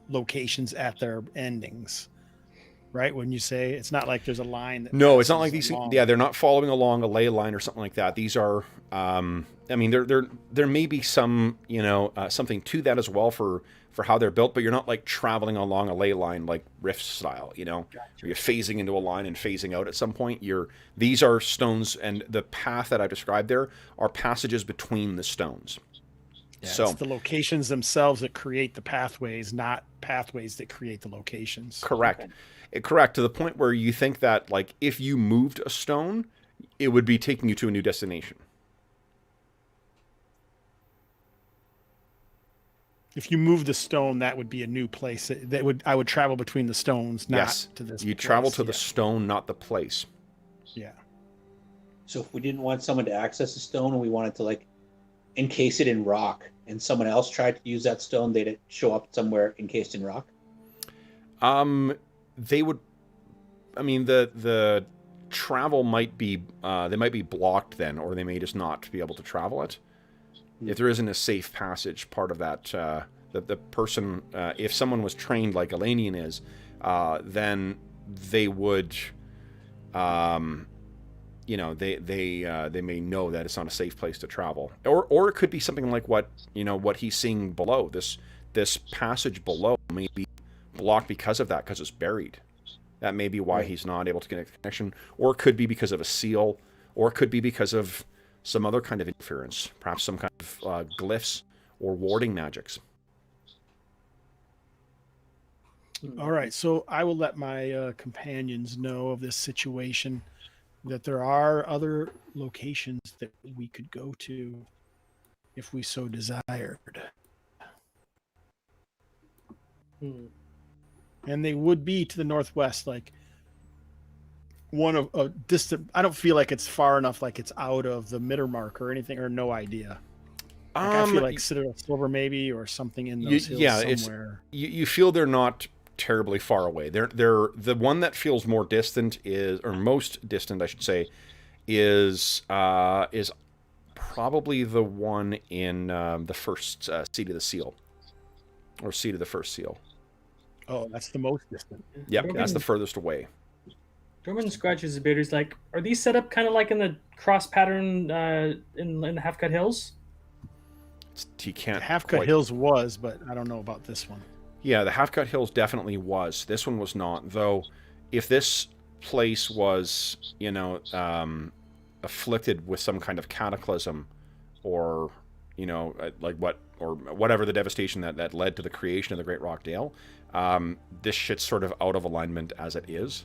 locations at their endings, right? When you say it's not like there's a line. That no, it's not like these. along. Yeah, they're not following along a ley line or something like that. These are. I mean, there may be some, something to that as well for how they're built, but you're not like traveling along a ley line like Rift style. Gotcha. You're phasing into a line and phasing out at some point. These are stones, and the path that I described there are passages between the stones. Yeah, So it's the locations themselves that create the pathways, not pathways that create the locations. correct. Okay. Correct, to the point where you think that, like, if you moved a stone, it would be taking you to a new destination. If you move the stone, that would be a new place. I would travel between the stones, not Yes, to this. you travel place. to the stone, not the place. Yeah. So if we didn't want someone to access a stone and we wanted to like encase it in rock, and someone else tried to use that stone, they'd show up somewhere encased in rock. They would. I mean, the travel might be. They might be blocked then, or they may just not be able to travel it. If there isn't a safe passage part of that, the person, if someone was trained like Elanion is, then they would, they may know that it's not a safe place to travel, or it could be something like what he's seeing below. This passage below may be blocked because of that, because it's buried. That may be why he's not able to connect the connection, or it could be because of a seal, or it could be because of some other kind of interference, perhaps some kind of glyphs or warding magics. All right, so I will let my companions know of this situation, that there are other locations that we could go to if we so desired. And they would be to the northwest, like one of a distant. I don't feel like it's far enough, like it's out of the Mittermark or anything, or no idea. Like I feel like Citadel Silver maybe, or something in those hills somewhere. You feel they're not terribly far away. They're the one that feels more distant is, or most distant, I should say, is probably the one in the first Seat of the Seal, or Seat of the First Seal. Oh, that's the most distant. Yep, that's the furthest away. Dorman scratches his beard. He's like, "Are these set up kind of like in the cross pattern in the Half-Cut Hills?" He can't. Half-Cut Hills was, but I don't know about this one. Yeah, the Half-Cut Hills definitely was. This one was not, though. If this place was, afflicted with some kind of cataclysm, or whatever the devastation that led to the creation of the Great Rockdale, this shit's sort of out of alignment as it is.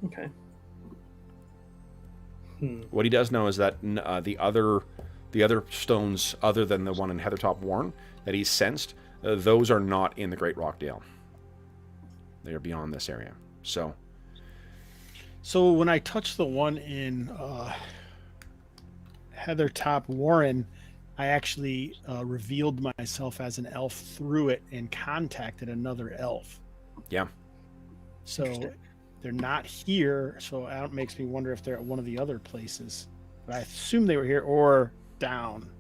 Okay. What he does know is that the other stones, other than the one in Heathertop Warren that he's sensed, those are not in the Great Rockdale. They are beyond this area. So when I touched the one in Heathertop Warren, I actually revealed myself as an elf through it and contacted another elf. Yeah. So they're not here, so that makes me wonder if they're at one of the other places. But I assume they were here or down.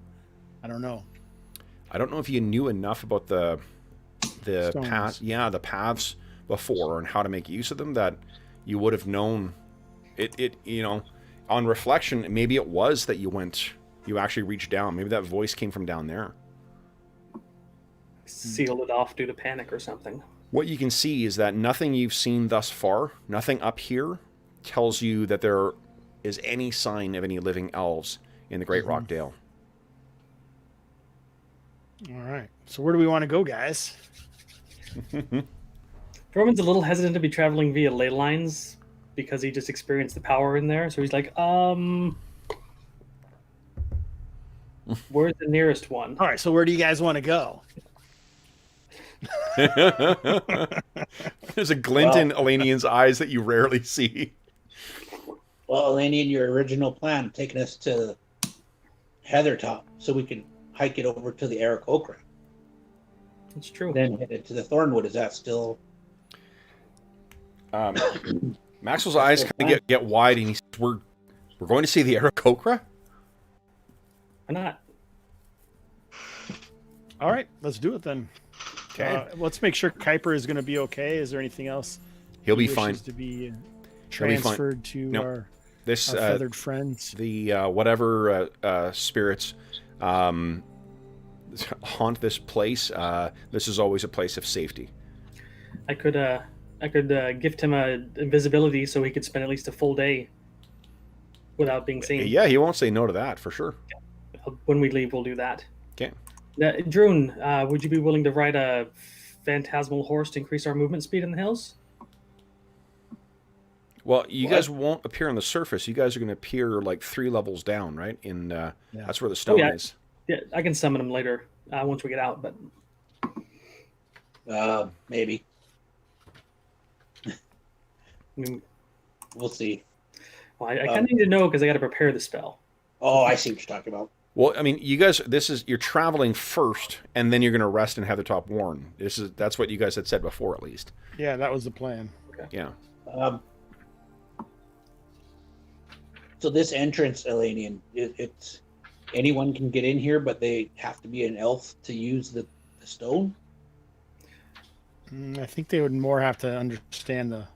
I don't know. I don't know if you knew enough about the Stones. the paths before and how to make use of them that you would have known it. On reflection, maybe it was that you actually reached down. Maybe that voice came from down there. Sealed it off due to panic or something. What you can see is that nothing you've seen thus far, nothing up here, tells you that there is any sign of any living elves in the Great Rockdale. All right. So where do we want to go, guys? Dorman's a little hesitant to be traveling via ley lines because he just experienced the power in there. So he's like, where's the nearest one? All right. So where do you guys want to go? There's a glint in Elanion's eyes that you rarely see. Well, Elanion, your original plan, taking us to Heathertop so we can hike it over to the Aarakocra. It's true. Then head it to the Thornwood. Is that still... Maxwell's eyes kind of get wide, and he says, we're going to see the Aarakocra? Why not? All right. Let's do it then. Okay. Let's make sure Kuiper is going to be okay. Is there anything else He'll be wishes fine. To be fine. transferred to No. our This feathered friends. the whatever spirits haunt this place. This is always a place of safety. I could gift him a invisibility so he could spend at least a full day without being seen. Yeah, he won't say no to that for sure. When we leave, we'll do that. Okay. Druin, would you be willing to ride a phantasmal horse to increase our movement speed in the hills? Well, you guys won't appear on the surface. You guys are going to appear like 3 levels down, right? That's where the stone is. Yeah, I can summon him later once we get out, but maybe. I mean, We'll see. well, I kind of need to know because I got to prepare the spell. Oh, I see what you're talking about. Well, I mean, you guys, you're traveling first, and then you're going to rest in Heathertop Warren. That's what you guys had said before, at least. Yeah, that was the plan. Okay. Yeah. So this entrance, Elanion, it's anyone can get in here, but they have to be an elf to use the stone. I think they would more have to understand the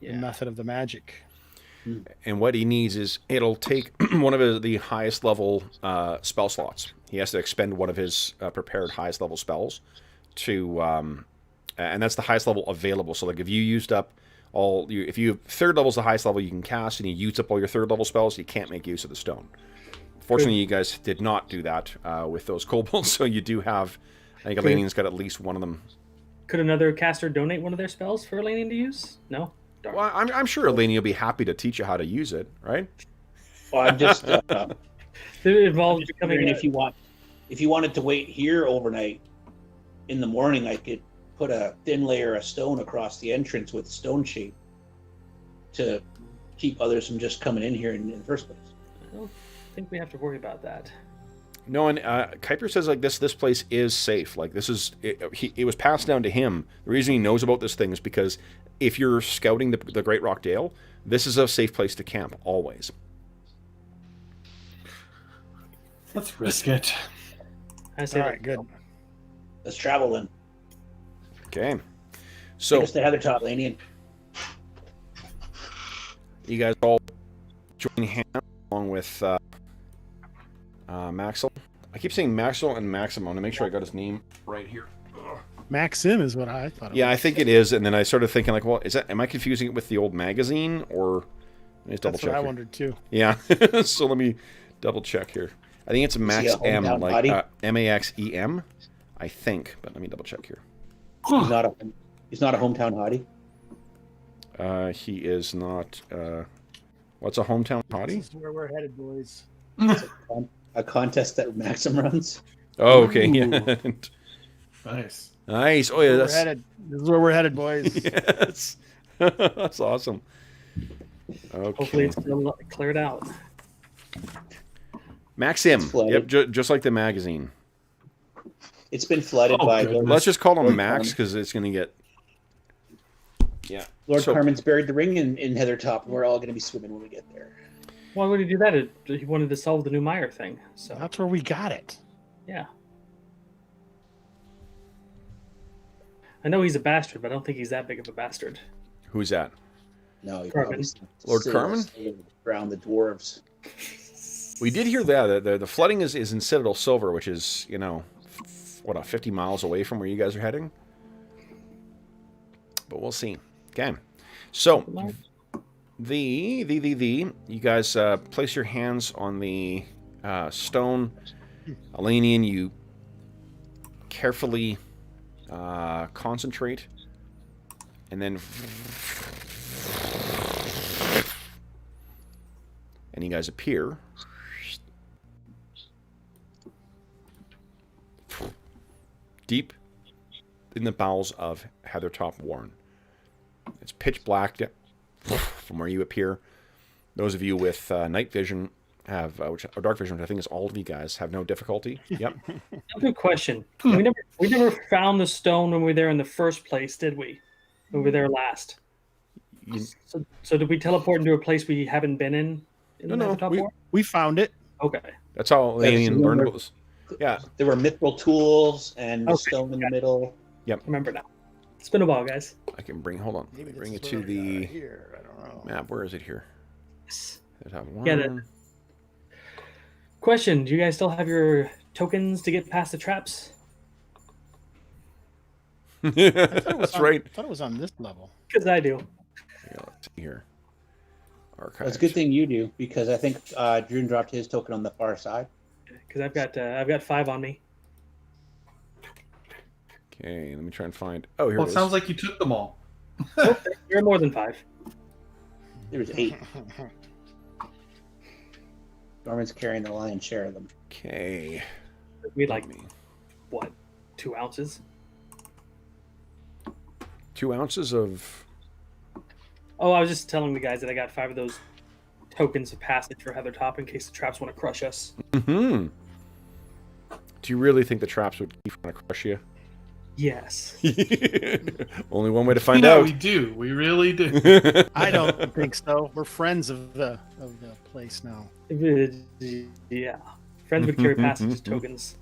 Yeah. method of the magic. And what he needs is it'll take one of the highest level spell slots. He has to expend one of his prepared highest level spells to, and that's the highest level available. So like if you used up if you third level is the highest level you can cast, and you used up all your third level spells, you can't make use of the stone. Fortunately, you guys did not do that with those kobolds, so you do have. I think Elanion's got at least one of them. Could another caster donate one of their spells for Elanion to use? No. Darn. Well, I'm sure Elanion will be happy to teach you how to use it, right? Well, I'm just It involves becoming. wondering if you wanted to wait here overnight. In the morning, I could put a thin layer of stone across the entrance with stone shape to keep others from just coming in here in the first place. I don't think we have to worry about that. No, and Kuiper says like this place is safe. Like this is it was passed down to him. The reason he knows about this thing is because if you're scouting the Great Rockdale, this is a safe place to camp always. Let's risk it. I say All right, good. Let's travel then. Okay, so Take us to Heathertop, Elanion. you guys all join hands along with Maxim. I keep saying Maxim and Maxim. I want to make sure I got his name right here. Maxim is what I thought. Yeah, I think it is. And then I started thinking, like, well, am I confusing it with the old magazine, or? Let me just double That's check. what I here. wondered too. Yeah. So let me double check here. I think it's Max he a M, hometown like hottie? Maxem, I think. But let me double check here. He's not a hometown hottie. He is not. What's a hometown hottie? This is where we're headed, boys. A contest that Maxim runs. Oh, okay. Yeah. Nice. Nice. Oh yeah, This is where we're headed, boys. yes. That's awesome. Okay. hopefully it's still cleared out. Maxim. It's flooded. Yep, just like the magazine. It's been flooded Oh, by goodness. Let's just call him Lord Max Carmen. because it's going to get. Yeah. Lord So- Carmen's buried the ring in Heathertop, and we're all going to be swimming when we get there. Why would he do that? He wanted to solve the new Meyer thing. So That's where we got it. yeah. I know he's a bastard, but I don't think he's that big of a bastard. Who's that? No, he Carmen. probably Lord still Carmen? around the dwarves. We did hear that. The flooding is in Citadel Silver, which is, 50 miles away from where you guys are heading? But we'll see. Okay. So, you guys place your hands on the stone. Elanion, you carefully concentrate, and then you guys appear. Deep in the bowels of Heathertop Warren. It's pitch black from where you appear. Those of you with night vision have, or dark vision, which I think is all of you guys, have no difficulty. Yep. Good question. We never found the stone when we were there in the first place, did we? When we were there last. So did we teleport into a place we haven't been in? No. Heathertop War? We found it. Okay. That's how Alien learned about this. Yeah. There were mithril tools and Okay. stone in the middle. I remember now. It's been a while, guys. I can bring. Hold on. Let me bring it This to is what I got the right here. I don't know. map. Where is it here? Yes. Heathertop 1. Yeah, Question: do you guys still have your tokens to get past the traps? That's right. I thought it was on this level. Because I do. Yeah, let's see here. Well, Archives. it's a good thing you do, because I think Druin dropped his token on the far side. Because I've got 5 on me. Okay, let me try and find. Oh, here Well, it it is. sounds like you took them all. Oh, you're more than 5. There was 8. Norman's carrying the lion's share of them. Okay. We like Let me- what? 2 ounces? 2 ounces of. Oh, I was just telling the guys that I got 5 of those tokens of passage for Heathertop in case the traps want to crush us. Hmm. Do you really think the traps would keep trying to crush you? Yes. Only one way to find Yeah, out. we do. We really do. I don't think so. We're friends of the place now. Yeah. Friends would carry passage tokens.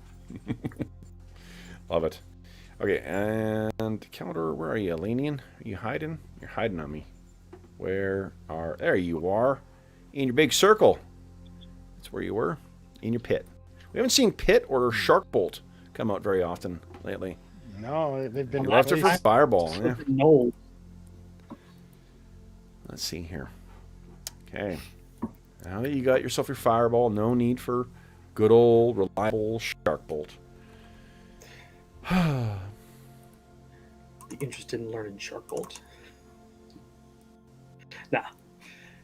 Love it. Okay, and Calendar, where are you, Elanion? Are you hiding? You're hiding on me. Where are... There you are. In your big circle. That's where you were. In your pit. We haven't seen Pit or Sharkbolt come out very often lately. No, they've been You left it for Fireball. Yeah. No. Let's see here. Okay. Now that you got yourself your Fireball, no need for good old reliable Sharkbolt. Be interested in learning Sharkbolt. Nah.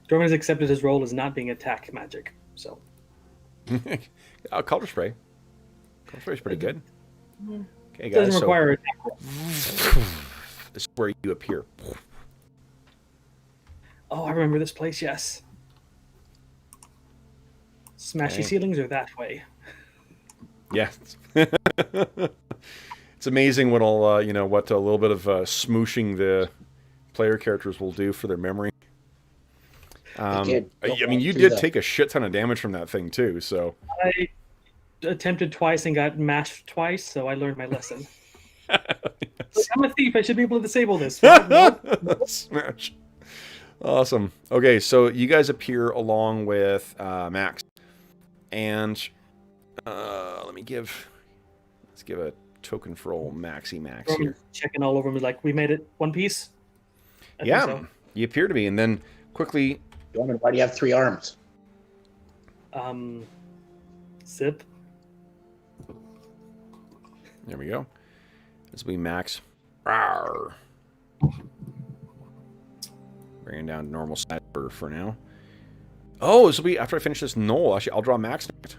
Dorman has accepted his role as not being attack magic, so. Color Spray. Color Spray's pretty good. Okay, It guys. doesn't require attack roll. This is where you appear. Oh, I remember this place, yes. Smashy Okay. ceilings are that way. Yeah. It's amazing what all what a little bit of smooshing the player characters will do for their memory. kid, I mean, you through did the- take a shit ton of damage from that thing too. So I attempted twice and got mashed twice, so I learned my lesson. Look, I'm a thief. I should be able to disable this. Smash. Awesome. Okay, so you guys appear along with Max, and let's give a token for old Max here. Checking all over me, like, we made it one piece. I think Yeah, so. you appear to be, and then quickly. Norman, why do you have 3 arms? Zip. There we go. This will be Max. Rawr. Bringing down to normal size for now. Oh, this will be after I finish this Knoll. Actually, I'll draw Max next.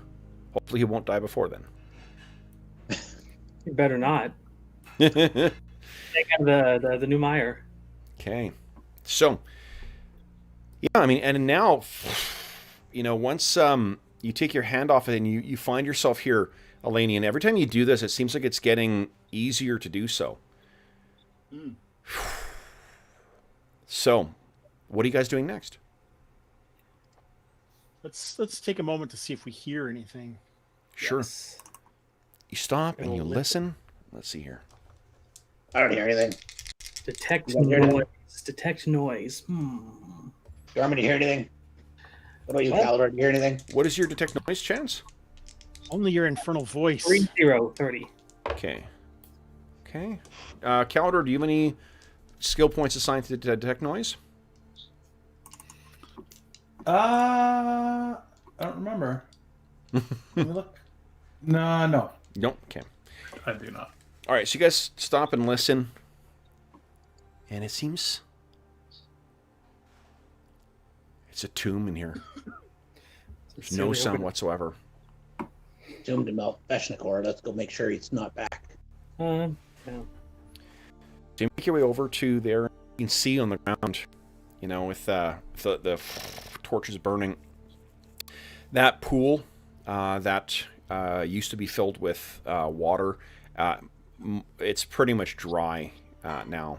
Hopefully, he won't die before then. You better not. Take out the new mire. Okay. So, yeah, I mean, and now, once you take your hand off it and you find yourself here, Elanion, every time you do this, it seems like it's getting easier to do so. So, what are you guys doing next? Let's take a moment to see if we hear anything. Sure. Yes. You stop and you We'll listen. Let's see here. I don't hear anything. Detect You hear noise. Detect noise. Norman, do you hear anything? What about you, What? Calvert? Do you hear anything? What is your detect noise chance? Only your infernal voice. 30. Okay. Okay. Calidor, do you have any skill points assigned to detect noise? I don't remember. Let me look. No. Nope. Okay. I do not. All right, so you guys stop and listen. And it seems it's a tomb in here. There's no sound whatsoever. Zoomed him out. Veshnikor. Let's go make sure he's not back. Yeah. So you make your way over to there. You can see on the ground, with the torches burning, that pool that used to be filled with water. It's pretty much dry now.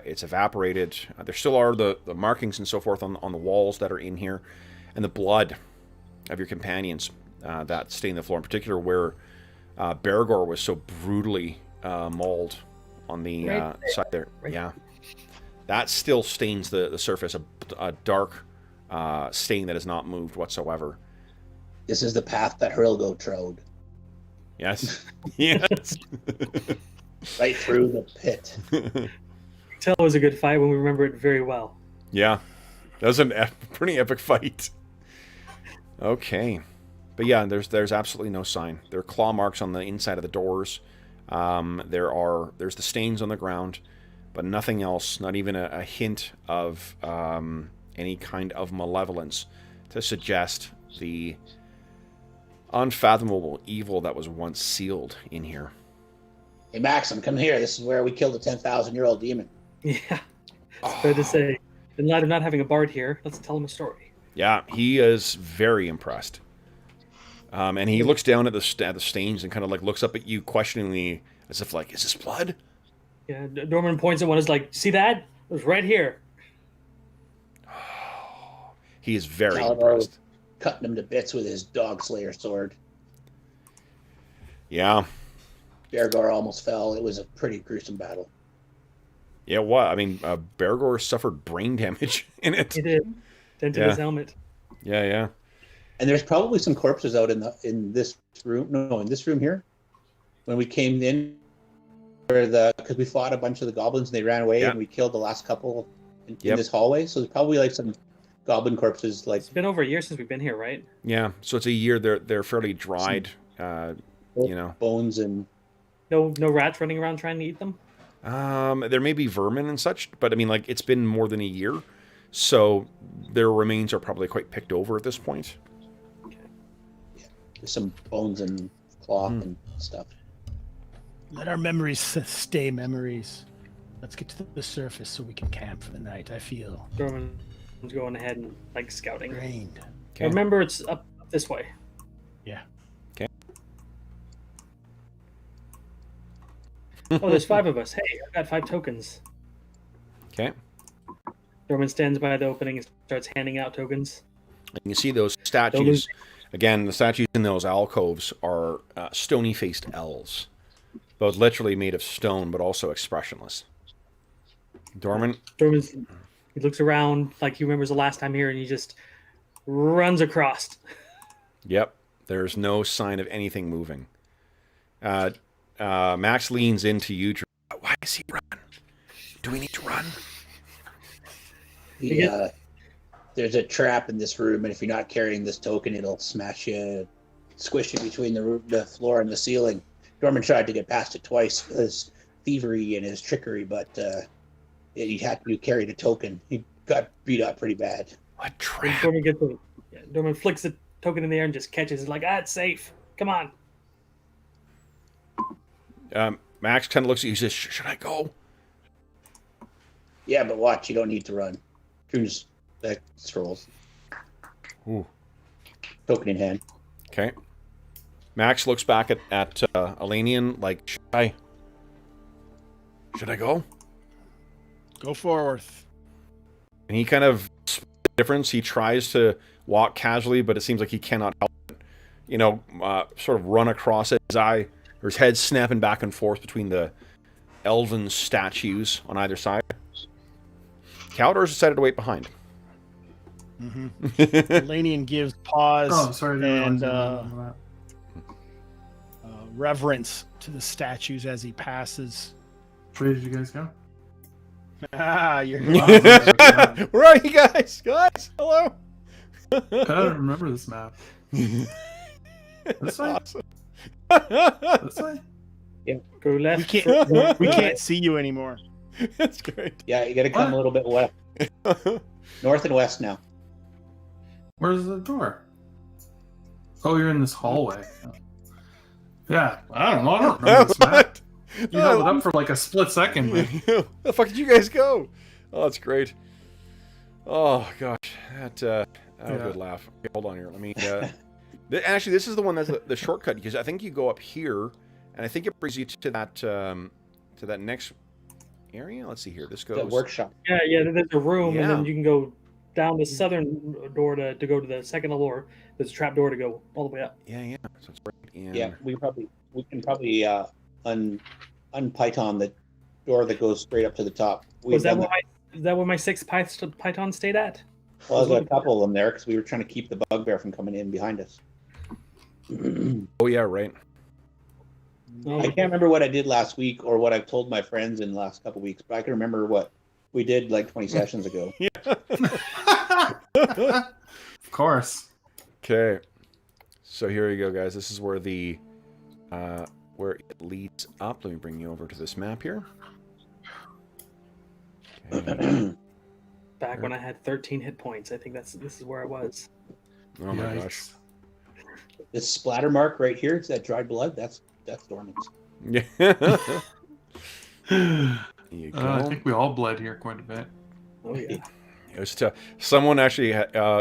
It's evaporated. There still are the markings and so forth on the walls that are in here, and the blood of your companions that stain the floor, in particular where Bergour was so brutally mauled on the Right side there. Right. Yeah. That still stains the surface, a dark stain that has not moved whatsoever. This is the path that Hurlgo trode. Yes. Yes. Right through the pit. Tell it was a good fight when we remember it very well. Yeah. That was a pretty epic fight. Okay. But yeah, there's absolutely no sign. There are claw marks on the inside of the doors. There's the stains on the ground, but nothing else, not even a hint of any kind of malevolence to suggest the unfathomable evil that was once sealed in here. Hey, Maxim, come here. This is where we killed a 10,000-year-old demon. Yeah. It's fair to say. In light of not having a bard here, let's tell him a story. Yeah, he is very impressed. And he looks down at the stains and kind of like looks up at you questioningly, as if like, is this blood? Yeah, Dorman points at one. Is like, see that? It was right here. He is very Calvo impressed. cutting him to bits with his dog slayer sword. Yeah. Bergour almost fell. It was a pretty gruesome battle. Yeah, what? I mean, Bergour suffered brain damage in it. He did. Dented his helmet. Yeah, yeah. And there's probably some corpses out in this room. No, in this room here. When we came in, because we fought a bunch of the goblins and they ran away, and we killed the last couple in this hallway. So there's probably like some goblin corpses. Like, it's been over a year since we've been here, right? Yeah, so it's a year. They're fairly dried. Bones and no rats running around trying to eat them. There may be vermin and such, but I mean, like, it's been more than a year, so their remains are probably quite picked over at this point. Okay. Yeah, there's some bones and cloth and stuff. Let our memories stay memories. Let's get to the surface so we can camp for the night. I feel Dorman's going ahead and like scouting. drained. Okay. Remember, it's up this way. Yeah. Okay. Oh, there's 5 of us. Hey, I've got 5 tokens. Okay. Dorman stands by the opening and starts handing out tokens. You can see those statues. Again, the statues in those alcoves are stony-faced elves. Both literally made of stone, but also expressionless. Dorman? He looks around like he remembers the last time here, and he just runs across. Yep. There's no sign of anything moving. Max leans into you. Why does he run? Do we need to run? Yeah. There's a trap in this room, and if you're not carrying this token, it'll smash you, squish you between the floor and the ceiling. Dorman tried to get past it twice with his thievery and his trickery, but he had to carry the token. He got beat up pretty bad. What trap? Dorman flicks the token in the air and just catches it. Like, it's safe. Come on. Max kind of looks at you and says, should I go? Yeah, but watch, you don't need to run. Droon's back strolls. Ooh. Token in hand. Okay. Max looks back at Elanion like, should I go? Go forth. And he kind of splits the difference. He tries to walk casually, but it seems like he cannot help it. Sort of run across it. His head snapping back and forth between the elven statues on either side. Caldor's decided to wait behind. Mm-hmm. Elanion gives pause and reverence to the statues as he passes. Where did you guys go? You're Where are you guys? Guys, hello. I don't remember this map. This way? Awesome. This way? Yeah. Go left. we can't see you anymore. That's great. Yeah, you got to come a little bit west. North and west now. Where's the door? Oh, you're in this hallway. Yeah, I don't know. I don't remember this map. You held it up for like a split second. But... Where the fuck did you guys go? Oh, that's great. Oh gosh, that was a good laugh. Okay, hold on here. Let me. Actually, this is the one that's the shortcut, because I think you go up here, and I think it brings you to that next area. Let's see here. This goes The workshop. Yeah. There's a room, and Yeah. then you can go down the southern door to go to the second floor. There's a trap door to go all the way up. Yeah. So it's right in. Yeah, we can probably unpython door that goes straight up to the top. Is that where my 6 python stayed at? Well, there's a couple of them there because we were trying to keep the bugbear from coming in behind us. Oh yeah, right. I can't remember what I did last week or what I've told my friends in the last couple of weeks, but I can remember what we did like 20 sessions ago. Of course. Okay. So here you go, guys. This is where where it leads up. Let me bring you over to this map here. Okay. Back when I had 13 hit points, I think this is where I was. Oh my gosh. This splatter mark right here, it's that dried blood. That's Dorman's. Yeah. You go. I think we all bled here quite a bit. Oh yeah. It was tough. Someone actually,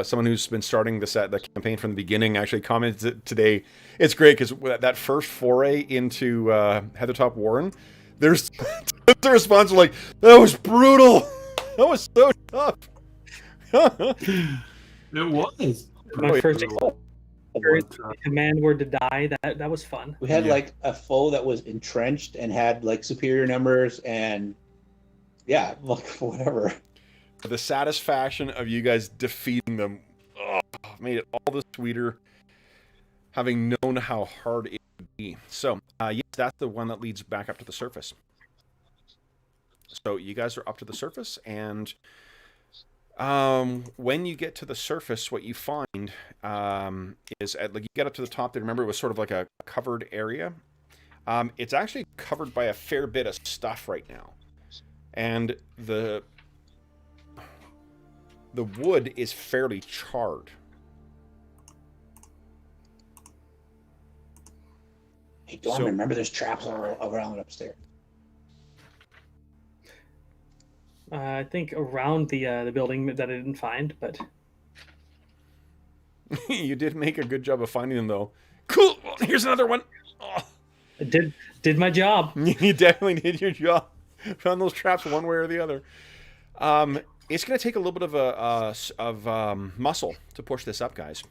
someone who's been starting the campaign from the beginning, actually commented today. It's great because that first foray into Heathertop Warren, there's the response was like, "That was brutal. That was so tough." It was. My first command word to die. That was fun. We had like a foe that was entrenched and had like superior numbers and like whatever. The satisfaction of you guys defeating them made it all the sweeter, having known how hard it would be. So, yes, that's the one that leads back up to the surface. So you guys are up to the surface, and when you get to the surface, what you find is, like, you get up to the top there. Remember, it was sort of like a covered area. It's actually covered by a fair bit of stuff right now, and the wood is fairly charred. Hey, don't remember there's traps around upstairs. I think around the building that I didn't find, but You did make a good job of finding them, though. Cool. Here's another one. Oh. I did my job. You definitely did your job. Found those traps one way or the other. It's going to take a little bit of muscle to push this up, guys,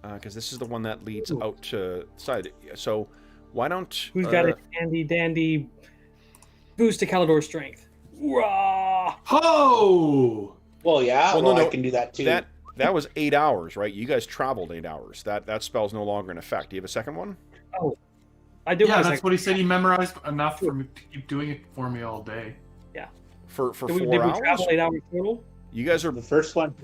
because this is the one that leads out to the side. So why don't... Who's got a handy-dandy boost to Calidor's strength? Rah! Oh! Well, yeah. Well, no, I can do that too. That was 8 hours, right? You guys traveled 8 hours. That spell's no longer in effect. Do you have a second one? Oh, I do. Yeah, that's what he said. He memorized enough for me to keep doing it for me all day. Yeah. For 4 did hours? We travel 8 hours total? You guys are... The first one.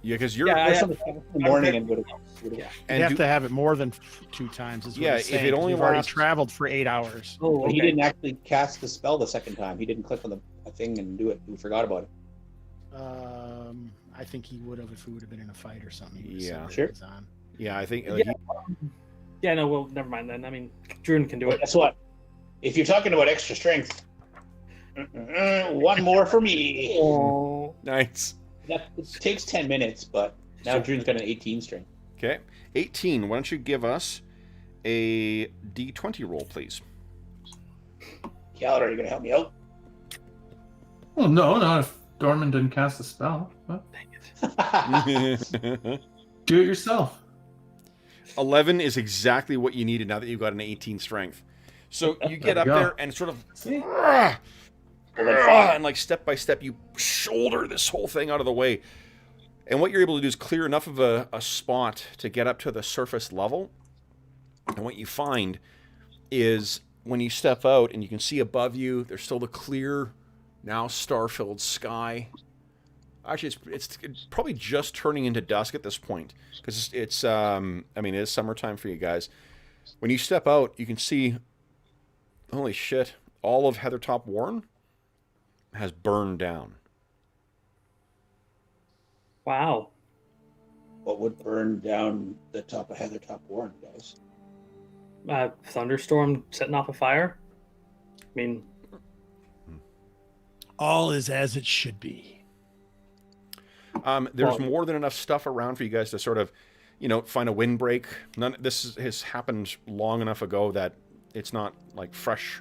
Yeah, because you're... Yeah, in the morning and would have... Yeah. You have to have it more than 2 times. Is what Yeah, he's saying, if it only you've already lasts... traveled for 8 hours. Oh, okay. He didn't actually cast the spell the second time. He didn't click on the thing and do it. We forgot about it. I think he would have if we would have been in a fight or something. Yeah. Sure. On. Yeah, I think... Yeah, no, well, never mind then. I mean, Druin can do it. Guess what? If you're talking about extra strength, one more for me. Oh. Nice. That takes 10 minutes, but now Druin's got an 18 strength. Okay. 18. Why don't you give us a D20 roll, please? Calidor, are you going to help me out? Well, no, not if Dorman didn't cast a spell. But Dang it. do it yourself. 11 is exactly what you needed now that you've got an 18 strength. So you get up there and sort of... and like step by step, you shoulder this whole thing out of the way. And what you're able to do is clear enough of a spot to get up to the surface level. And what you find is when you step out and you can see above you, there's still the clear, now star-filled sky. Actually, it's probably just turning into dusk at this point because it's I mean, it is summertime for you guys. When you step out, you can see, holy shit, all of Heathertop Warren has burned down. Wow. What would burn down the top of Heathertop Warren, guys? Thunderstorm setting off a fire. I mean, all is as it should be. There's more than enough stuff around for you guys to sort of, find a windbreak. This has happened long enough ago that it's not like fresh,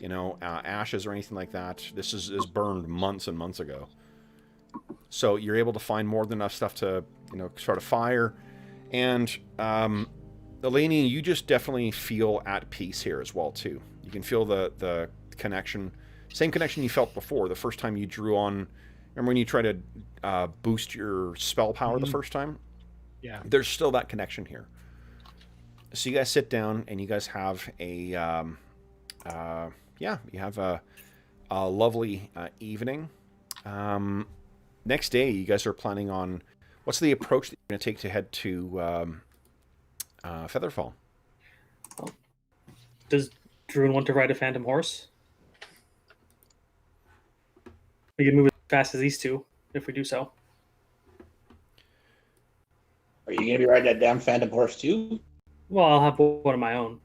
ashes or anything like that. This is burned months and months ago. So you're able to find more than enough stuff to, start a fire. And Elanion, you just definitely feel at peace here as well, too. You can feel the connection. Same connection you felt before, the first time you drew on. Remember when you tried to boost your spell power the first time? Yeah. There's still that connection here. So you guys sit down and you guys have a, you have a lovely evening. Next day, you guys are planning on, what's the approach that you're going to take to head to Featherfall? Does Druin want to ride a phantom horse? We can move as fast as these two if we do so. Are you going to be riding that damn phantom horse too? Well, I'll have one of my own.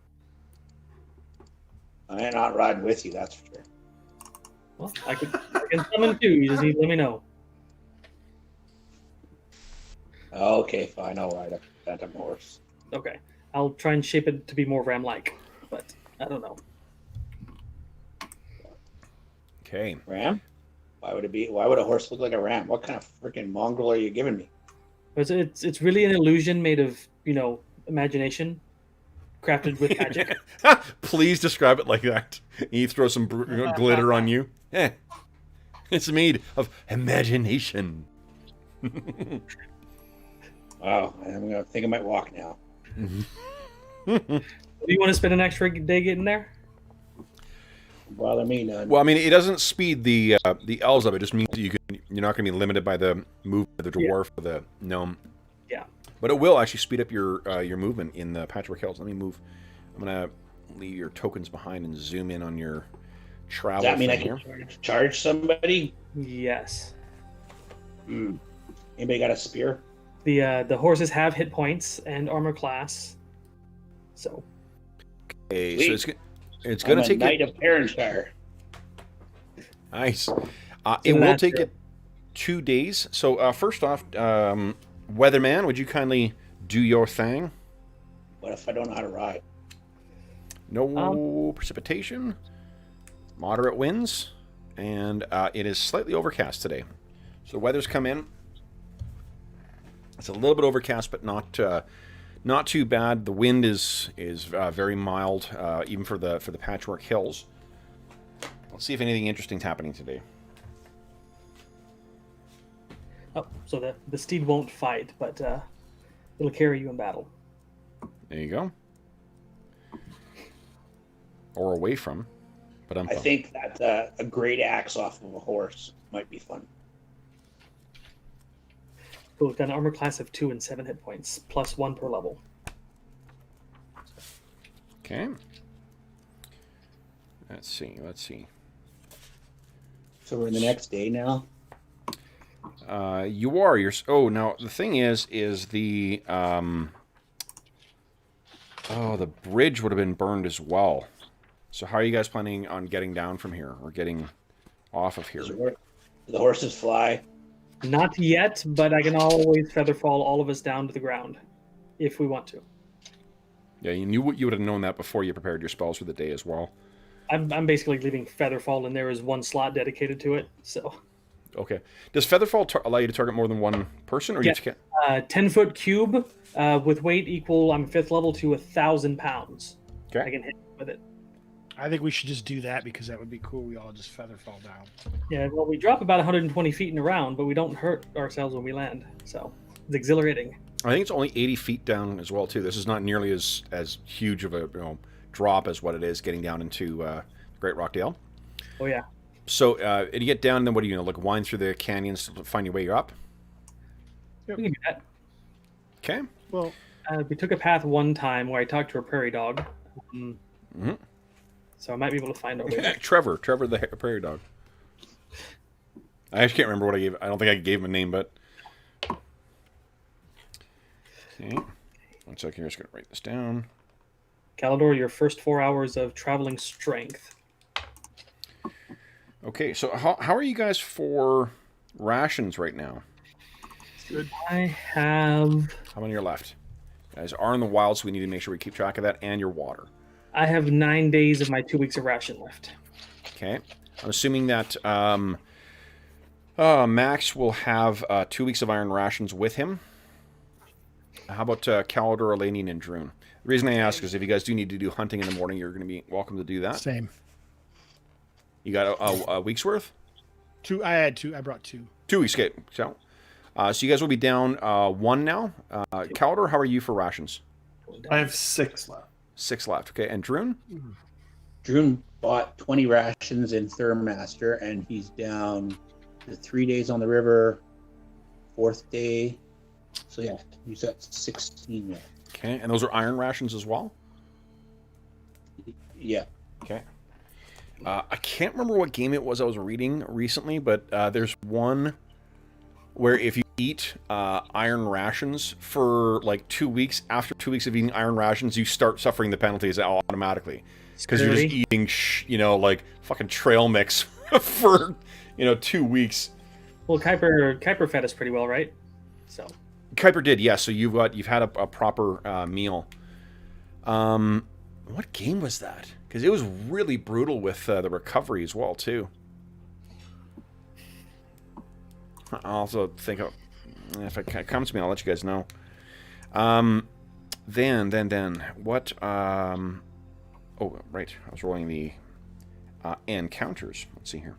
I'm not riding with you, that's for sure. Well, I can summon two. You just need to let me know. Okay, fine. I'll ride a phantom horse. Okay. I'll try and shape it to be more ram-like, but I don't know. Okay. Ram? Why would a horse look like a ram? What kind of freaking mongrel are you giving me? It's really an illusion made of, imagination, crafted with magic. Please describe it like that. You throw some glitter on you. It's made of imagination. Wow, I'm gonna think I might walk now. Do you want to spend an extra day getting there? Bother me none. Well, I mean, it doesn't speed the elves up. It just means that you're not going to be limited by the movement of the dwarf or the gnome. Yeah. But it will actually speed up your movement in the Patchwork Hills. Let me move. I'm going to leave your tokens behind and zoom in on your travel. Does that mean I can charge somebody? Yes. Anybody got a spear? The horses have hit points and armor class. So. Okay, Sweet. so it's going to take Knight of Perrinshire. Nice. It will take it 2 days. So first off, Weatherman, would you kindly do your thing? What if I don't know how to ride? No precipitation, moderate winds, and it is slightly overcast today. So the weather's come in. It's a little bit overcast, but not too bad. The wind is very mild, even for the Patchwork Hills. Let's see if anything interesting's happening today. Oh, so the steed won't fight, but it'll carry you in battle. There you go. Or away from, but I think that a great axe off of a horse might be fun. Cool. We've got an armor class of 2 and 7 hit points, plus 1 per level. Okay. Let's see. So we're in the next day now? You are. Now the thing is the the bridge would have been burned as well. So how are you guys planning on getting down from here or getting off of here? Do the horses fly? Not yet, but I can always featherfall all of us down to the ground if we want to. Yeah, you would have known that before you prepared your spells for the day as well. I'm basically leaving featherfall, and there is 1 slot dedicated to it. So. Okay. Does featherfall allow you to target more than one person, or you just can't? 10-foot cube with weight equal. I'm 5th level to 1,000 pounds. Okay. I can hit with it. I think we should just do that because that would be cool. We all just feather fall down. Yeah, well, we drop about 120 feet in a round, but we don't hurt ourselves when we land. So it's exhilarating. I think it's only 80 feet down as well, too. This is not nearly as huge of a drop as what it is getting down into Great Rockdale. Oh, yeah. So you get down, and then what do you like wind through the canyons to find your way up? We can do that. Okay. Well, we took a path one time where I talked to a prairie dog. Mm-hmm. So I might be able to find our way back. Trevor the prairie dog. I actually can't remember what I gave. I don't think I gave him a name, but okay. 1 second here. Just gonna write this down. Calidor, your first 4 hours of traveling strength. Okay, so how are you guys for rations right now? good. I have How many are left? You guys are in the wild, so we need to make sure we keep track of that, and your water. 9 days of my 2 weeks of ration left. Okay. I'm assuming that Max will have 2 weeks of iron rations with him. How about Calidor, Elanion, and Druin? The reason I ask is if you guys do need to do hunting in the morning, you're going to be welcome to do that. Same. You got a week's worth? 2. I had 2. I brought 2. 2 weeks. Okay. So you guys will be down 1 now. Calder, how are you for rations? I have 6 left. 6 left. Okay. And Druin? Druin bought 20 rations in Thermaster, and he's down to 3 days on the river, 4th day. So yeah, he's at 16 now. Okay. And those are iron rations as well? Yeah. Okay. I can't remember what game it was I was reading recently, but there's one where if you eat iron rations for like 2 weeks, after 2 weeks of eating iron rations, you start suffering the penalties automatically. Because you're just eating, like fucking trail mix for, 2 weeks. Well, Kuiper fed us pretty well, right? So. Kuiper did, yes. So you've had a proper meal. What game was that? Because it was really brutal with the recovery as well, too. I'll also think of, if it comes to me, I'll let you guys know. Then what? Oh, right. I was rolling the encounters. Let's see here.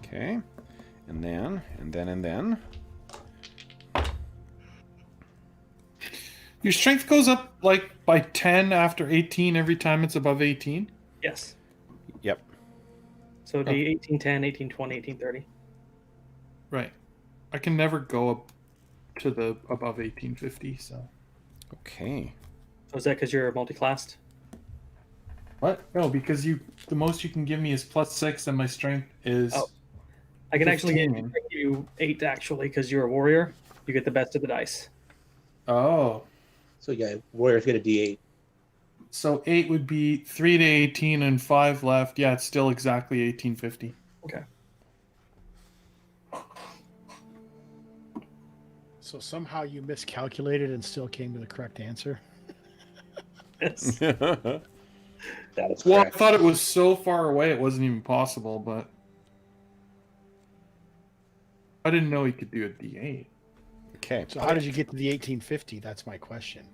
Okay, and then. Your strength goes up like by 10 after 18 every time it's above 18? Yes. Yep. So it'd be 1810, 1820, 1830. Right. I can never go up to the above 1850, so. Okay. So is that because you're multi-classed? What? No, because the most you can give me is +6 and my strength is... Oh. I can 15. actually give you 8, actually, because you're a warrior. You get the best of the dice. Oh. So yeah, warriors get a D8. So 8 would be 3 to 18 and 5 left. Yeah, it's still exactly 1850. Okay. So somehow you miscalculated and still came to the correct answer. Yes. That is Well, I correct. thought it was so far away it wasn't even possible, but... I didn't know he could do a D8. Okay. So how did you get to the 1850? That's my question.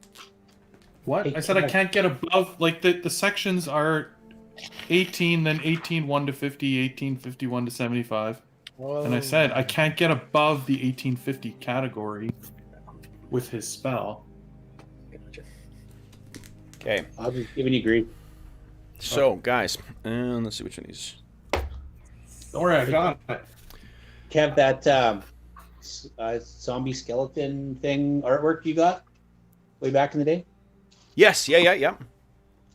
What? I said I can't get above, like, the sections are 18, then 18, 1 to 50, 18, 51 to 75. And I said I can't get above the 1850 category with his spell. Gotcha. Okay. I'll be giving you grief. So, guys, let's see which one of these. Don't worry, I got it. Kev, that zombie skeleton thing artwork you got way back in the day? Yes. Yeah.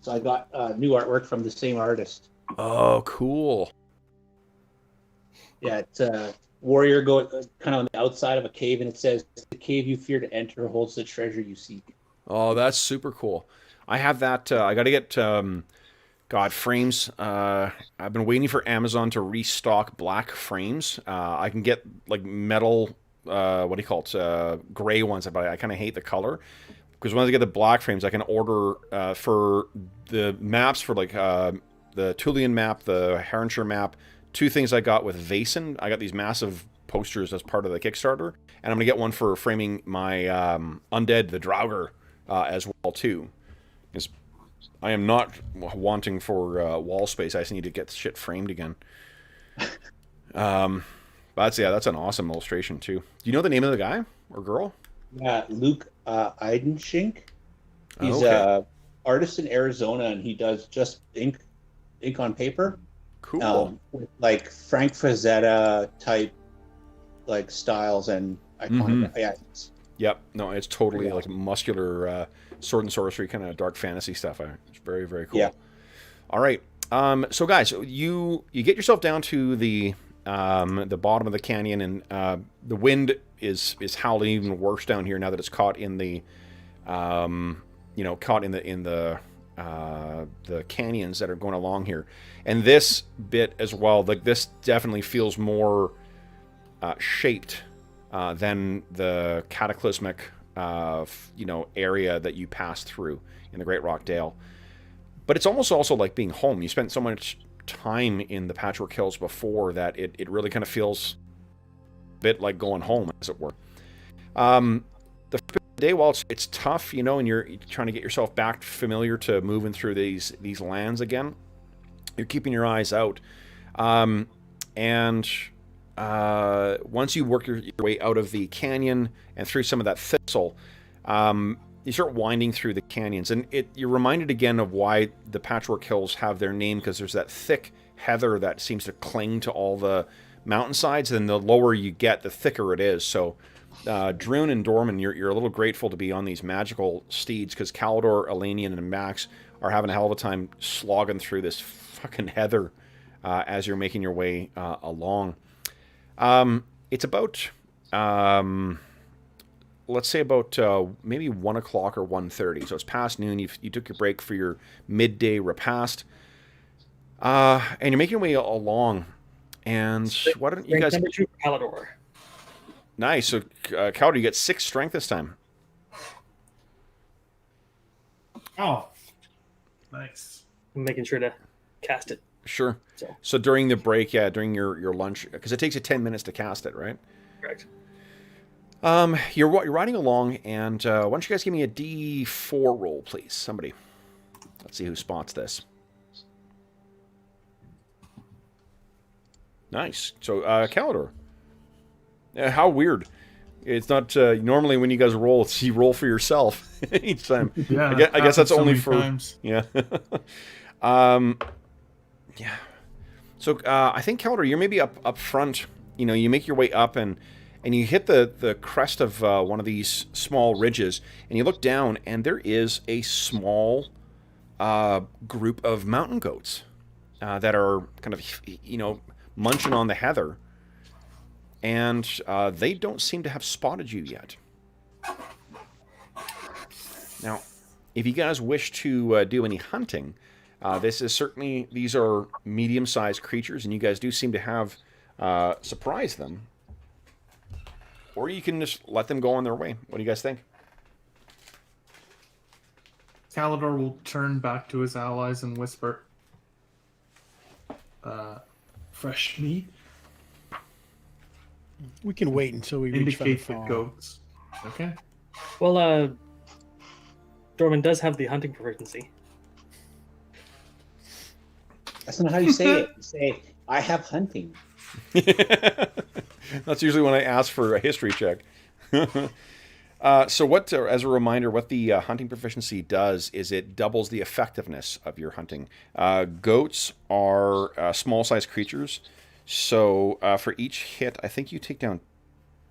So I got new artwork from the same artist. Oh, cool. Yeah, it's a warrior kind of on the outside of a cave, and it says, "The cave you fear to enter holds the treasure you seek." Oh, that's super cool. I have that. I got to get frames. I've been waiting for Amazon to restock black frames. I can get like metal. What do you call it? Gray ones, but I kind of hate the color. Because once I get the black frames, I can order for the maps for like the Tulian map, the Herrenshire map. 2 things I got with Vaesen. I got these massive posters as part of the Kickstarter, and I'm gonna get one for framing my undead, the Draugr, as well too. Because I am not wanting for wall space. I just need to get shit framed again. But that's an awesome illustration too. Do you know the name of the guy or girl? Luke Eidenschink. He's okay. a artist in Arizona, and he does just ink on paper. Cool. With like Frank Frazetta type like styles and iconic. Yeah. Yep. No, it's totally like muscular sword and sorcery kind of dark fantasy stuff. It's very, very cool. Yeah. All right. So guys, you get yourself down to the bottom of the canyon, and the wind is howling even worse down here now that it's caught in the the canyons that are going along here. And this bit as well, like this definitely feels more shaped than the cataclysmic area that you passed through in the Great Rockdale. But it's almost also like being home. You spent so much time in the Patchwork Hills before that it really kind of feels a bit like going home, as it were. The day, while it's tough, you know, and you're trying to get yourself back familiar to moving through these lands again, you're keeping your eyes out. And once you work your way out of the canyon and through some of that thistle, you start winding through the canyons, and you're reminded again of why the Patchwork Hills have their name, because there's that thick heather that seems to cling to all the mountainsides, and the lower you get, the thicker it is. So Druin and Dorman, you're a little grateful to be on these magical steeds, because Calidor, Elanion, and Max are having a hell of a time slogging through this fucking heather as you're making your way along. It's about, let's say about maybe 1 o'clock or 1:30. So it's past noon. You took your break for your midday repast. And you're making your way along. And why don't you guys... Number 2, Calidor. Nice. So, Calidor, you get 6 strength this time. Oh, nice. I'm making sure to cast it. Sure. So during the break, during your lunch, because it takes you 10 minutes to cast it, right? Correct. You're riding along, and why don't you guys give me a D4 roll, please? Somebody. Let's see who spots this. Nice. So, Calidor. How weird. It's not normally when you guys roll, you roll for yourself each time. Yeah, I guess that's only for times. Yeah. Yeah. So I think, Calidor, you're maybe up front. You know, you make your way up and you hit the crest of one of these small ridges, and you look down, and there is a small group of mountain goats that are kind of, you know, munching on the heather, and they don't seem to have spotted you yet. Now, if you guys wish to do any hunting, these are medium-sized creatures, and you guys do seem to have surprised them. Or you can just let them go on their way. What do you guys think? Calidor will turn back to his allies and whisper, fresh meat? We can wait until we reach Indicate the the farm. goats. Okay. Well, Dorman does have the hunting proficiency. That's not how you say it. You say, I have hunting. That's usually when I ask for a history check. So what, as a reminder, what the hunting proficiency does is it doubles the effectiveness of your hunting. Goats are small-sized creatures, so for each hit, I think you take down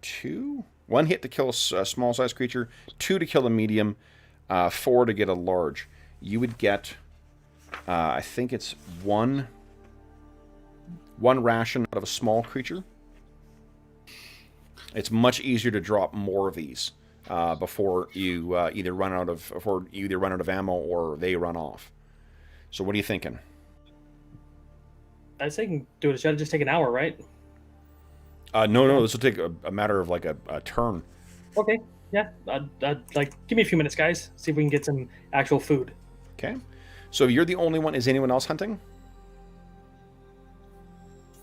2? 1 hit to kill a small-sized creature, 2 to kill a medium, 4 to get a large. You would get, I think it's one ration out of a small creature. It's much easier to drop more of these before you either run out of ammo or they run off. So what are you thinking? I'd say you can do it. It should just take an hour, right? No. This will take a matter of like a turn. Okay. Yeah. Like, give me a few minutes, guys. See if we can get some actual food. Okay. So you're the only one. Is anyone else hunting?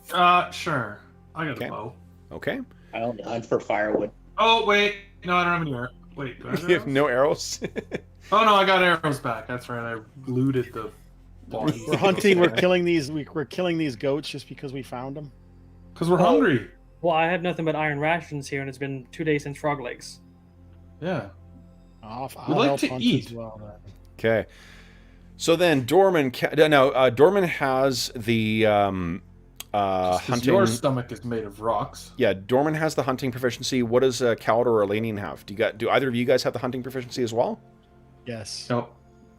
Sure. I got Okay. a bow. Okay. I only hunt for firewood. Oh, wait. No, I don't have any arrows. Wait, do I have You have arrows? no arrows? Oh, no, I got arrows back. That's right. I looted the body. We're hunting. We're killing these. We're killing these goats just because we found them. Because we're hungry. Well, I have nothing but iron rations here, and it's been 2 days since Frog Legs. Yeah. I'll like help to hunt eat. as well. Okay. So then Dorman has the hunting. Your stomach is made of rocks. Yeah, Dorman has the hunting proficiency. What does Calidor or Elanion have? Do either of you guys have the hunting proficiency as well? Yes. No.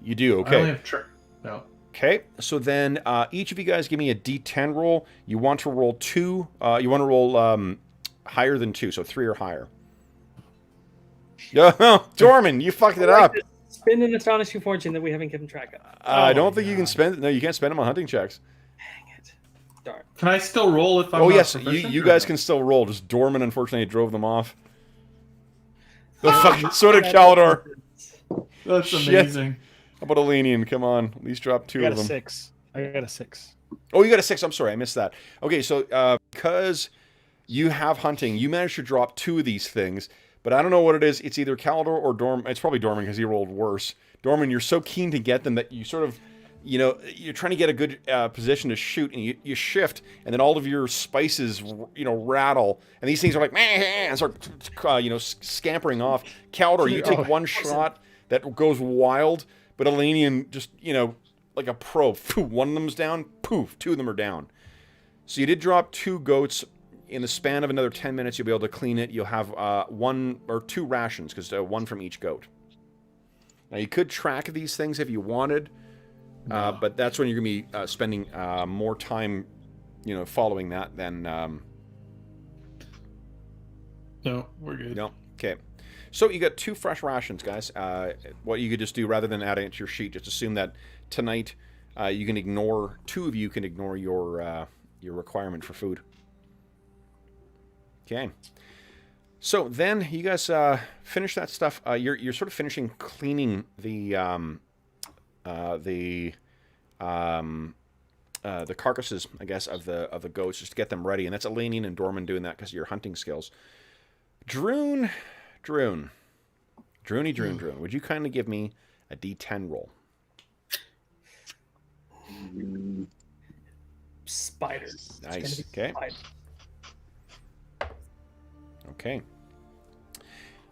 You do. I only Okay. have no. Okay. So then each of you guys give me a D10 roll. You want to roll 2. You want to roll higher than 2, so 3 or higher. Dorman, you fucked it up. Spend an astonishing fortune that we haven't kept track of. I don't think you can spend. No, you can't spend them on hunting checks. Dang it. Darn. Can I still roll if I'm Oh not yes, proficient, you or guys no? can still roll. Just Dorman, unfortunately, drove them off. So did Calidor. That's Shit. amazing. How about Elanion? Come on, at least drop 2 I got of a them. 6. I got a 6. Oh, you got a 6. I'm sorry, I missed that. Okay, so because you have hunting, you managed to drop 2 of these things, But I don't know what it is. It's either Calidor or Dorm. It's probably Dorman because he rolled worse. Dorman, you're so keen to get them that you sort of, you're trying to get a good position to shoot, and you shift, and then all of your spices, rattle, and these things are like, and start, scampering off. Calidor, you take one shot that goes wild, but Elanion just, like a pro, one of them's down, poof, two of them are down. So you did drop 2 goats. In the span of another 10 minutes, you'll be able to clean it. You'll have 1 or 2 rations, because 1 from each goat. Now, you could track these things if you wanted, but that's when you're going to be spending more time, following that than... No, we're good. No, okay. So you got 2 fresh rations, guys. What you could just do, rather than adding it to your sheet, just assume that tonight you can ignore, 2 of you can ignore your requirement for food. Okay, so then you guys finish that stuff. You're sort of finishing cleaning the carcasses, I guess, of the goats, just to get them ready, and that's Elanion and Dorman doing that because of your hunting skills. Druin, would you kindly give me a D10 roll? Spider. Nice. Okay. Spider. Okay.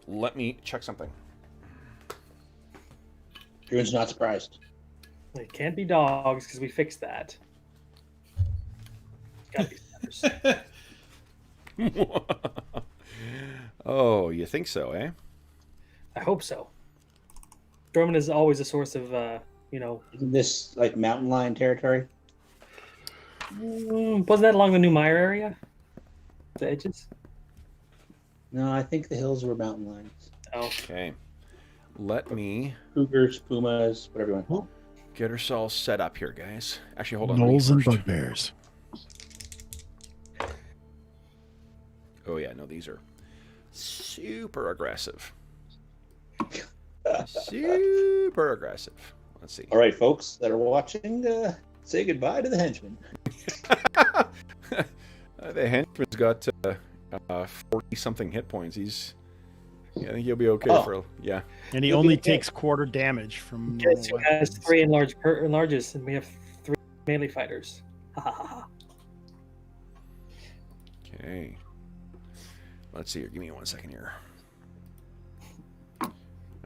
Let me check something. Druin's not surprised. It can't be dogs because we fixed that. Gotta be spiders. Oh, you think so, eh? I hope so. Drummond is always a source of, Isn't this like mountain lion territory? Wasn't that along the New Mire area? The edges? No, I think the hills were mountain lions. Oh. Okay. Let me Cougars, pumas, whatever you want. get ourselves set up here, guys. Actually, hold on. Gnolls and bugbears. Oh, yeah. No, these are super aggressive. Super aggressive. Let's see. All right, folks that are watching, say goodbye to the henchman. The henchman's got 40-something hit points. I think he'll be okay yeah. And he only takes quarter damage from. Yes, who has 3 enlarges, and we have 3 melee fighters. Okay. Let's see here. Give me 1 second here.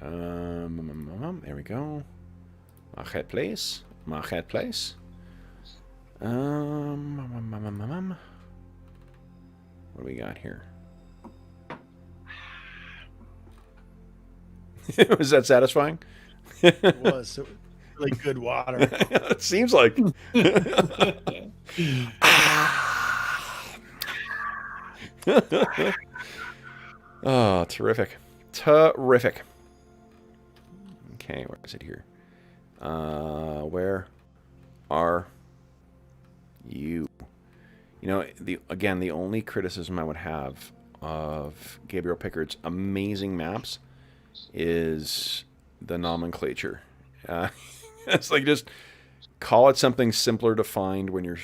There we go. Machet place. What do we got here? Was that satisfying? It was really good water. It seems like. Oh, terrific. Terrific. Okay, where is it here? Where are you? The only criticism I would have of Gabriel Pickard's amazing maps is the nomenclature. It's like, just call it something simpler to find when you're,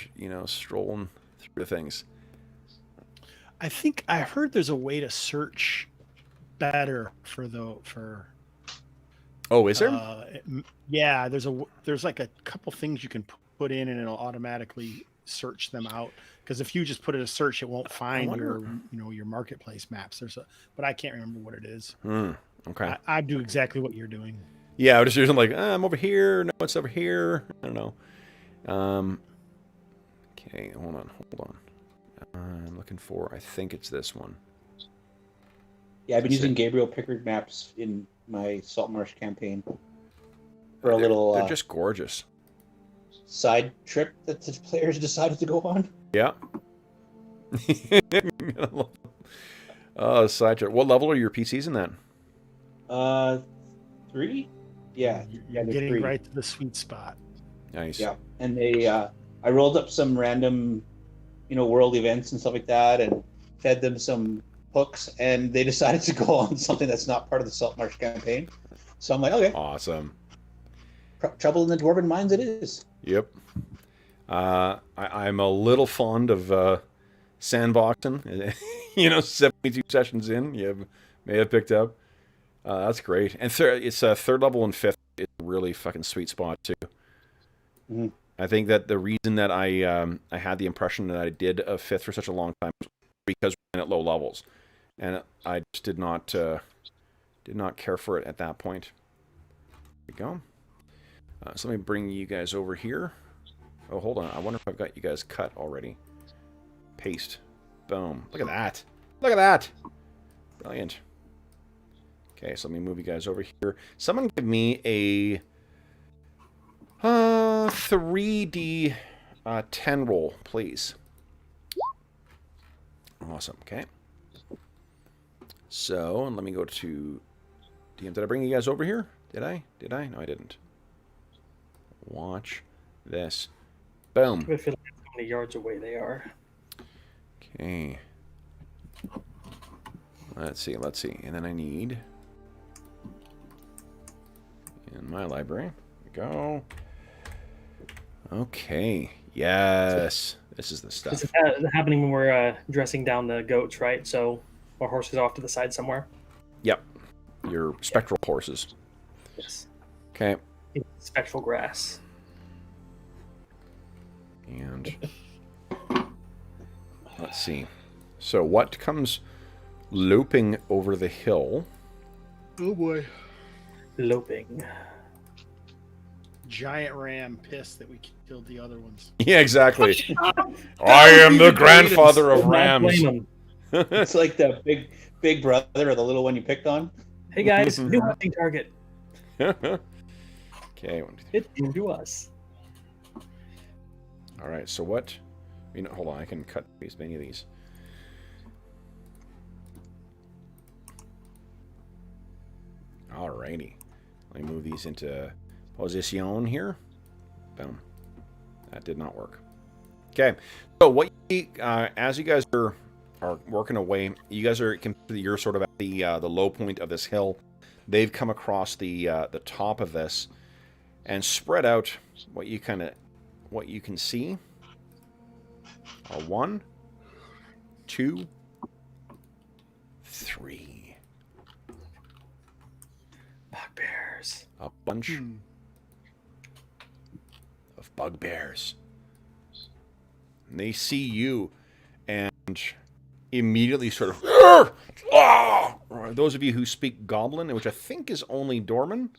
strolling through things. I think I heard there's a way to search better for. Oh, is there? Yeah, there's like a couple things you can put in and it'll automatically search them out. Because if you just put it a search, it won't find your marketplace maps. But I can't remember what it is. Okay. I do exactly what you're doing. Yeah, I was just using like, I'm over here. No, it's over here. I don't know. Okay, hold on. I'm looking for, I think it's this one. Yeah, I've been using Gabriel Pickard maps in my Saltmarsh campaign for a little... They're just gorgeous. Side trip that the players decided to go on. Yeah. Side trip. What level are your PCs in that? 3? Yeah. You're getting 3. right to the sweet spot. Nice. Yeah, and I rolled up some random, world events and stuff like that, and fed them some hooks, and they decided to go on something that's not part of the Saltmarsh campaign. So I'm like, okay. Awesome. Trouble in the Dwarven Mines it is. Yep. I'm a little fond of sandboxing. 72 sessions in, you have may have picked up. That's great. And it's third level and fifth is a really fucking sweet spot too. Mm-hmm. I think that the reason that I had the impression that I did a fifth for such a long time was because we're at low levels, and I just did not care for it at that point. There we go. So let me bring you guys over here. Oh, hold on. I wonder if I've got you guys cut already. Paste. Boom. Look at that. Look at that. Brilliant. Okay, so let me move you guys over here. Someone give me a 3D 10 roll, please. Awesome. Okay. So, let me go to DM. Did I bring you guys over here? Did I? No, I didn't. Watch this. Boom. I feel like how many yards away they are. Okay. Let's see. And then I need... in my library. There we go. Okay. Yes. This is the stuff. This is happening when we're dressing down the goats, right? So our horse is off to the side somewhere. Yep. Your spectral horses. Yes. Okay. Spectral grass. And let's see. So what comes loping over the hill? Oh boy. Loping. Giant ram pissed that we killed the other ones. Yeah, exactly. I am the grandfather of rams. It's like the big brother or the little one you picked on. Hey guys, new hunting target. Okay. It came to us. All right. So what? Hold on. I can cut paste many of these. Alrighty. Let me move these into position here. Boom. That did not work. Okay. So what as you guys are working away, you guys you're sort of at the low point of this hill. They've come across the top of this and spread out what you can see are 1, 2, 3. Bugbears. A bunch of bugbears. And they see you and immediately sort of... Those of you who speak Goblin, which I think is only Dorman,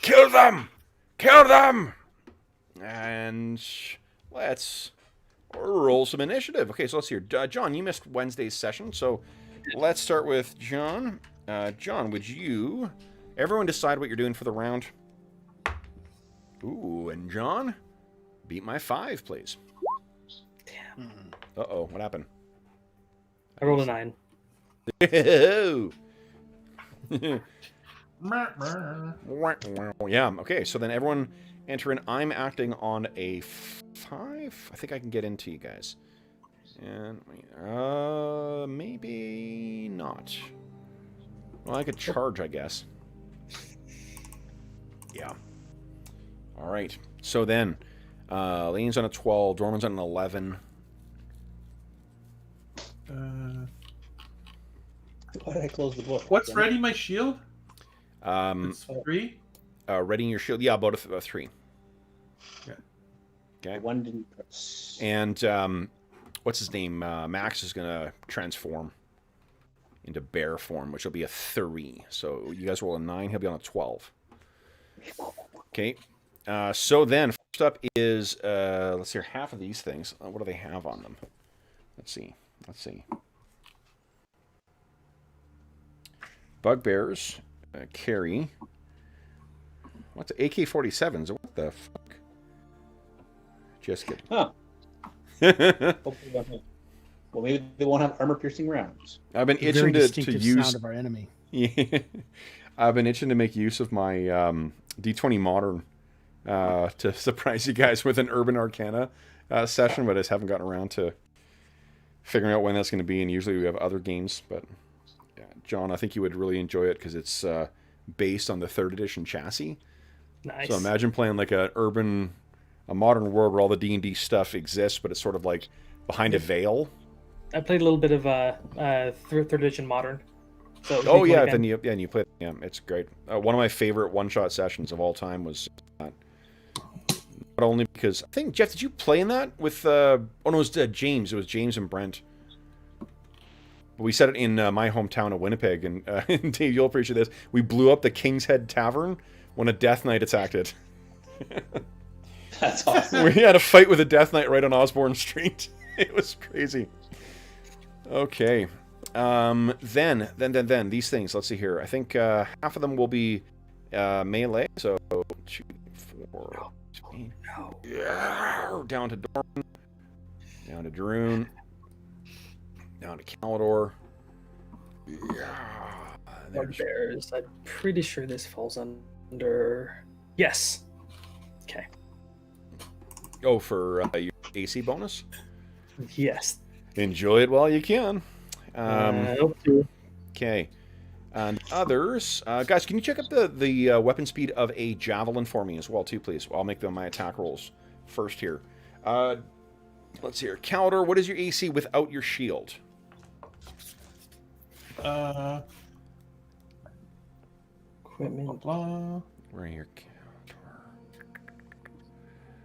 kill them! Kill them! And let's roll some initiative. Okay, so let's hear. John, you missed Wednesday's session, so let's start with John. John, would you... Everyone decide what you're doing for the round. Ooh, and John, beat my 5, please. Damn. Uh-oh, what happened? I rolled a 9. Yeah, okay, so then everyone enter in. I'm acting on a 5. I think I can get into you guys. And, maybe not. Well, I could charge, I guess. Yeah. All right. So then, Lane's on a 12, Dorman's on an 11. Why did I close the book? What's ready my shield? It's 3? readying your shield. Yeah, about a 3. Yeah. Okay. One didn't press. And what's his name? Max is gonna transform into bear form, which will be a 3. So you guys roll a 9. He'll be on a 12. Okay. So then, first up is let's hear half of these things. What do they have on them? Let's see. Bugbears carry. What's AK-47s? What the fuck? Just kidding. Huh. Well, maybe they won't have armor-piercing rounds. I've been itching Very to distinctive use. sound of our enemy. Yeah. I've been itching to make use of my D20 Modern to surprise you guys with an Urban Arcana session, but I just haven't gotten around to figuring out when that's going to be, and usually we have other games, but yeah, John, I think you would really enjoy it because it's based on the 3rd edition chassis. Nice. So imagine playing like a modern world where all the D&D stuff exists, but it's sort of like behind a veil. I played a little bit of 3rd edition modern. So Oh yeah, then you play. Yeah, it's great. One of my favorite one-shot sessions of all time was that. Not only because I think Jeff, did you play in that with? Oh no, it was James. It was James and Brent. We said it in my hometown of Winnipeg, and Dave, you'll appreciate this. We blew up the King's Head Tavern when a Death Knight attacked it. That's awesome. We had a fight with a Death Knight right on Osborne Street. It was crazy. Okay. Then these things. Let's see here. I think half of them will be melee. So 2, 4, 8. No. Yeah. Down to Dorman. Down to Druin. Down to Calidor. Yeah. Bugbears. I'm pretty sure this falls under. Yes. Okay. Oh, for your AC bonus? Yes. Enjoy it while you can. Okay. And others. Guys, can you check up the weapon speed of a javelin for me as well, too, please? I'll make them my attack rolls first here. Let's see here. Calidor, what is your AC without your shield? Equipment. Where are your Calidor?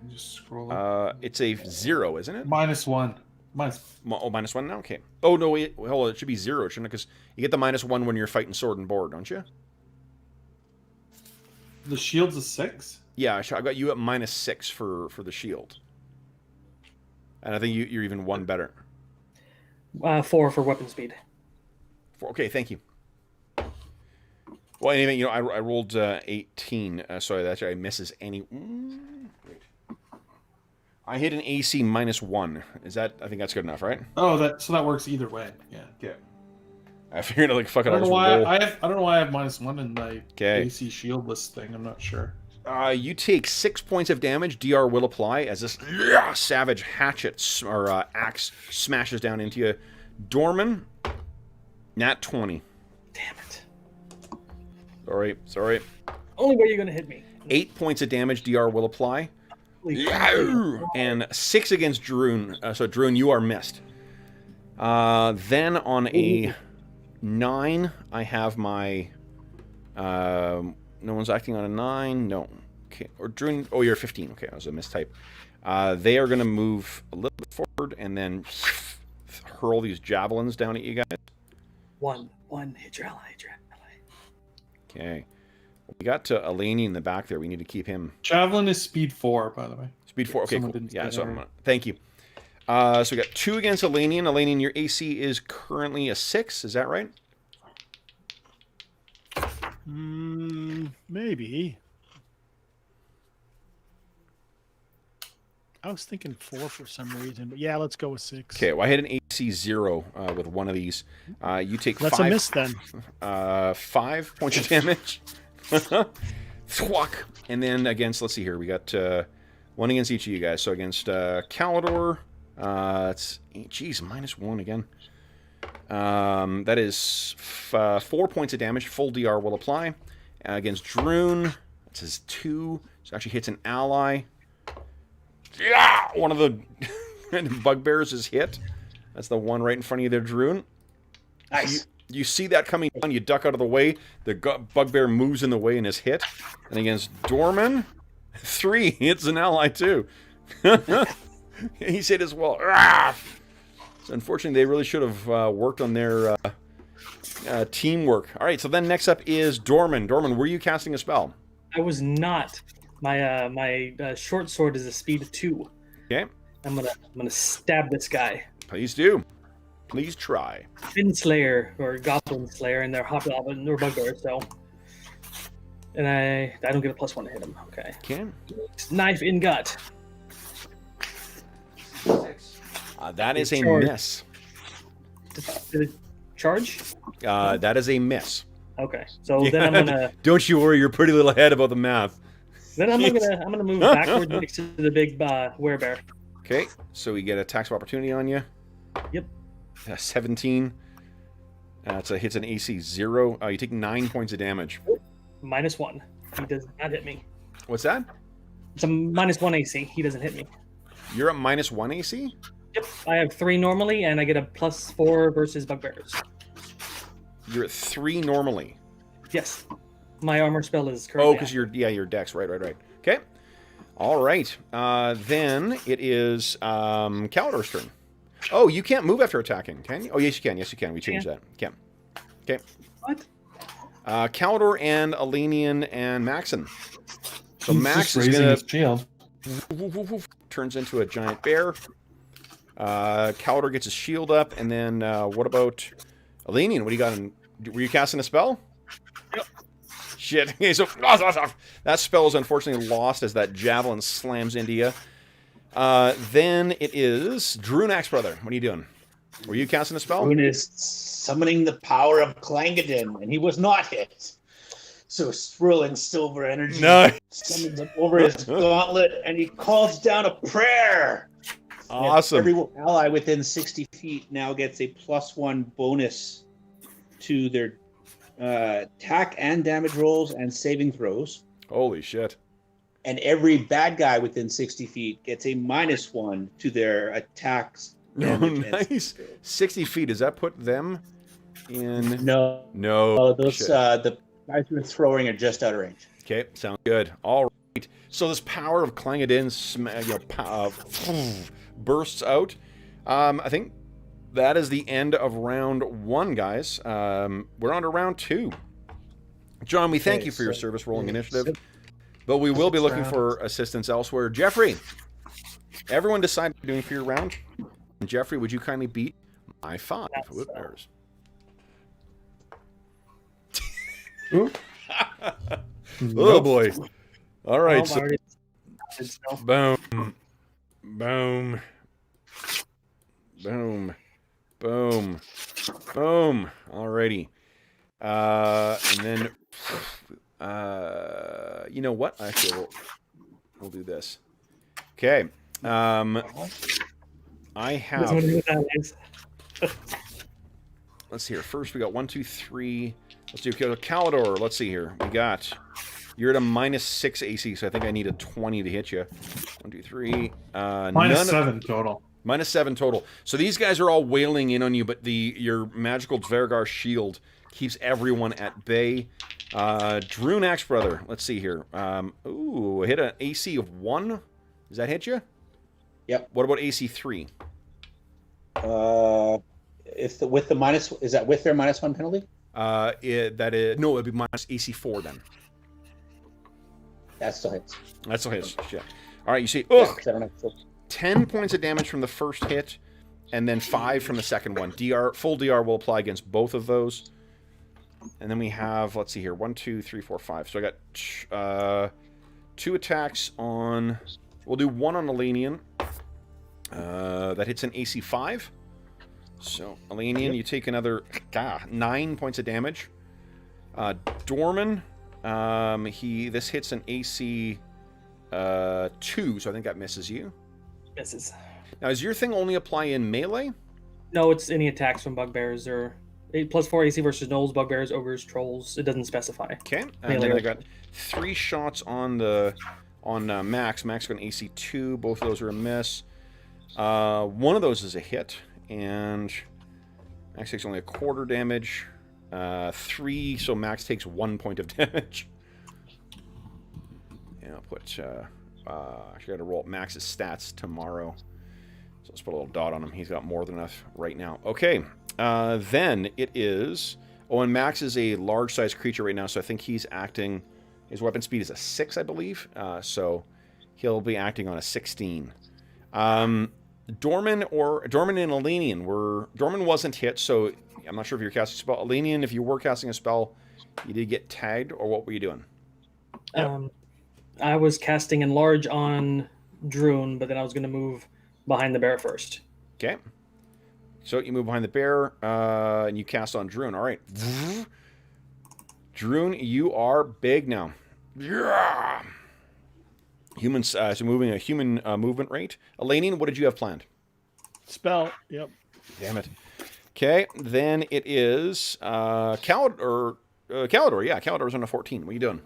Just scroll up. It's a 0, isn't it? -1. -1 now? Okay. Oh, no, wait. Hold on. It should be 0, shouldn't it? Because you get the -1 when you're fighting sword and board, don't you? The shield's a 6? Yeah, I got you at -6 for the shield. And I think you're even one better. 4 for weapon speed. 4. Okay, thank you. Well, anyway, I rolled 18. Sorry, that actually misses any... Great. I hit an AC -1. Is that? I think that's good enough, right? Oh, so that works either way. Yeah. Okay. I figured like fuck it. I don't know why I have -1 in my AC shieldless thing. I'm not sure. You take 6 points of damage. DR will apply as this savage hatchet or axe smashes down into you. Dorman, nat 20. Damn it. Sorry. Only way you're gonna hit me. 8 points of damage. DR will apply. And 6 against Druin. So Druin, you are missed. Then on a 9, I have my. No one's acting on a 9. No. Okay. Or Druin. Oh, you're 15. Okay, I was a mistype. They are going to move a little bit forward and then hurl these javelins down at you guys. One. Hit your ally. Okay. We got to Elanion in the back there. We need to keep him. Javelin is speed 4, by the way. Speed 4. Okay, cool. Yeah, so thank you. So we got 2 against Elanion. Elanion, your AC is currently a 6. Is that right? Maybe. I was thinking 4 for some reason, but yeah, let's go with 6. Okay, well, I hit an AC 0 with one of these. You take That's 5. A miss then. 5 points of damage. Thwack. And then against, let's see here, we got 1 against each of you guys. So against Calidor, it's, geez, -1 again. That is 4 points of damage. Full DR will apply. Against Druin, it says 2. So it actually hits an ally. Yeah! One of the bugbears is hit. That's the one right in front of you there, Druin. Nice. You see that coming down, you duck out of the way. The bugbear moves in the way and is hit. And against Dorman, 3 hits an ally too. He's hit as well. So unfortunately, they really should have worked on their teamwork. All right, so then next up is Dorman. Dorman, were you casting a spell? I was not. My short sword is a speed 2. Okay. I'm gonna stab this guy. Please do. Please try. Fin Slayer or Goblin Slayer, and they're Hobgoblin or Bugbear, so. And I don't get a +1 to hit him. Okay. Okay. Knife in gut. 6. That is a miss. Did it charge? That is a miss. Okay. So then I'm gonna. Don't you worry, you're pretty little head about the math. Then I'm gonna move backwards next to the big werebear. Okay, so we get a tax of opportunity on you. Yep. 17. Hits an AC 0. You take 9 points of damage. -1. He does not hit me. What's that? It's a -1 AC. He doesn't hit me. You're at -1 AC? Yep. I have 3 normally, and I get a +4 versus bugbears. You're at 3 normally. Yes. My armor spell is currently. Oh, because your dex. Right. Okay. All right. Then it is Calidor's turn. Oh, you can't move after attacking, can you? Oh, yes, you can. Yes, you can. We changed that. Can. Okay. What? Calidor and Elanion and Maxim. So He's Max just is raising gonna his shield. turns into a giant bear. Calidor gets his shield up, and then what about Elanion? What do you got? Were you casting a spell? Yep. Shit. Okay, so that spell is unfortunately lost as that javelin slams into you. Then it is Druin Axebrother. What are you doing? Were you casting a spell? Druin is summoning the power of Clangadin, and he was not hit. So swirling silver energy summons up over his gauntlet, and he calls down a prayer. Awesome. Every ally within 60 feet now gets a +1 bonus to their attack and damage rolls and saving throws. Holy shit. And every bad guy within 60 feet gets a -1 to their attacks. Oh, nice. 60 feet. Does that put them in? No. Those the guys who are throwing are just out of range. Okay, sounds good. All right. So this power of Clangadin bursts out. I think that is the end of round 1, guys. We're on to round 2. John, we thank you for your service rolling initiative, but we will be looking for assistance elsewhere. Jeffrey, everyone decide what you're doing for your round. And Jeffrey, would you kindly beat my 5 Bugbears? Oh boy! All right, so boom, boom, boom, boom, boom. Alrighty, and then you know what? Actually, we'll do this. Okay. I have. Let's see here. First, we got 1, 2, 3. Let's do Calidor. Let's see here. We got. You're at a -6 AC, so I think I need a 20 to hit you. 1, 2, 3. -7 total. -7 total. So these guys are all wailing in on you, but your magical Bergour shield keeps everyone at bay. Druin Axebrother. Let's see here. Ooh, hit an AC of 1. Does that hit you? Yep. What about AC 3? If with the minus, is that with their -1 penalty? No, it'd be minus AC 4 then. That still hits. That still hits. Shit. All right, you see, Yeah, 'cause I don't have 10 points of damage from the first hit, and then 5 from the second one. Full DR will apply against both of those. And then we have, let's see here, 1, 2, 3, 4, 5. So I got 2 attacks on. We'll do 1 on Elanion. That hits an AC 5. So, Elanion, you take another 9 points of damage. Dorman, this hits an AC 2, so I think that misses you. Misses. Now, does your thing only apply in melee? No, it's any attacks from bugbears or +4 AC versus gnolls, bugbears, ogres, trolls. It doesn't specify. Okay, and then I got 3 shots on Max. Max got an AC 2. Both of those are a miss. One of those is a hit, and Max takes only a quarter damage. 3, so Max takes 1 point of damage. Yeah, I'll put. Actually, I got to roll up Max's stats tomorrow, so let's put a little dot on him. He's got more than enough right now. Okay, then it is. Oh, and Max is a large-sized creature right now, so I think he's acting. His weapon speed is a 6, I believe. So he'll be acting on a 16. Dorman and Elanion Dorman wasn't hit, so I'm not sure if you're casting a spell. Elanion, if you were casting a spell, you did get tagged, or what were you doing? I was casting enlarge on Druin, but then I was going to move behind the bear first. Okay. So you move behind the bear, and you cast on Druin. All right. Druin, you are big now. Yeah. Humans, so moving a human movement rate. Elanion, what did you have planned? Spell. Yep. Damn it. Okay, then it is Calidor. Yeah, Calidor's on a 14. What are you doing?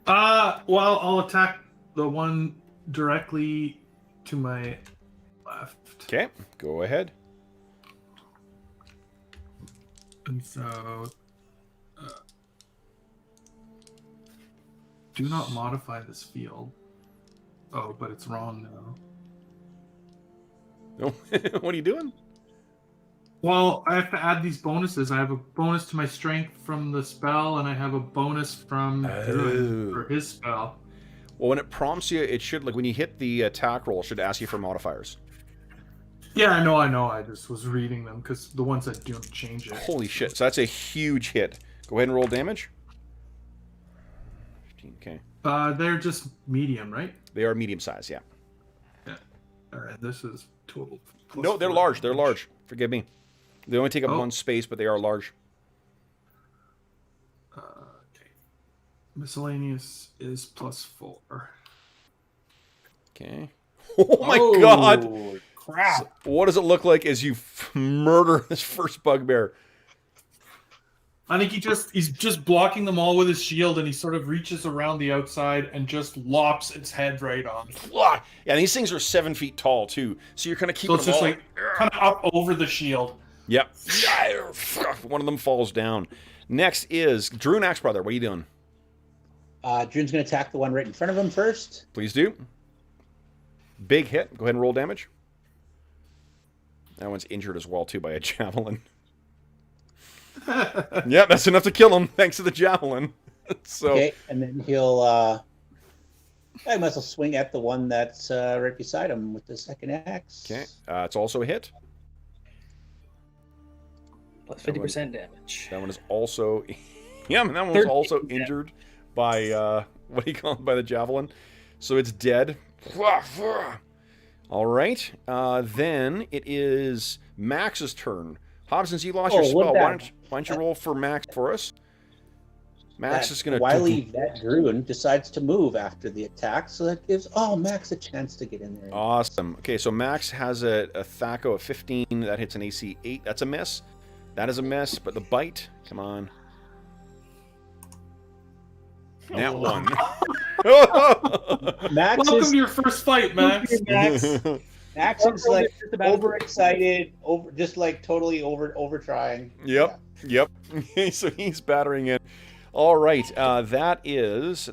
Well, I'll attack the one directly to my left. Okay, go ahead. And so, do not modify this field. Oh, but it's wrong now. Oh, what are you doing? Well, I have to add these bonuses. I have a bonus to my strength from the spell, and I have a bonus from Druin for his spell. Well, when it prompts you, it should, like, when you hit the attack roll, it should ask you for modifiers. Yeah, I know. I just was reading them because the ones that don't change it. Holy shit. So that's a huge hit. Go ahead and roll damage. 15, okay. They're just medium, right? They are medium size, yeah. Yeah. All right, this is total. No, they're large. They're large. Forgive me. They only take up one space, but they are large. Okay. Miscellaneous is +4. Okay. Oh my god! Crap! So what does it look like as you murder this first bugbear? I think he's just blocking them all with his shield, and he sort of reaches around the outside and just lops its head right on. Yeah, and these things are 7 feet tall too, so you're kind of keeping So it's them just all... like kind of up over the shield. Yep. One of them falls down. Next is Druin Axebrother. What are you doing? Druin's going to attack the one right in front of him first. Please do. Big hit. Go ahead and roll damage. That one's injured as well too by a javelin. Yeah, that's enough to kill him, thanks to the javelin. So, okay, and then he'll I must well swing at the one that's right beside him with the second axe. okay, it's also a hit. Plus 50% damage. That one is also, yeah, that one was also injured by what do you call it, by the javelin. So it's dead. All right, then it is Max's turn. Hobbs, since you lost your spell, why don't you roll for Max for us? Max is going to... Wily that Druin decides to move after the attack, so that gives Max a chance to get in there. Awesome. Okay, so Max has a Thaco of 15. That hits an AC 8. That's a miss. That is a miss, but the bite... Come on. That one. Max Welcome is to your first fight, Max. Max is like overexcited, totally over trying. Yep. Okay, so he's battering in. All right, that is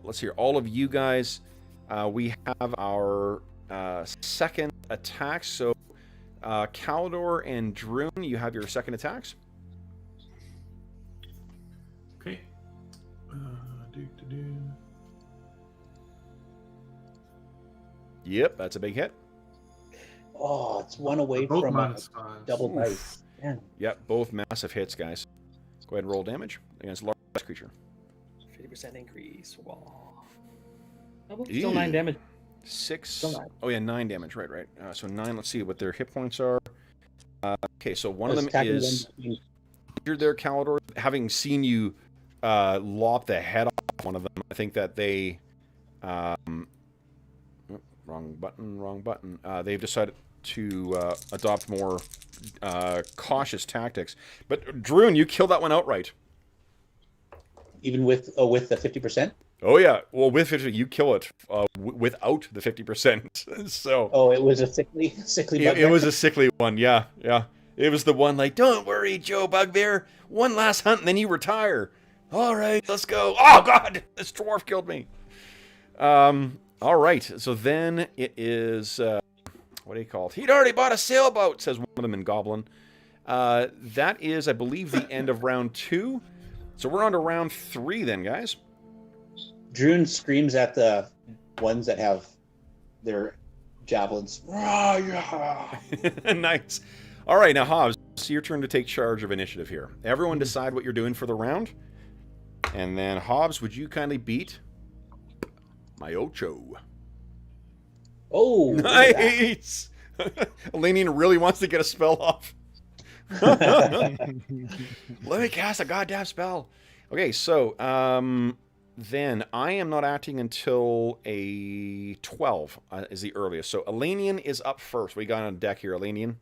let's see here. All of you guys, we have our second attack. So, Caldor and Druin, you have your second attacks. Okay. Yep, that's a big hit. Oh, it's one away from a double dice. Yeah. Yep, both massive hits, guys. Go ahead and roll damage against a large creature. 50% increase. Wow. Oh, still 9 damage. 6. Still 9. Oh yeah, 9 damage. Right. So 9. Let's see what their hit points are. Okay, so one of them is injured there, Caldor. Having seen you lop the head off one of them, I think that they... wrong button. They've decided to adopt more cautious tactics. But Druin, you killed that one outright. Even with the 50%? Oh yeah, well with 50%, you kill it without the 50%. So. Oh, it was a sickly. It was a sickly one. Yeah. It was the one like, don't worry, Joe Bugbear. One last hunt and then you retire. All right, let's go. Oh God, this dwarf killed me. All right, so then it is, what do you call it? He'd already bought a sailboat, says one of them in Goblin. That is, I believe, the end of round 2. So we're on to round 3 then, guys. Druin screams at the ones that have their javelins. Nice. All right, now, Hobbs, it's your turn to take charge of initiative here. Everyone decide what you're doing for the round. And then, Hobbs, would you kindly beat... my Ocho. Oh, nice! Elanion really wants to get a spell off. Let me cast a goddamn spell. Okay, so then I am not acting until a 12 is the earliest. So Elanion is up first. We got on deck here, Elanion.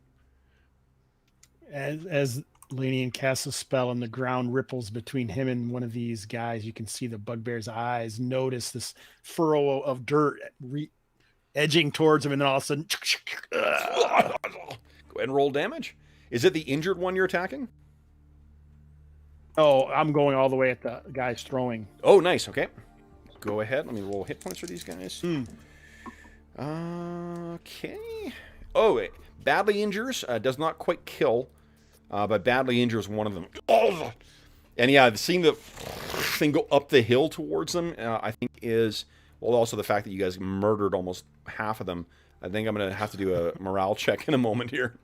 As Elanion casts a spell and the ground ripples between him and one of these guys, you can see the bugbear's eyes notice this furrow of dirt edging towards him, and then all of a sudden Go ahead and roll damage. Is it the injured one you're attacking? Oh, I'm going all the way at the guys throwing. Oh, nice. Okay. Go ahead. Let me roll hit points for these guys. Okay. Oh, wait. Badly injures. Does not quite kill, but badly injures one of them. Oh! And yeah, seeing the thing go up the hill towards them, I think is, well, also the fact that you guys murdered almost half of them. I think I'm going to have to do a morale check in a moment here.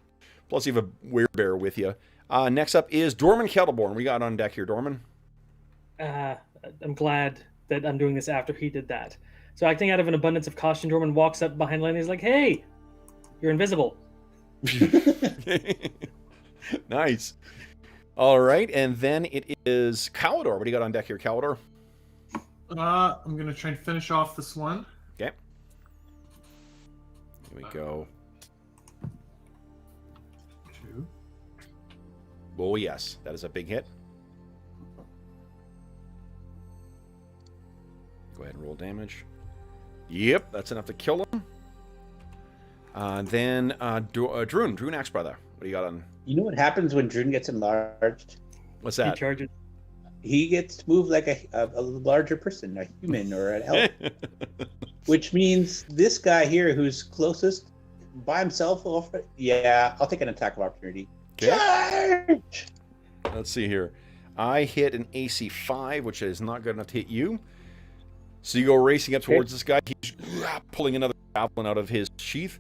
Plus, you have a werebear with you. Next up is Dorman Kettleborn. We got on deck here, Dorman. I'm glad that I'm doing this after he did that. So acting out of an abundance of caution, Dorman walks up behind Lenny. He's like, "Hey, you're invisible." Nice. All right, and then it is Calidor. What do you got on deck here, Calidor? I'm gonna try and finish off this one. Okay. Here we go. 2. Oh, yes. That is a big hit. Go ahead and roll damage. Yep, that's enough to kill him. Then Druin Axebrother. What do you got on? You know what happens when Druin gets enlarged? What's He that? charges. He gets to move like a larger person, a human or an elf. Which means this guy here who's closest by himself, I'll take an attack of opportunity. Okay. Charge! Let's see here. I hit an AC 5, which is not good enough to hit you. So you go racing up towards this guy. He's pulling another javelin out of his sheath.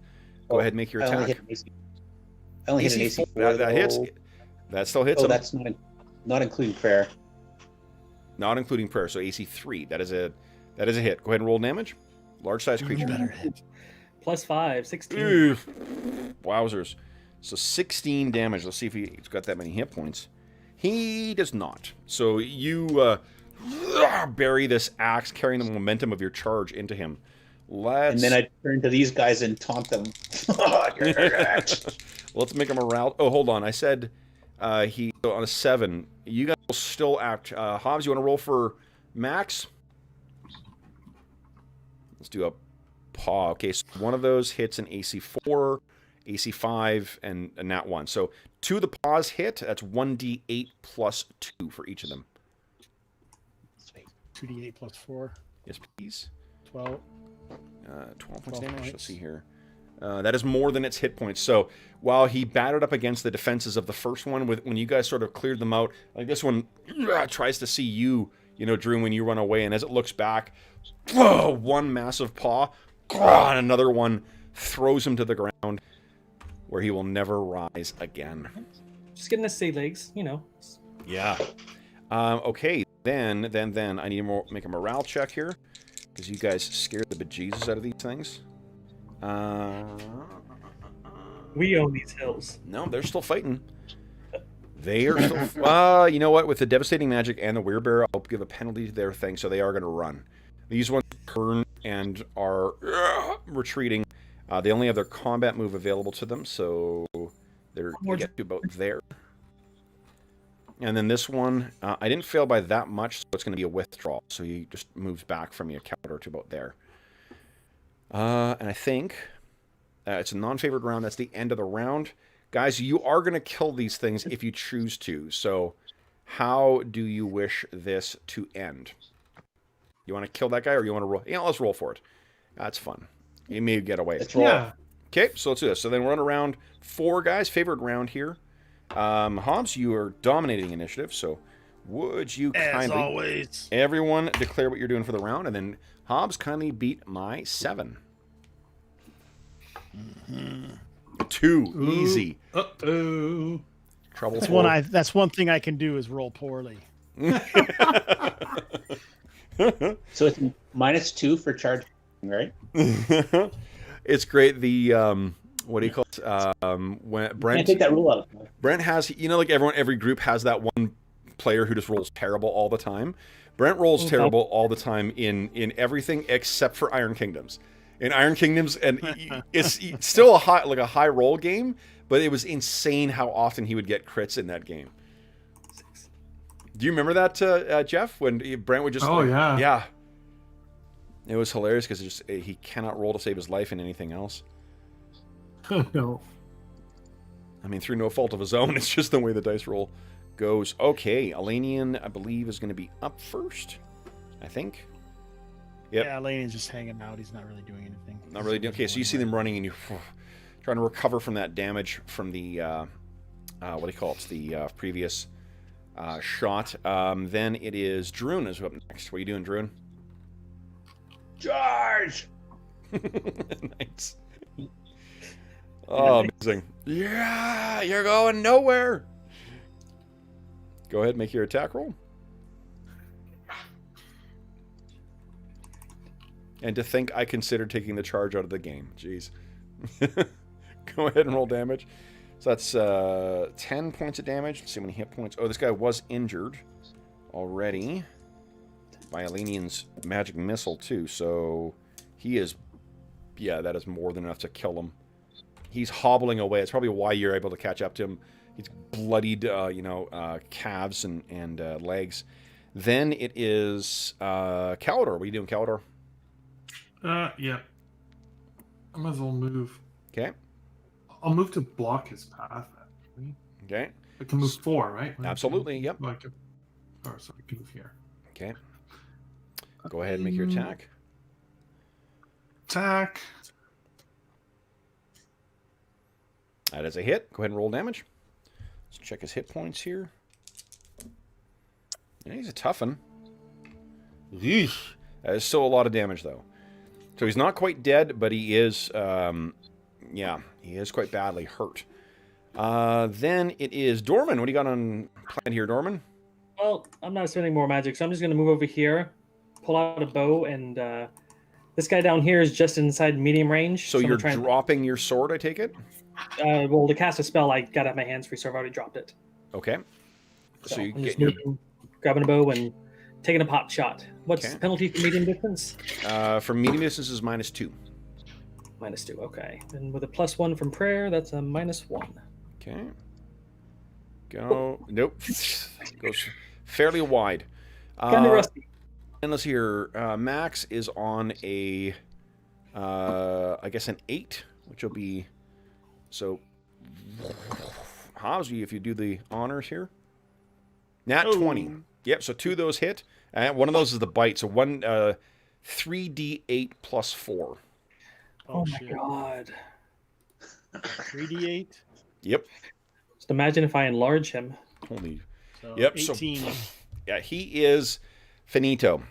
Go ahead and make your I only attack. hit an AC. I only hit an AC 4. That hits. That still hits him. That's not including prayer. Not including prayer. So AC 3. That is a hit. Go ahead and roll damage. Large size creature. Better hit. +5, 16. Oof. Wowzers. So 16 damage. Let's see if he's got that many hit points. He does not. So you bury this axe, carrying the momentum of your charge into him. And then I turn to these guys and taunt them. Let's make a morale. Oh, hold on. I said he on a 7. You guys will still act. Hobbs, you want to roll for Max? Let's do a paw. Okay, so one of those hits an AC 4, AC 5, and a nat 1. So 2 of the paws hit. That's 1d8 plus 2 for each of them. 2d8 plus 4. Yes, please. 12. 12 points damage. Let's see here. That is more than its hit points. So while he batted up against the defenses of the first one, when you guys sort of cleared them out, like this one tries to see you, Drew, when you run away, and as it looks back, one massive paw, and another one throws him to the ground, where he will never rise again. Just getting his sea legs, Yeah. Okay. Then I need to make a morale check here, because you guys scared the bejesus out of these things. We own these hills. No, they're still fighting. They are still... you know what? With the devastating magic and the werebear, I'll give a penalty to their thing, so they are going to run. These ones turn and are retreating. They only have their combat move available to them, so they're going to get to about there. And then this one, I didn't fail by that much, so it's going to be a withdrawal. So he just moves back from your counter to about there. And I think it's a non-favored round. That's the end of the round. Guys, you are going to kill these things if you choose to. So how do you wish this to end? You want to kill that guy, or you want to roll? Yeah, let's roll for it. That's fun. You may get away. Let's roll. Yeah. Okay, so let's do this. So then we're on round 4, guys. Favored round here. Hobbs, you are dominating initiative, so would you kindly... As always. Everyone declare what you're doing for the round, and then Hobbs kindly beat my 7. 2. Easy. Uh-oh. Trouble. That's one thing I can do is roll poorly. So it's -2 for charge, right? It's great. The what do you call it? When Brent Can't take that rule out. Brent has, like every group has that one player who just rolls terrible all the time. Brent rolls terrible all the time in everything except for Iron Kingdoms. In Iron Kingdoms, and it's still a high roll game, but it was insane how often he would get crits in that game. Do you remember that, Jeff? When Brent would just... Oh, yeah. Yeah. It was hilarious because he cannot roll to save his life in anything else. No. I mean, through no fault of his own. It's just the way the dice roll goes. Okay, Elanion, I believe, is going to be up first. I think. Yep. Yeah, Elanion's just hanging out. He's not really doing anything. Not really. Okay, so you see them running, and you're trying to recover from that damage from the what do you call it? The previous shot. Then it is Druin is up next. What are you doing, Druin? Charge! Nice. Oh, amazing. Yeah, you're going nowhere. Go ahead, make your attack roll. And to think I considered taking the charge out of the game. Jeez. Go ahead and roll damage. So that's 10 points of damage. Let's see how many hit points. Oh, this guy was injured already by Elanion's magic missile, too. So he is... Yeah, that is more than enough to kill him. He's hobbling away. It's probably why you're able to catch up to him. He's bloodied, calves and legs. Then it is Calidor. What are you doing, Calidor? Yeah. I might as well move. Okay. I'll move to block his path, actually. Okay. I can move 4, right? Absolutely, yep. So I can move here. Okay. Go ahead and make your attack. Attack. That is a hit. Go ahead and roll damage. Let's check his hit points here. Yeah, he's a toughen. That is still a lot of damage, though. So he's not quite dead, but he is, yeah, he is quite badly hurt. Then it is Dorman. What do you got on plan here, Dorman? Well, I'm not spending more magic, so I'm just going to move over here, pull out a bow, and this guy down here is just inside medium range. So you're dropping your sword, I take it? Well, to cast a spell, I got to have my hands free, so I've already dropped it. Okay. So you I'm get just grabbing a bow and taking a pot shot. What's the penalty for medium distance? For medium distance is -2. -2, okay. And with a +1 from prayer, that's a -1. Okay. Go. Nope. Goes fairly wide. Kind of rusty. And let's see here. Max is on a, I guess an 8, which will be, so, Hobbs, if you do the honors here. Nat 20. Yep, so 2 of those hit. And one of those is the bite. So 3d8 plus 4. Oh my god. 3d8? Yep. Just imagine if I enlarge him. Holy. So Yep. 18. So, yeah, he is finito.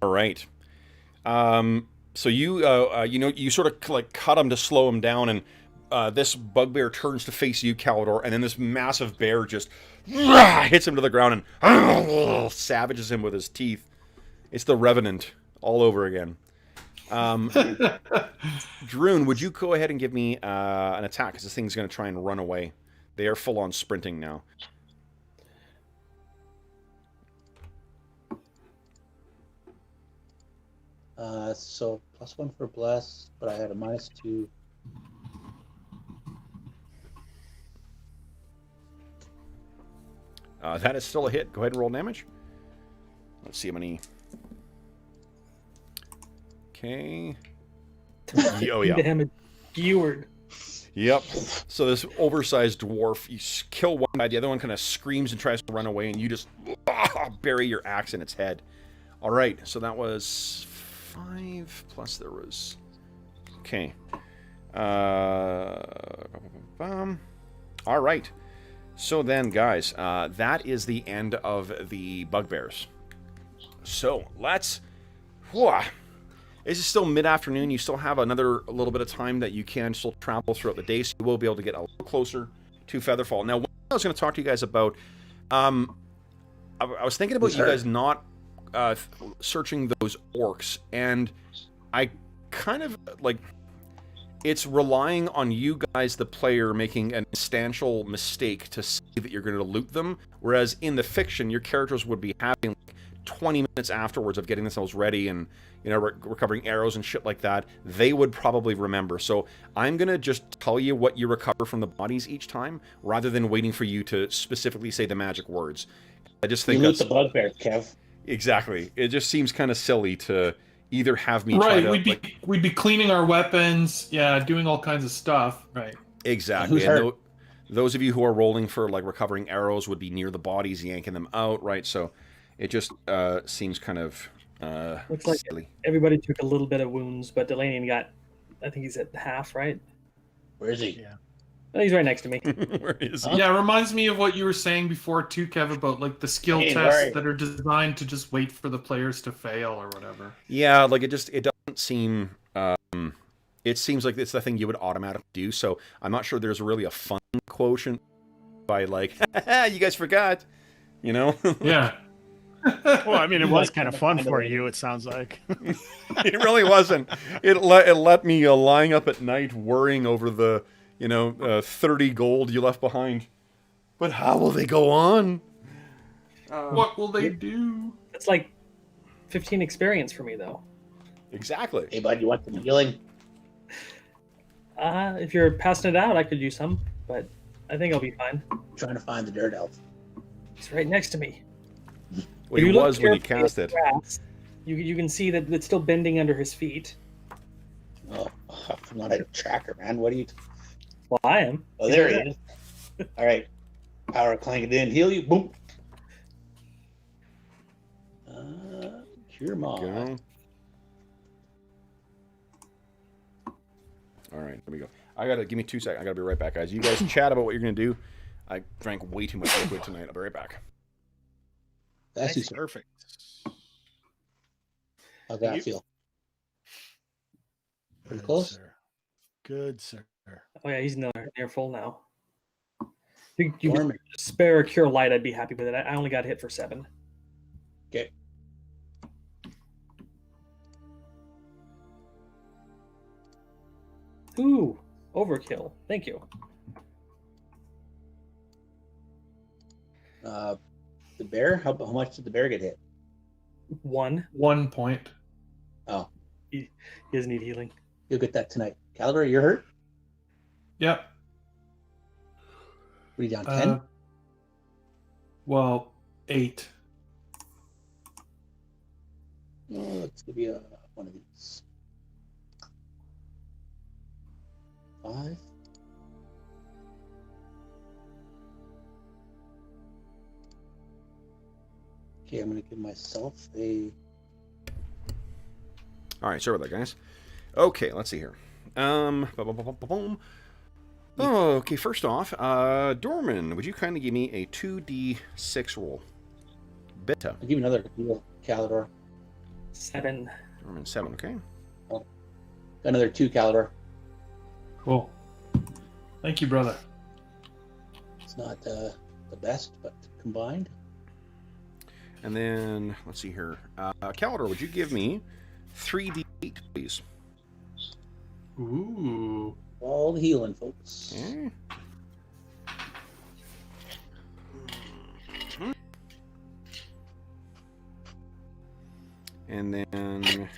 All right. So you you sort of like cut him to slow him down, and this bugbear turns to face you, Calidor, and then this massive bear just hits him to the ground and savages him with his teeth. It's the Revenant all over again. Druin, would you go ahead and give me an attack? Because this thing's going to try and run away. They are full on sprinting now. So +1 for bless, but I had a -2. That is still a hit. Go ahead and roll damage. Let's see how many. Okay. Oh yeah. Damage skewered. Yep. So this oversized dwarf, you kill one guy, the other one kind of screams and tries to run away, and you just bury your axe in its head. All right. So that was 5 plus there was. Okay. All right. So then, guys, that is the end of the bugbears. So let's. This is still mid-afternoon. You still have another little bit of time that you can still travel throughout the day, so you will be able to get a little closer to Featherfall. Now, what I was going to talk to you guys about, I was thinking about you guys not searching those orcs, and I kind of like. It's relying on you guys, the player, making an instantial mistake to say that you're going to loot them, whereas in the fiction, your characters would be having like 20 minutes afterwards of getting themselves ready and, you know, recovering arrows and shit like that. They would probably remember. So I'm going to just tell you what you recover from the bodies each time, rather than waiting for you to specifically say the magic words. I just think that's... You loot the bugbear, Kev. Exactly. It just seems kind of silly to either have me right, try to... we'd be cleaning our weapons, yeah, doing all kinds of stuff. Right. Exactly. Who's And hurt? those of you who are rolling for like recovering arrows would be near the bodies, yanking them out, right? So it just seems kind of Looks like silly. everybody took a little bit of wounds, but Elanion got, I think he's at half, right? Where is he? Yeah. Oh, he's right next to me. Where is he? Huh? Yeah, it reminds me of what you were saying before too, Kev, about like the skill Hey, tests Larry. that are designed to just wait for the players to fail or whatever. Yeah, like it doesn't seem. It seems like it's the thing you would automatically do. So I'm not sure there's really a fun quotient by like, you guys forgot, you know? Yeah. Well, I mean, it was Like, kind of fun for you. It sounds like. It really wasn't. It let me lying up at night worrying over the 30 gold you left behind. But how will they go on? What will they do? It's like 15 experience for me, though. Exactly. Hey, bud, you want some healing? If you're passing it out, I could use some, but I think I'll be fine. I'm trying to find the dirt elf. It's right next to me. Well, If he look was when you carefully cast at it. the grass, you can see that it's still bending under his feet. Oh, I'm not a tracker, man. What are you? Well, I am. Oh, there he is. All right. Power clank it in. Heal you. Boom. Cure mod. Go. All right, there we go. Give me 2 seconds. I gotta be right back, guys. You guys chat about what you're gonna do. I drank way too much liquid tonight. I'll be right back. That's Nice. you. Perfect. How's that You- feel? Pretty Good, close? sir. Good, sir. Oh yeah, he's near full now. You could Dormant. spare a cure light, I'd be happy with it. I only got hit for 7. Okay. Ooh, overkill. Thank you. The bear? How much did the bear get hit? 1. 1 point. Oh, He doesn't need healing. you'll get that tonight. Caliber, you're hurt? Yep. What are you down, 10? Well, 8. Oh, let's give you one of these. 5. Okay, I'm going to give myself a... All right, sorry about that, guys. Okay, let's see here. Okay, first off, Dorman, would you kindly give me a 2d6 roll? Beta. I'll give you another heal, Caliber. 7. Dorman 7, okay. Got another 2 Caliber. Cool. Thank you, brother. It's not the best, but combined. And then, let's see here. Calidor, would you give me 3d8, please? Ooh. All the healing, folks. Okay. And then,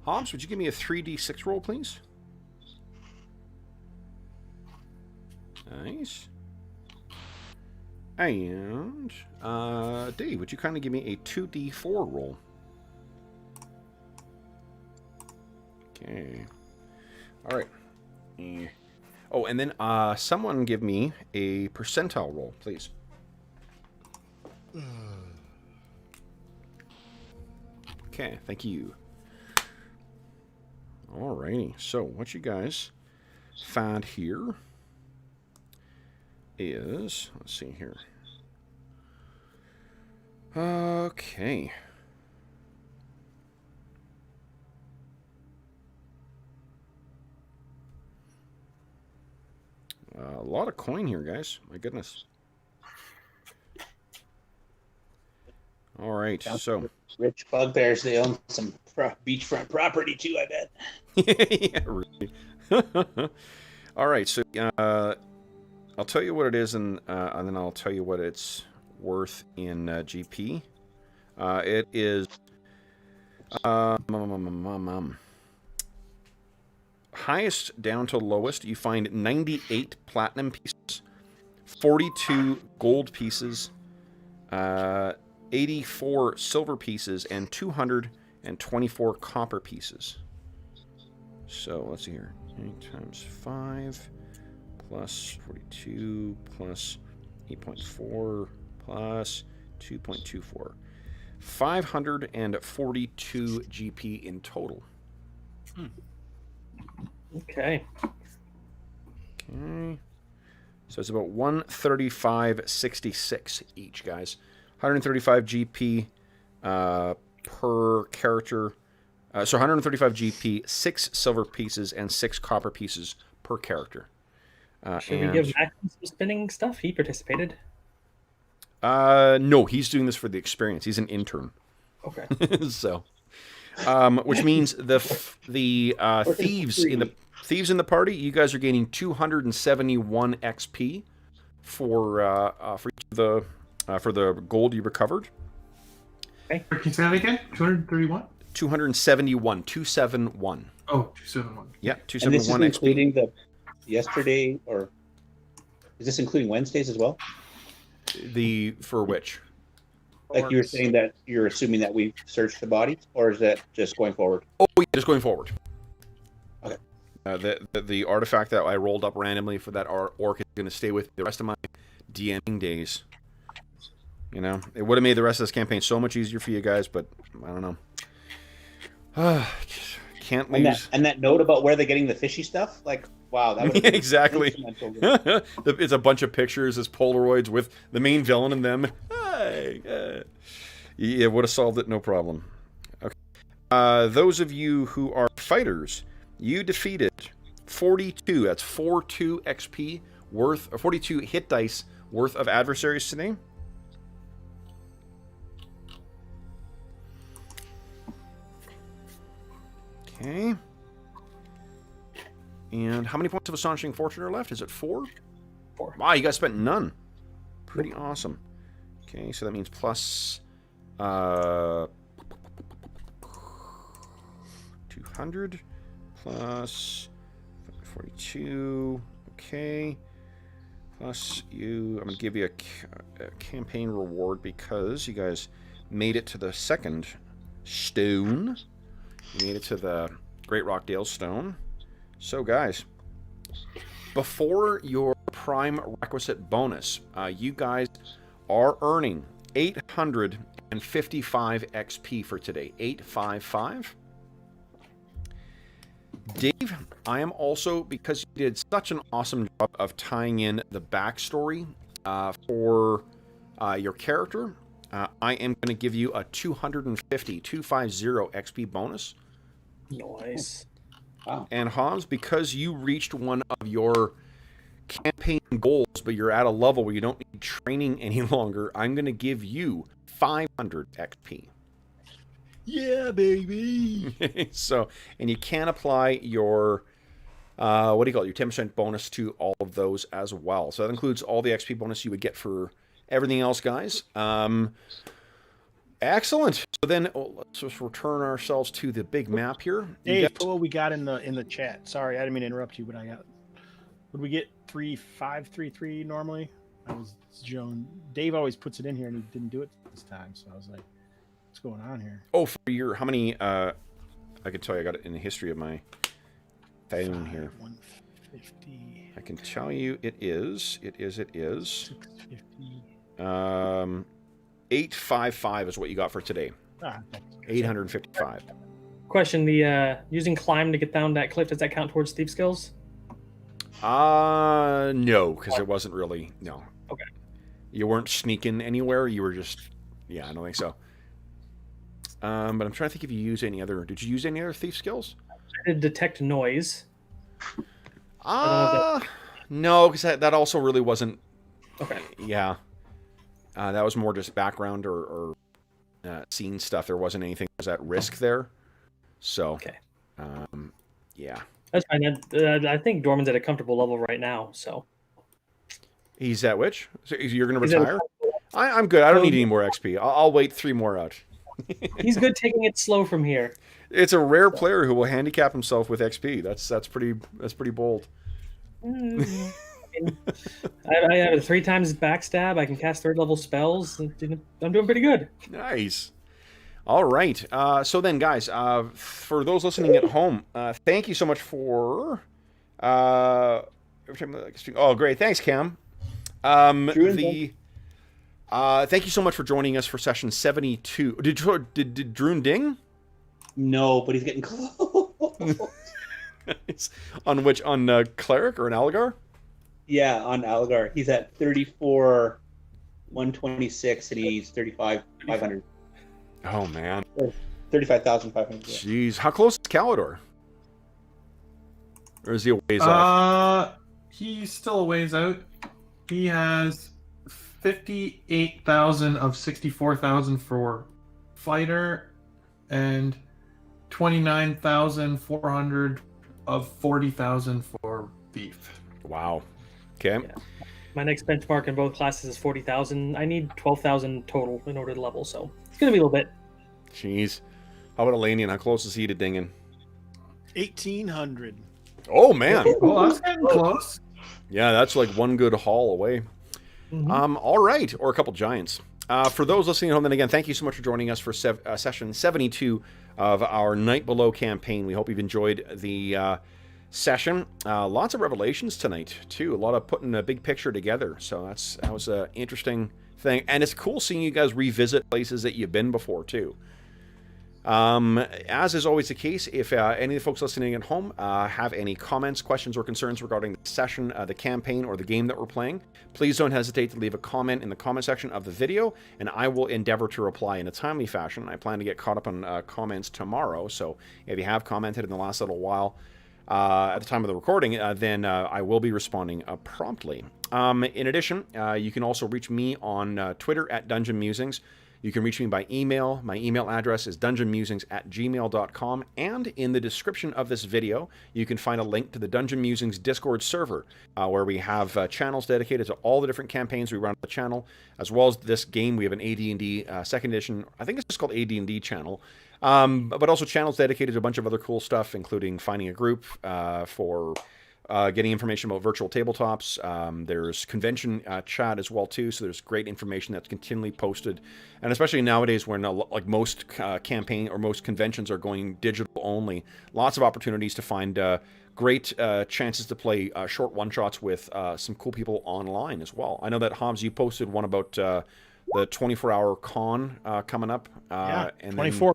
Hobbs, would you give me a 3d6 roll, please? Nice. And, Dave, would you kindly give me a 2d4 roll? Okay. All right. Oh, and then someone give me a percentile roll, please. Okay, thank you. Alrighty, so what you guys find here is, let's see here. Okay. A lot of coin here, guys. My goodness. All right, so. Rich bugbears, they own some beachfront property too, I bet. Yeah, really. All right, so I'll tell you what it is, and then I'll tell you what it's worth in GP. It is highest down to lowest. You find 98 platinum pieces, 42 gold pieces, 84 silver pieces, and 224 copper pieces. So let's see here. Okay, times 5 plus 42 plus 8.4 plus 2.24. 542 GP in total. Okay. Okay. So it's about 135.66 each, guys. 135 GP per character. So 135 GP, 6 silver pieces, and 6 copper pieces per character. Should we give Maxim some spinning stuff? He participated. No, he's doing this for the experience. He's an intern. Okay. So, which means the thieves in the party, you guys are gaining 271 XP for the gold you recovered. Okay. Can you say that again? 231. 271. 271. Oh, 271. Yeah, 271 and this is XP. including the yesterday, or is this including Wednesdays as well? For which? Like you were saying that you're assuming that we've searched the bodies, or is that just going forward? Oh, yeah, just going forward. Okay. The artifact that I rolled up randomly for that orc is going to stay with the rest of my DMing days. You know, it would have made the rest of this campaign so much easier for you guys, but I don't know. Can't lose. And that note about where they're getting the fishy stuff, like, wow, that would exactly. It's a bunch of pictures, it's Polaroids with the main villain in them. Hey, yeah, would have solved it, no problem. Okay. Those of you who are fighters, you defeated 42. That's 42 XP worth, or 42 hit dice worth of adversaries today. Okay. And how many points of Astonishing Fortune are left? Is it 4? 4. Wow, you guys spent none. Pretty awesome. Okay, so that means plus 200 plus 42. Okay. Plus you, I'm going to give you a campaign reward because you guys made it to the second stone. You made it to the Great Rockdale stone. So, guys, before your prime requisite bonus, you guys are earning 855 XP for today. 855. Dave, I am also, because you did such an awesome job of tying in the backstory for your character, I am going to give you a 250 XP bonus. Nice. Wow. And Hobbs, because you reached one of your campaign goals, but you're at a level where you don't need training any longer, I'm going to give you 500 XP. Yeah, baby. So, and you can apply your, what do you call it, your 10% bonus to all of those as well. So that includes all the XP bonus you would get for everything else, guys. Excellent. So then let's just return ourselves to the big map here. Dave, put what we got in the chat. Sorry, I didn't mean to interrupt you, but I got. Would we get 3533 normally? I was Joan. Dave always puts it in here, and he didn't do it this time. So I was like, "What's going on here?" Oh, for your how many? I can tell you, I got it in the history of my phone here. 150. I can tell you, it is. 650. 855 is what you got for today. 855. Question: the using climb to get down that cliff, does that count towards thief skills? No, because it wasn't really no. Okay. You weren't sneaking anywhere. You were just, yeah, I don't think so. But I'm trying to think if you use any other. Did you use any other thief skills? I did detect noise. No, because that also really wasn't. Okay. Yeah. That was more just background or scene stuff. There wasn't anything that was at risk there. So, okay. Yeah. That's fine. I think Dorman's at a comfortable level right now, so. He's at which? So you're going to retire? I'm good. I don't need any more XP. I'll wait 3 more out. He's good taking it slow from here. It's a rare player who will handicap himself with XP. That's pretty bold. I have 3 times backstab. I can cast 3rd level spells. I'm doing pretty good. Nice. All right. So then, guys, for those listening at home, thank you so much for Every time I stream. Oh, great. Thanks, Cam. Thank you so much for joining us for session 72. Did Druin ding? No, but he's getting close. On which? On Cleric or an Algar? Yeah, on Algar. He's at 34, 126, and he's 35,500. Oh, man. 35,500. Yeah. Jeez. How close is Calidor? Or is he a ways off? He's still a ways out. He has 58,000 of 64,000 for fighter and 29,400 of 40,000 for thief. Wow. Okay. Yeah. My next benchmark in both classes is 40,000. I need 12,000 total in order to level, so it's going to be a little bit. Jeez. How about Elanion? How close is he to dinging? 1,800. Oh, man. Oh, that's getting close. Yeah, that's like one good haul away. Mm-hmm. All right. Or a couple giants. For those listening at home, then again, thank you so much for joining us for session 72 of our Night Below campaign. We hope you've enjoyed the session. Lots of revelations tonight, too. A lot of putting a big picture together. So that was an interesting thing. And it's cool seeing you guys revisit places that you've been before, too. As is always the case, if any of the folks listening at home have any comments, questions, or concerns regarding the session, the campaign, or the game that we're playing, please don't hesitate to leave a comment in the comment section of the video, and I will endeavor to reply in a timely fashion. I plan to get caught up on comments tomorrow, so if you have commented in the last little while at the time of the recording, then I will be responding promptly. In addition, you can also reach me on Twitter at Dungeon Musings. You can reach me by email. My email address is dungeonmusings@gmail.com, and in the description of this video, you can find a link to the Dungeon Musings Discord server, where we have channels dedicated to all the different campaigns we run on the channel, as well as this game. We have an AD&D 2nd edition, I think it's just called AD&D channel, but also channels dedicated to a bunch of other cool stuff, including finding a group for getting information about virtual tabletops. There's convention chat as well too, so there's great information that's continually posted, and especially nowadays when like most campaign or most conventions are going digital only, lots of opportunities to find great chances to play short one-shots with some cool people online as well. I know that Hobbs, you posted one about the 24-hour con coming up. And 24.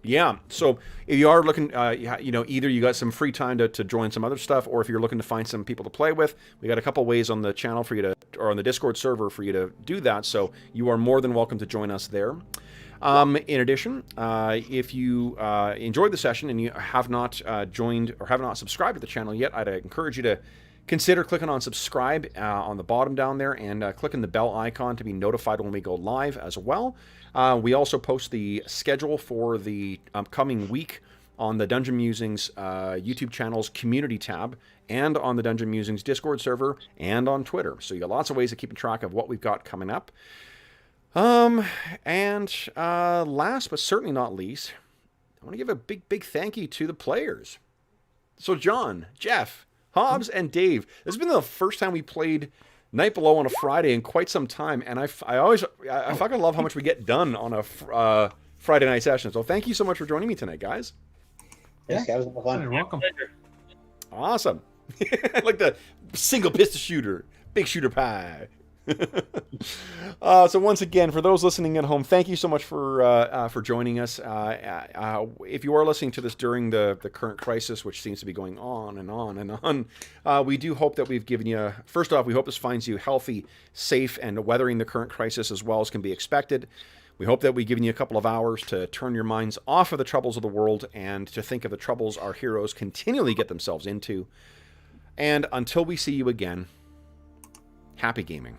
Yeah, so if you are looking, either you got some free time to join some other stuff, or if you're looking to find some people to play with, we got a couple ways on the channel for you to, or on the Discord server for you to do that, so you are more than welcome to join us there. In addition, if you enjoyed the session and you have not joined or have not subscribed to the channel yet, I'd encourage you to consider clicking on subscribe on the bottom down there, and clicking the bell icon to be notified when we go live as well. We also post the schedule for the upcoming week on the Dungeon Musings YouTube channel's community tab, and on the Dungeon Musings Discord server, and on Twitter. So you got lots of ways of keeping track of what we've got coming up. And last but certainly not least, I want to give a big thank you to the players. So John, Jeff, Hobbs, and Dave, this has been the first time we played Night Below on a Friday in quite some time, and I fucking love how much we get done on a Friday night session. So thank you so much for joining me tonight, guys. Yes, that was fun. You're welcome. Awesome. Like the single pistol shooter, big shooter pie. So once again, for those listening at home, thank you so much for joining us. If you are listening to this during the current crisis, which seems to be going on and on and on, we do hope that we've given you, first off, we hope this finds you healthy, safe, and weathering the current crisis as well as can be expected. We hope that we've given you a couple of hours to turn your minds off of the troubles of the world and to think of the troubles our heroes continually get themselves into. And until we see you again, happy gaming.